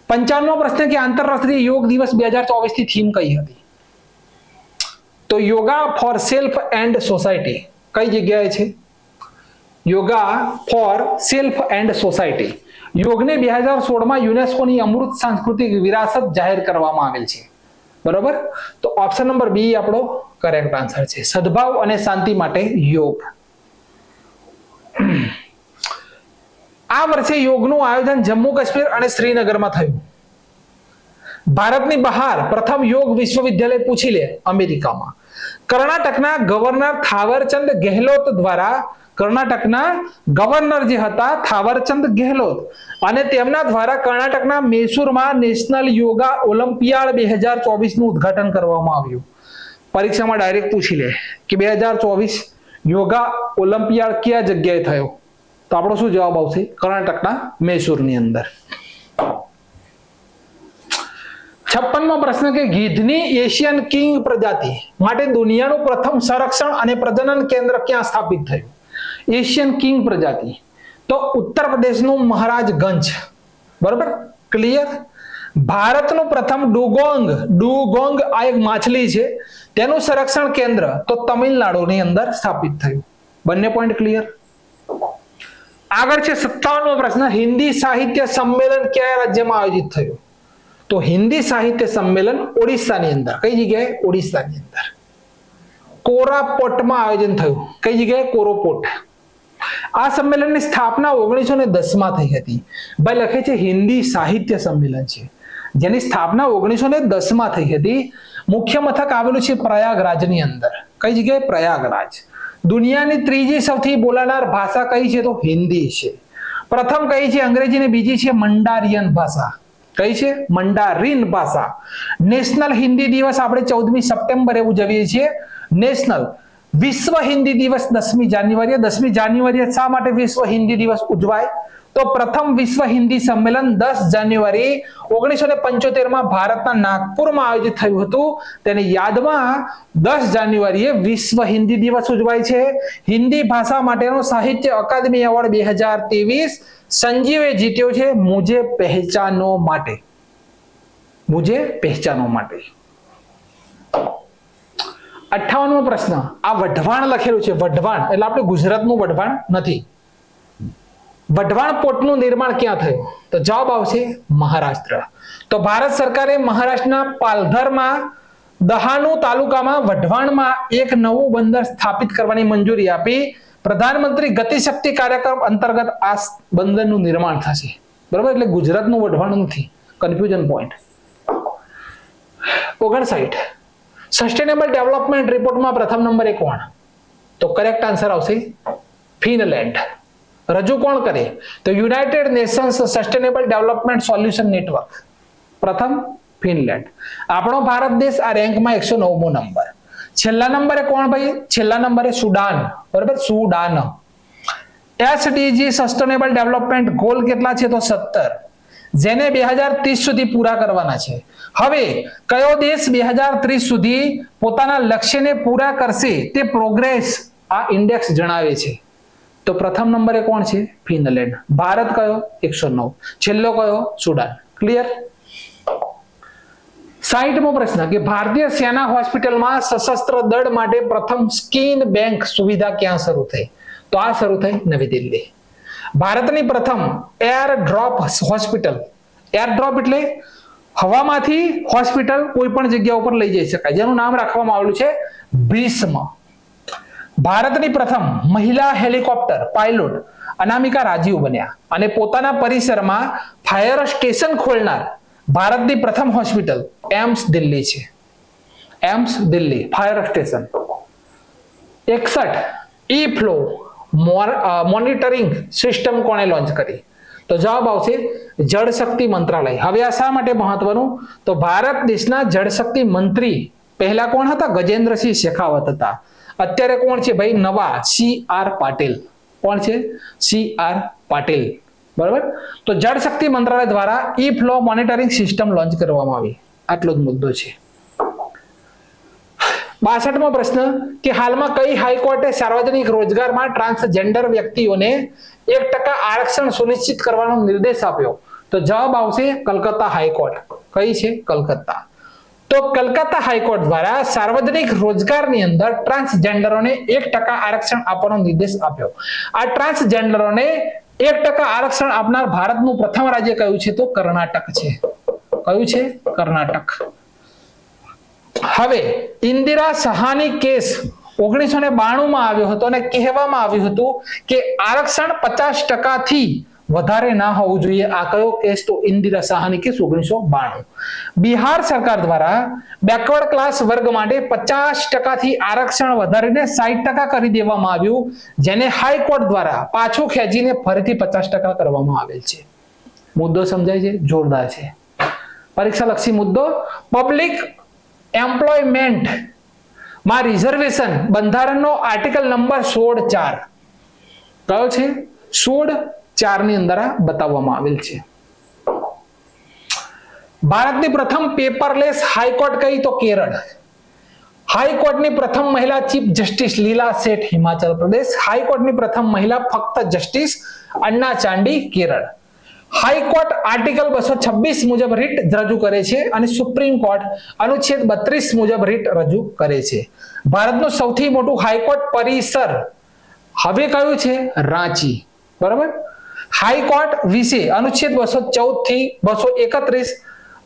55મો પ્રશ્ન કે આંતરરાષ્ટ્રીય યોગ દિવસ 2024 થી થીમ કઈ હતી? તો yoga for self and society. કઈ જગ્યાએ છે? Yoga for self and society. યોગને 2016માં યુનેસ્કોની અમૃત સાંસ્કૃતિક વિરાસત જાહેર કરવામાં આવેલ છે. બરોબર, તો ઓપ્શન નંબર બી આપણો કરેક્ટ આન્સર છે. સદભાવ અને શાંતિ માટે યોગ. આ વર્ષે યોગનું આયોજન જમ્મુ કાશ્મીર અને શ્રીનગરમાં થયું. ભારતની બહાર પ્રથમ યોગ વિશ્વવિદ્યાલય પૂછી લે અમેરિકામાં. કર્ણાટકના ગવર્નર થાવરચંદ ગેહલોત દ્વારા, કર્ણાટકના ગવર્નર જે હતા થાવરચંદ ગેહલોત અને તેમના દ્વારા કર્ણાટકના મૈસૂરમાં નેશનલ યોગા ઓલિમ્પિયાડ 2024 નું ઉદ્ઘાટન કરવામાં આવ્યું. પરીક્ષામાં ડાયરેક્ટ પૂછી લે કે 2024 યોગા ઓલિમ્પિયાડ કયા જગ્યાએ થયો? તો આપણો શું જવાબ આવશે? કર્ણાટકના મૈસૂરની અંદર. 56મો પ્રશ્ન કે ગીધની એશિયન કિંગ પ્રજાતિ માટે દુનિયાનું પ્રથમ સંરક્ષણ અને પ્રજનન કેન્દ્ર ક્યાં સ્થાપિત થયું? એશિયન કિંગ પ્રજાતિ તો ઉત્તર પ્રદેશનું મહારાજગંજ. બરોબર, ક્લિયર. ભારતનું પ્રથમ ડુગોંગ આ એક માછલી છે, તેનું સંરક્ષણ કેન્દ્ર તો તમિલનાડુની અંદર સ્થાપિત થયું. બંને પોઈન્ટ ક્લિયર. આગળ છે 57મો પ્રશ્ન, હિન્દી સાહિત્ય સંમેલન કયા રાજ્યમાં આયોજિત થયું? તો હિન્દી સાહિત્ય સંમેલન ઓડિશાની અંદર. કઈ જગ્યાએ? ઓડિશાની અંદર કોરાપોટમાં આયોજન થયું. કઈ જગ્યાએ? કોરાપોટ. આ સંમેલનની સ્થાપના 1910માં થઈ હતી. ભાઈ લખે છે હિન્દી સાહિત્ય સંમેલન છે જેની સ્થાપના 1910માં થઈ હતી. મુખ્ય મથક આવેલું છે પ્રયાગરાજની અંદર. કઈ જગ્યાએ? પ્રયાગરાજ. દુનિયાની ત્રીજી સૌથી બોલાનાર ભાષા કઈ છે? તો હિન્દી છે. પ્રથમ કઈ છે? અંગ્રેજી ને બીજી છે મંડારિયન ભાષા. કઈ છે? મંડારિન ભાષા. નેશનલ હિન્દી દિવસ આપણે 14મી સપ્ટેમ્બરે ઉજવીએ છીએ. નેશનલ વિશ્વ હિન્દી દિવસ 10મી જાન્યુઆરીએ. 10મી જાન્યુઆરીએ શા માટે વિશ્વ હિન્દી દિવસ ઉજવાય? તો પ્રથમ વિશ્વ હિન્દી સંમેલન 10 જાન્યુઆરી 1975માં ભારતના નાગપુરમાં આયોજિત થયું હતું. તેની યાદમાં 10 જાન્યુઆરીએ વિશ્વ હિન્દી દિવસ ઉજવાય છે. હિન્દી ભાષા માટેનો સાહિત્ય અકાદમી એવોર્ડ 2023 સંજીવે જીત્યો છે મુझे पहचानो માટે. મુझे पहचानो માટે. 58મો પ્રશ્ન, આ વઢવાણ લખેલું છે. વઢવાણ એટલે આપણે ગુજરાતનું વઢવાણ નથી. વઢવાણ પોર્ટનું નિર્માણ ક્યાં થયું? તો જવાબ આવશે મહારાષ્ટ્ર. તો ભારત સરકારે મહારાષ્ટ્રના પાલઘરમાં દહાનુ તાલુકામાં વઢવાણમાં એક નવું બંદર સ્થાપિત કરવાની મંજૂરી આપી. પ્રધાનમંત્રી ગતિશક્તિ કાર્યક્રમ અંતર્ગત આ બંદરનું નિર્માણ થશે. બરોબર, એટલે ગુજરાતનું વઢવાણ નથી. Confusion point. 59 સસ્ટેનેબલ ડેવલપમેન્ટ રિપોર્ટમાં પ્રથમ નંબરે કોણ? તો કરેક્ટ આન્સર આવશે ફિનલેન્ડ. રજૂ કોણ કરે? તો United Nations sustainable development solution network. પ્રથમ ફિનલેન્ડ. આપણો ભારત દેશ આ રેન્કમાં 109મો નંબર. છેલ્લા નંબરે કોણ ભાઈ? છેલ્લા નંબરે સુડાન. બરાબર, સુડાન. એસડીજી સસ્ટેનેબલ ડેવલપમેન્ટ ગોલ કેટલા છે? તો 17, જેને 2030 સુધી પૂરા કરવાના છે. હવે કયો દેશ 2030 સુધી પોતાના લક્ષ્યને પૂરા કરશે તે પ્રોગ્રેસ આ ઇન્ડેક્સ જણાવે છે. તો પ્રથમ નંબરે કોણ છે? ફિનલેન્ડ. ભારત કયો? 109. છેલ્લો કયો? સુડાન. ક્લિયર. 60મો પ્રશ્ન કે ભારતીય સેના હોસ્પિટલમાં સશસ્ત્ર દળ માટે પ્રથમ સ્કીન બેંક સુવિધા ક્યાં શરૂ થઈ? તો આ શરૂ થઈ નવી દિલ્હી. ભારતની પ્રથમ air drop hospital. Air drop એટલે હવામાંથી હોસ્પિટલ કોઈ પણ જગ્યા ઉપર લઈ જઈ શકાય, જેનું નામ રાખવામાં આવેલું છે ભીષ્મ. ભારતની પ્રથમ મહિલા હેલિકોપ્ટર પાયલોટ અનામિકા રાજીવ બન્યા અને પોતાના પરિસરમાં ફાયર સ્ટેશન ખોલનાર ભારતની પ્રથમ હોસ્પિટલ એમ્સ દિલ્હી છે. AIIMS Delhi fire station. 61 E flow monitoring system કોણે લોન્ચ કરી? તો જવાબ આવશે જળ શક્તિ મંત્રાલય. હવે આ શા માટે મહત્વનું? તો ભારત દેશના જળ શક્તિ મંત્રી પહેલા કોણ હતા? ગજેન્દ્રસિંહ શેખાવત હતા. અત્યારે કોણ છે ભાઈ? નવા CR પાટીલ. કોણ છે? CR પાટીલ. બરાબર. તો જળ શક્તિ મંત્રાલય દ્વારા ઈ ફ્લો મોનિટરિંગ સિસ્ટમ લોન્ચ કરવામાં આવી. આટલો જ મુદ્દો છે. 62મો પ્રશ્ન કે હાલમાં કઈ હાઈકોર્ટે સાર્વજનિક રોજગારમાં ટ્રાન્સજેન્ડર વ્યક્તિઓને 1% આરક્ષણ સુનિશ્ચિત કરવાનો નિર્દેશ આપ્યો? તો જવાબ આવશે કલકત્તા હાઈકોર્ટ. કઈ છે? કલકત્તા. તો કલકત્તા હાઈકોર્ટ દ્વારા સાર્વજનિક રોજગારની અંદર ટ્રાન્સજેન્ડરોને 1% આરક્ષણ આપવાનો નિર્દેશ આપ્યો. આ ટ્રાન્સજેન્ડરોને 1% આરક્ષણ આપનાર ભારતનું પ્રથમ રાજ્ય કયું છે? તો કર્ણાટક છે. કયું છે? કર્ણાટક. હવે ઇન્દિરા સહાની કેસ 1992 માં આવ્યો હતો અને કહેવામાં આવ્યું હતું કે આરક્ષણ 50% થી વધારે ના હોવું જોઈએ. આ કયો કેસ? તો ઇન્દિરા સહાની કેસ 1992. બિહાર સરકાર દ્વારા બેકવર્ડ ક્લાસ વર્ગ માટે 50% થી આરક્ષણ વધારીને 60% કરી દેવામાં આવ્યું, જેને હાઈકોર્ટ દ્વારા પાછું ખેંચીને ફરીથી 50% કરવામાં આવેલ છે. મુદ્દો સમજાય છે? જોરદાર છે. પરીક્ષા લક્ષી મુદ્દો. પબ્લિક એમ્પ્લોયમેન્ટ માં રિઝર્વેશન બંધારણનો આર્ટિકલ નંબર 16(4) કયો છે? 16(4) ની અંદર આ બતાવવામાં આવેલ છે. ભારતની પ્રથમ પેપરલેસ હાઈકોર્ટ કઈ? તો કેરળ. હાઈકોર્ટની પ્રથમ મહિલા ચીફ જસ્ટિસ લીલા શેઠ, હિમાચલ પ્રદેશ. હાઈકોર્ટની પ્રથમ મહિલા ફક્ત justice Anna Chandy, Kerala. High court article 226 મુજબ રીટ રજૂ કરે છે અને સુપ્રીમ કોર્ટ અનુચ્છેદ 32 મુજબ રીટ રજૂ કરે છે. ભારતનું સૌથી મોટું હાઈકોર્ટ પરિસર હવે કયું છે? રાંચી. બરાબર. હાઈકોર્ટ વિશે અનુચ્છેદ 214 થી 231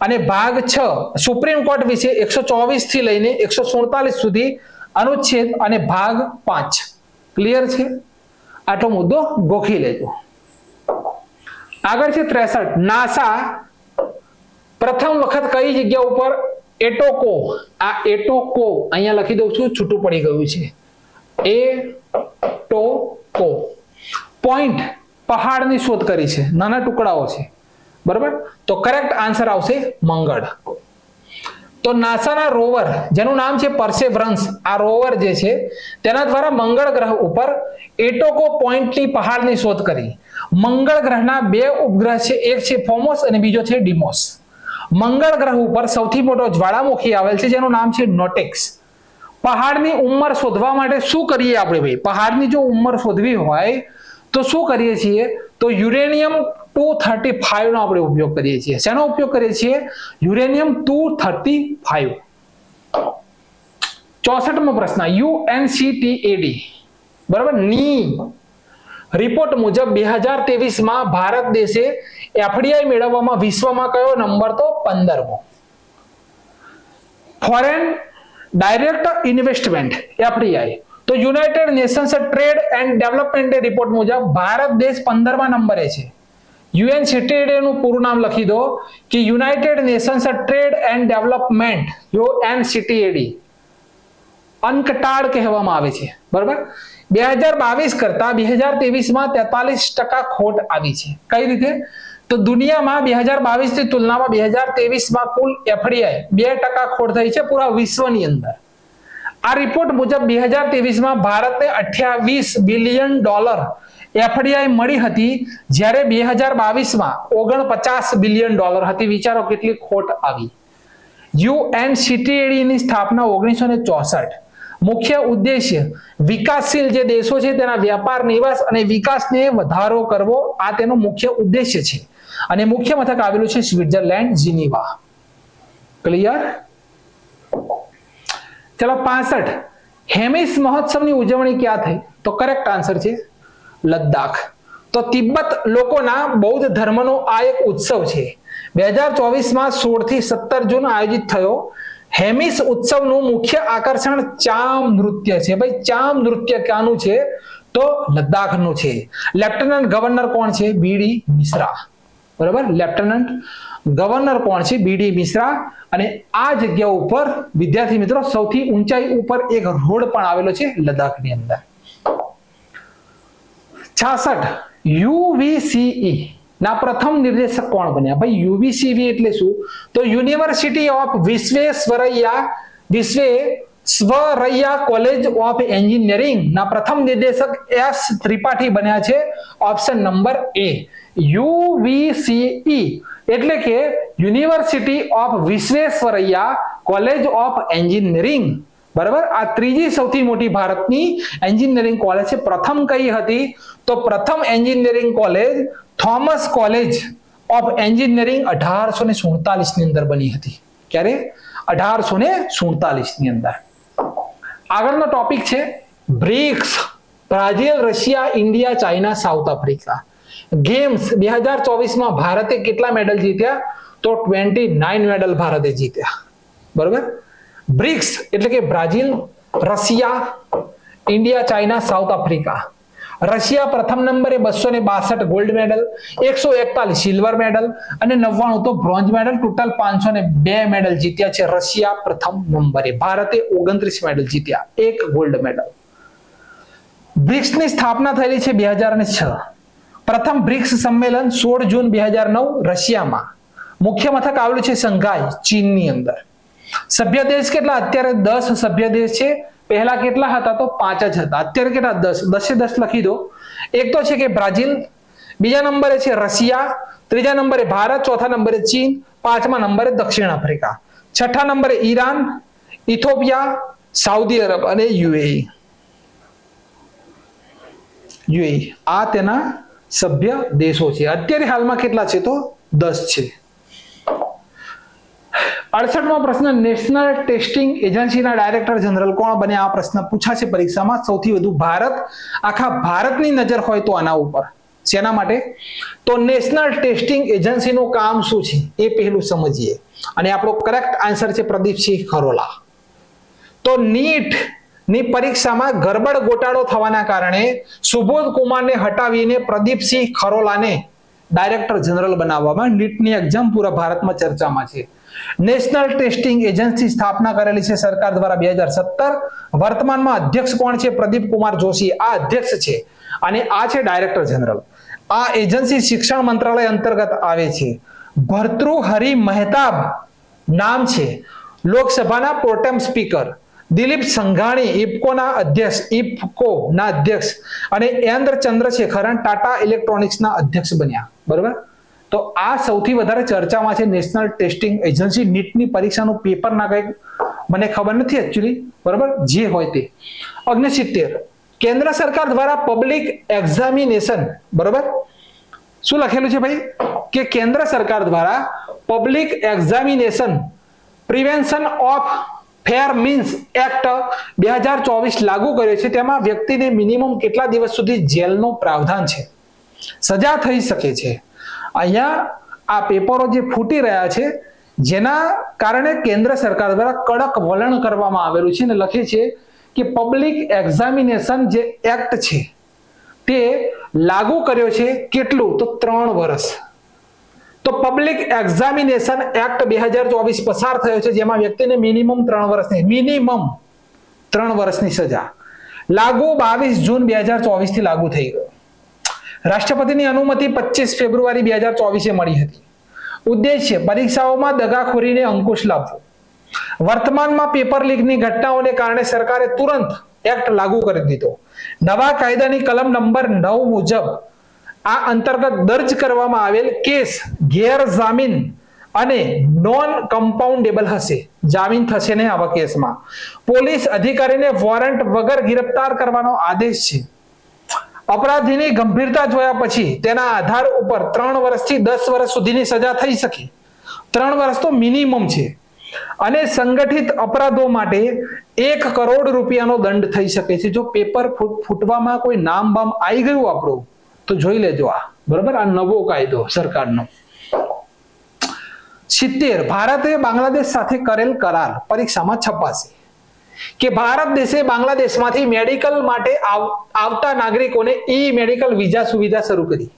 અને ભાગ 6 સુપ્રીમ કોર્ટ વિશે 124 થી લઈને 147 સુધી અનુચ્છેદ અને ભાગ 5. ક્લિયર છે? આટલો મુદ્દો ગોખી લેજો. આગળ છે 63. નાસા પ્રથમ વખત કઈ જગ્યા ઉપર એટોકો, આ એટોકો અહીંયા લખી દઉં છું, છૂટું પડી ગયું છે, એટોકો પોઈન્ટ પહાડની શોધ કરી છે? નાના ટુકડાઓ છે. બરાબર. તો કરેક્ટ આન્સર આવશે મંગળ. તો નાસાના રોવર જેનું નામ છે પરસેવરન્સ, આ રોવર જે છે તેના દ્વારા મંગળ ગ્રહ ઉપર એટોકો પોઈન્ટની પહાડની શોધ કરી. મંગળ ગ્રહના 2 ઉપગ્રહ છે, એક છે ફોમોસ અને બીજો છે ડીમોસ. મંગળ ગ્રહ ઉપર સૌથી મોટો જ્વાળામુખી આવેલ છે જેનું નામ છે નોટેક્સ. પહાડની ઉંમર શોધવા માટે શું કરીએ આપણે ભાઈ? પહાડની જો ઉંમર શોધવી હોય તો શું કરીએ છીએ? તો યુરેનિયમ 235 નો આપણે ઉપયોગ કરીએ છીએ. શેનો ઉપયોગ કરીએ છીએ? યુરેનિયમ 235. 64મો પ્રશ્ન. UNCTAD બરાબર ની રિપોર્ટ મુજબ 2023 માં ભારત દેશે એફડીઆઈ મેળવવામાં વિશ્વમાં કયો નંબર? તો 15મો. Foreign direct investment FDI. તો United Nations trade and development report મુજબ ભારત દેશ 15મા નંબરે છે. UNCTAD નું પૂરું નામ લખી દો કે United Nations trade and development, UNCTAD. અનકટાળ કહેવામાં આવે છે. બરાબર. 2022 કરતા 2023 માં 43% ખોટ આવી છે. કઈ રીતે? તો દુનિયામાં 2022 ની તુલનામાં 2023 માં કુલ એફડીઆઈ 2% ખોટ થઈ છે પૂરા વિશ્વની અંદર. આ રિપોર્ટ મુજબ 2023 માં ભારતને $28 બિલિયન એફડીઆઈ મળી હતી, જ્યારે 2022 માં $49 બિલિયન હતી. વિચારો કેટલી ખોટ આવી. UNCTAD ની સ્થાપના 1964. મુખ્ય ઉદ્દેશ્ય વિકાસશીલ જે દેશો છે તેના વ્યાપાર, નિવાસ અને વિકાસને વધારો કરવો, આ તેનો મુખ્ય ઉદ્દેશ્ય છે. અને મુખ્ય મથક આવેલું છે સ્વિટ્ઝરલેન્ડ, જીનીવા. ક્લિયર? ચલો 65. હેમિસ મહોત્સવની ઉજવણી ક્યાં થઈ? તો કરેક્ટ આન્સર છે લદ્દાખ. તો તિબ્બત લોકોના બૌદ્ધ ધર્મનો આ એક ઉત્સવ છે. 2024 માં 16 થી 17 જૂન આયોજિત થયો. હેમિસ ઉત્સવનું મુખ્ય આકર્ષણ ચામ નૃત્ય છે. ભાઈ ચામ નૃત્ય ક્યાંનું છે? તો લદ્દાખનું છે. લેફ્ટનન્ટ ગવર્નર કોણ છે? બીડી મિશ્રા. બરાબર. લેફ્ટનન્ટ ગવર્નર કોણ છે? બીડી મિશ્રા. અને આ જગ્યા ઉપર વિદ્યાર્થી મિત્રો સૌથી ઊંચાઈ ઉપર એક રોડ પણ આવેલો છે લદ્દાખની અંદર. 66 યુવીસીઈ ના પ્રથમ નિર્દેશક કોણ બન્યા? ભાઈ યુવીસીઈ એટલે શું? તો university of Visvesvaraya college of engineering ના પ્રથમ નિર્દેશક એસ ત્રિપાઠી બન્યા છે. ઓપ્શન નંબર એ. યુવીસીઈ એટલે કે university of Visvesvaraya college of engineering. બરાબર. આ ત્રીજી સૌથી મોટી ભારતની એન્જિનિયરિંગ કોલેજ છે. પ્રથમ કઈ હતી? તો પ્રથમ engineering college Thomas college of engineering 1847 ની અંદર બની હતી. ક્યારે? 1847 ની અંદર. આગળનો ટોપિક છે BRICS. Brazil, Russia, India, China, south Africa. Games 2024 માં ભારતે કેટલા મેડલ જીત્યા? તો 29 મેડલ ભારતે જીત્યા. બરોબર. બ્રિક્સ એટલે કે Brazil, Russia, India, China, south Africa. Russia પ્રથમ નંબરે 262 ગોલ્ડ મેડલ, 141 સિલ્વર મેડલ અને 99 તો બ્રોન્ઝ મેડલ. ટોટલ 502 મેડલ જીત્યા છે રશિયા પ્રથમ નંબરે. ભારતે 29 મેડલ જીત્યા, 1 ગોલ્ડ મેડલ. બ્રિક્સની સ્થાપના થયેલી છે 2006. પ્રથમ બ્રિક્સ સંમેલન 16 જૂન 2009 રશિયામાં. મુખ્ય મથક આવેલું છે સંઘાઈ, ચીનની અંદર. સભ્ય દેશ કેટલા? અત્યારે 10 સભ્ય દેશ છે. પહેલા કેટલા હતા? તો 5 જ હતા. અત્યારે કેટલા? 10. 10 લખી દો. એક તો છે કે બ્રાઝિલ, બીજા નંબરે છે રશિયા, ત્રીજા નંબરે ભારત, ચોથા નંબરે ચીન, પાંચમા નંબરે દક્ષિણ આફ્રિકા, છઠ્ઠા નંબરે ઈરાન, ઇથોપિયા, સાઉદી અરબ અને યુએઈ. આ તેના સભ્ય દેશો છે. અત્યારે હાલમાં કેટલા છે? તો 10 છે. 68મો પ્રશ્ન, નેશનલ ટેસ્ટિંગ એજન્સીના ડાયરેક્ટર જનરલ કોણ બને? આ પ્રશ્ન પૂછાશે પરીક્ષામાં. સૌથી વધુ ભારત, આખા ભારતની નજર હોય તો આના ઉપર. શેના માટે? તો નેશનલ ટેસ્ટિંગ એજન્સીનું કામ શું છે એ પહેલું સમજીએ. અને આપણો કરેક્ટ આન્સર છે પ્રદીપસિંહ ખરોલા. તો નીટ ની પરીક્ષામાં ગરબડ ગોટાળો થવાના કારણે સુબોધ કુમારને હટાવીને પ્રદીપસિંહ ખરોલાને ડાયરેક્ટર જનરલ બનાવવામાં નીટની એક્ઝામ પૂરા ભારતમાં ચર્ચામાં છે. નેશનલ ટેસ્ટિંગ એજન્સી સ્થાપના કરેલી છે સરકાર દ્વારા 2017. વર્તમાનમાં અધ્યક્ષ કોણ છે? પ્રદીપ કુમાર જોશી આ અધ્યક્ષ છે અને આ છે ડાયરેક્ટર જનરલ. આ એજન્સી શિક્ષણ મંત્રાલય અંતર્ગત આવે છે. ભર્તૃહરિ મહેતાબ નામ છે. લોકસભાના પ્રોટેમ સ્પીકર. દિલીપ સંઘાણી ઇફકો ના અધ્યક્ષ અને એન્દ્ર ચંદ્રશેખરન ટાટા ઇલેક્ટ્રોનિક્સના અધ્યક્ષ બન્યા. બરોબર. તો આ સૌથી વધારે ચર્ચામાં છે નેશનલ ટેસ્ટિંગ એજન્સી. નીટની પરીક્ષાનું પેપર ના કંઈક મને ખબર નથી એકચ્યુઅલી. બરોબર. જે હોય તે. 69 કેન્દ્ર સરકાર દ્વારા પબ્લિક એક્ઝામિનેશન. બરોબર. શું લખેલું છે ભાઈ? કે કેન્દ્ર સરકાર દ્વારા public examination prevention of fair means act 2024 લાગુ કર્યો છે. તેમાં વ્યક્તિને મિનિમમ કેટલા દિવસ સુધી જેલનો પ્રાવધાન છે? સજા થઈ શકે છે. અહીંયા આ પેપરો જે ફૂટી રહ્યા છે જેના કારણે કેન્દ્ર સરકાર દ્વારા કડક વલણ કરવામાં આવેલું છે અને લખે છે કે પબ્લિક એક્ઝામિનેશન જે એક્ટ છે તે લાગુ કર્યો છે કેટલું? તો 3 વર્ષ. તો પબ્લિક એક્ઝામિનેશન એક્ટ 2024 પસાર થયો છે જેમાં વ્યક્તિને મિનિમમ 3 વર્ષની સજા. લાગુ 22 જૂન 2024 થી લાગુ થઈ ગયો. રાષ્ટ્રપતિની અનુમતિ 25 ફેબ્રુઆરી 2024 મળી હતી. ઉદ્દેશ્ય પરીક્ષાઓમાં દગાખોરીને અંકુશ લાવવો. વર્તમાનમાં પેપર લીકની ઘટનાઓને કારણે સરકારે તુરંત એક્ટ લાગુ કરી દીધો. નવા કાયદાની કલમ નંબર 9 મુજબ આ અંતર્ગત દર્જ કરવામાં આવેલ કેસ ગેરજામીન અને નોન કમ્પાઉન્ડેબલ હશે. જામીન થશે નહીં આવા કેસમાં. પોલીસ અધિકારીને વોરંટ વગર ગિરફતાર કરવાનો આદેશ છે. અપરાધીની ગંભીરતા જોયા પછી તેના આધાર ઉપર 3 વર્ષથી 10 વર્ષ સુધીની સજા થઈ શકે. 3 વર્ષ તો મિનિમમ છે. અને સંગઠિત અપરાધો માટે 1 કરોડ રૂપિયાનો દંડ થઈ શકે છે. જો પેપર ફૂટવામાં કોઈ નામ બામ આવી ગયું આપણું તો જોઈ લેજો આ. બરોબર. આ નવો કાયદો સરકારનો. 70 ભારતે બાંગ્લાદેશ સાથે કરેલ કરાર પરીક્ષામાં છપાશે કે ભારત દેશે બાંગ્લાદેશમાંથી મેડિકલ માટે આવતા નાગરિકોને ઈ મેડિકલ વિઝા સુવિધા શરૂ કરી.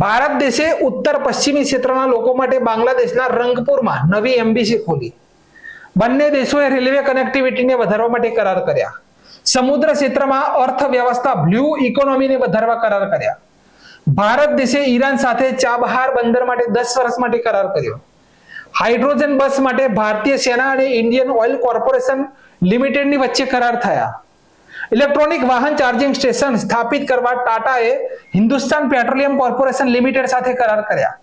ભારત દેશે ઉત્તર પશ્ચિમી ક્ષેત્રના લોકો માટે બાંગ્લાદેશના રંગપુરમાં નવી એમ્બેસી ખોલી. બંને દેશોએ રેલવે કનેક્ટિવિટીને વધારવા માટે કરાર કર્યા. સમુદ્ર ક્ષેત્રમાં અર્થવ્યવસ્થા બ્લુ ઇકોનોમીને વધારવા કરાર કર્યા. ભારત દેશે ઈરાન સાથે ચાબહાર બંદર માટે 10 વર્ષ માટે કરાર કર્યો. હાઇડ્રોજન બસ માટે ભારતીય સેના અને ઇન્ડિયન ઓઇલ કોર્પોરેશન લિમિટેડની વચ્ચે કરાર થયા. ઇલેક્ટ્રોનિક વાહન ચાર્જિંગ સ્ટેશન સ્થાપિત કરવા ટાટાએ હિન્દુસ્તાન પેટ્રોલિયમ કોર્પોરેશન લિમિટેડ સાથે કરાર કર્યા.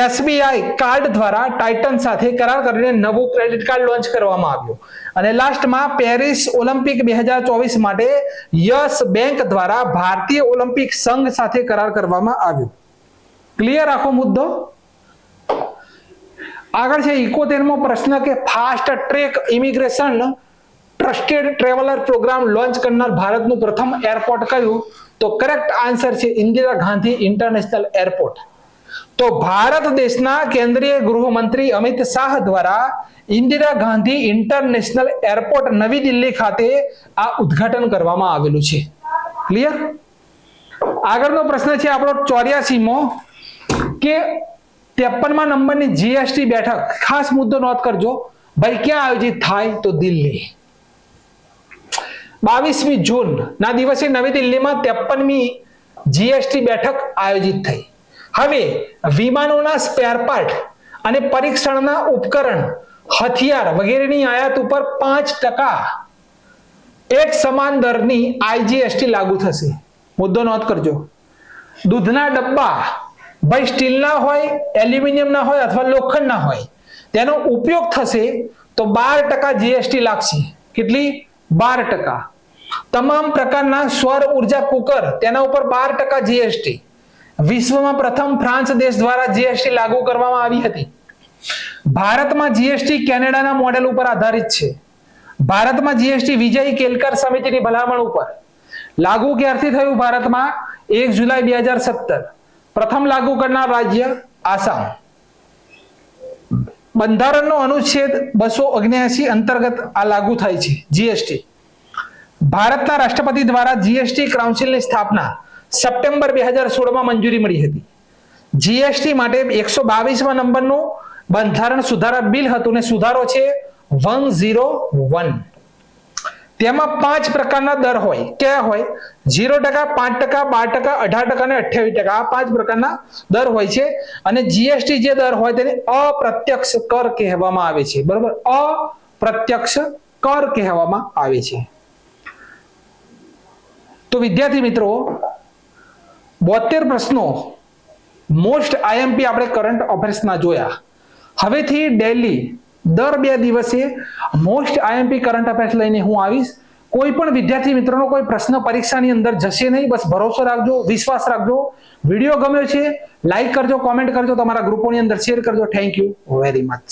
એસબીઆઈ કાર્ડ દ્વારા ટાઇટન સાથે કરાર કરીને નવું ક્રેડિટ કાર્ડ લોન્ચ કરવામાં આવ્યું. અને લાસ્ટમાં પેરિસ ઓલિમ્પિક 2024 માટે યસ બેંક દ્વારા ભારતીય ઓલિમ્પિક સંઘ સાથે કરાર કરવામાં આવ્યો. ક્લિયર આખો મુદ્દો? આગળ છે 71મો પ્રશ્ન કે fast track immigration trusted traveller programme launch કરનાર ભારતનું પ્રથમ એરપોર્ટ કયું? તો કરેક્ટ આન્સર છે ઇન્દિરા ગાંધી ઇન્ટરનેશનલ એરપોર્ટ. તો ભારત દેશના કેન્દ્રીય ગૃહમંત્રી અમિત શાહ દ્વારા ઇન્દિરા ગાંધી ઇન્ટરનેશનલ એરપોર્ટ નવી દિલ્હી ખાતે આ ઉદ્ઘાટન કરવામાં આવેલું છે. ક્લિયર? આગળનો પ્રશ્ન છે આપણો 84મો કે 53મા નંબરની જીએસટી બેઠક, ખાસ મુદ્દો નોંધ કરજો ભાઈ, ક્યાં આયોજિત થાય? તો દિલ્હી. 22મી જૂન ના દિવસે નવી દિલ્હીમાં 53મી જીએસટી બેઠક આયોજિત થઈ. હવે વિમાનોના સ્પેર પાર્ટ અને પરીક્ષણના ઉપકરણ, હથિયાર વગેરેની આયાત ઉપર 5% એક સમાન દરની આઈજીએસટી લાગુ થશે. મુદ્દો નોંધ કરજો. દૂધના ડબ્બા ભાઈ સ્ટીલના હોય, એલ્યુમિનિયમના હોય અથવા લોખંડના હોય, તેનો ઉપયોગ થશે તો 12% જીએસટી લાગશે. કેટલી? 12%. તમામ પ્રકારના સૌર ઉર્જા કુકર, તેના ઉપર 12% જીએસટી. વિશ્વમાં પ્રથમ ફ્રાન્સ દેશ દ્વારા જીએસટી લાગુ કરવામાં આવી હતી. ભારતમાં જીએસટી કેનેડાના મોડેલ ઉપર આધારિત છે. ભારતમાં જીએસટી વિજય કેલકર સમિતિની ભલામણ ઉપર લાગુ ક્યારથી થયું? ભારતમાં 1 જુલાઈ 2017. પ્રથમ લાગુ કરનાર રાજ્ય આસામ. બંધારણનો અનુચ્છેદ 279 અંતર્ગત આ લાગુ થાય છે જીએસટી. ભારતના રાષ્ટ્રપતિ દ્વારા જીએસટી કાઉન્સિલની સ્થાપના સપ્ટેમ્બર 2016માં મંજૂરી મળી હતી. જીએસટી માટે 122મા નંબરનું બંધારણ સુધારા બિલ હતું ને સુધારો છે 101. તેમાં 5 પ્રકારના દર હોય. કયા હોય? 0%, 5%, 12%, 18% અને 28%. આ 5 પ્રકારના દર હોય છે. અને જીએસટી જે દર હોય તેને અપ્રત્યક્ષ કર કહેવામાં આવે છે. બરોબર? અપ્રત્યક્ષ કર કહેવામાં આવે છે. તો વિદ્યાર્થી મિત્રો, 72 પ્રશ્નો મોસ્ટ આઈએમપી આપણે કરંટ અફેર્સના જોયા. હવેથી ડેલી દર 2 દિવસે મોસ્ટ આઈએમપી કરંટ અફેર્સ લઈને હું આવીશ. કોઈ પણ વિદ્યાર્થી મિત્રોનો કોઈ પ્રશ્ન પરીક્ષાની અંદર જશે નહીં. બસ ભરોસો રાખજો, વિશ્વાસ રાખજો. વિડીયો ગમ્યો છે લાઈક કરજો, કોમેન્ટ કરજો, તમારા ગ્રુપોની અંદર શેર કરજો. Thank you very much.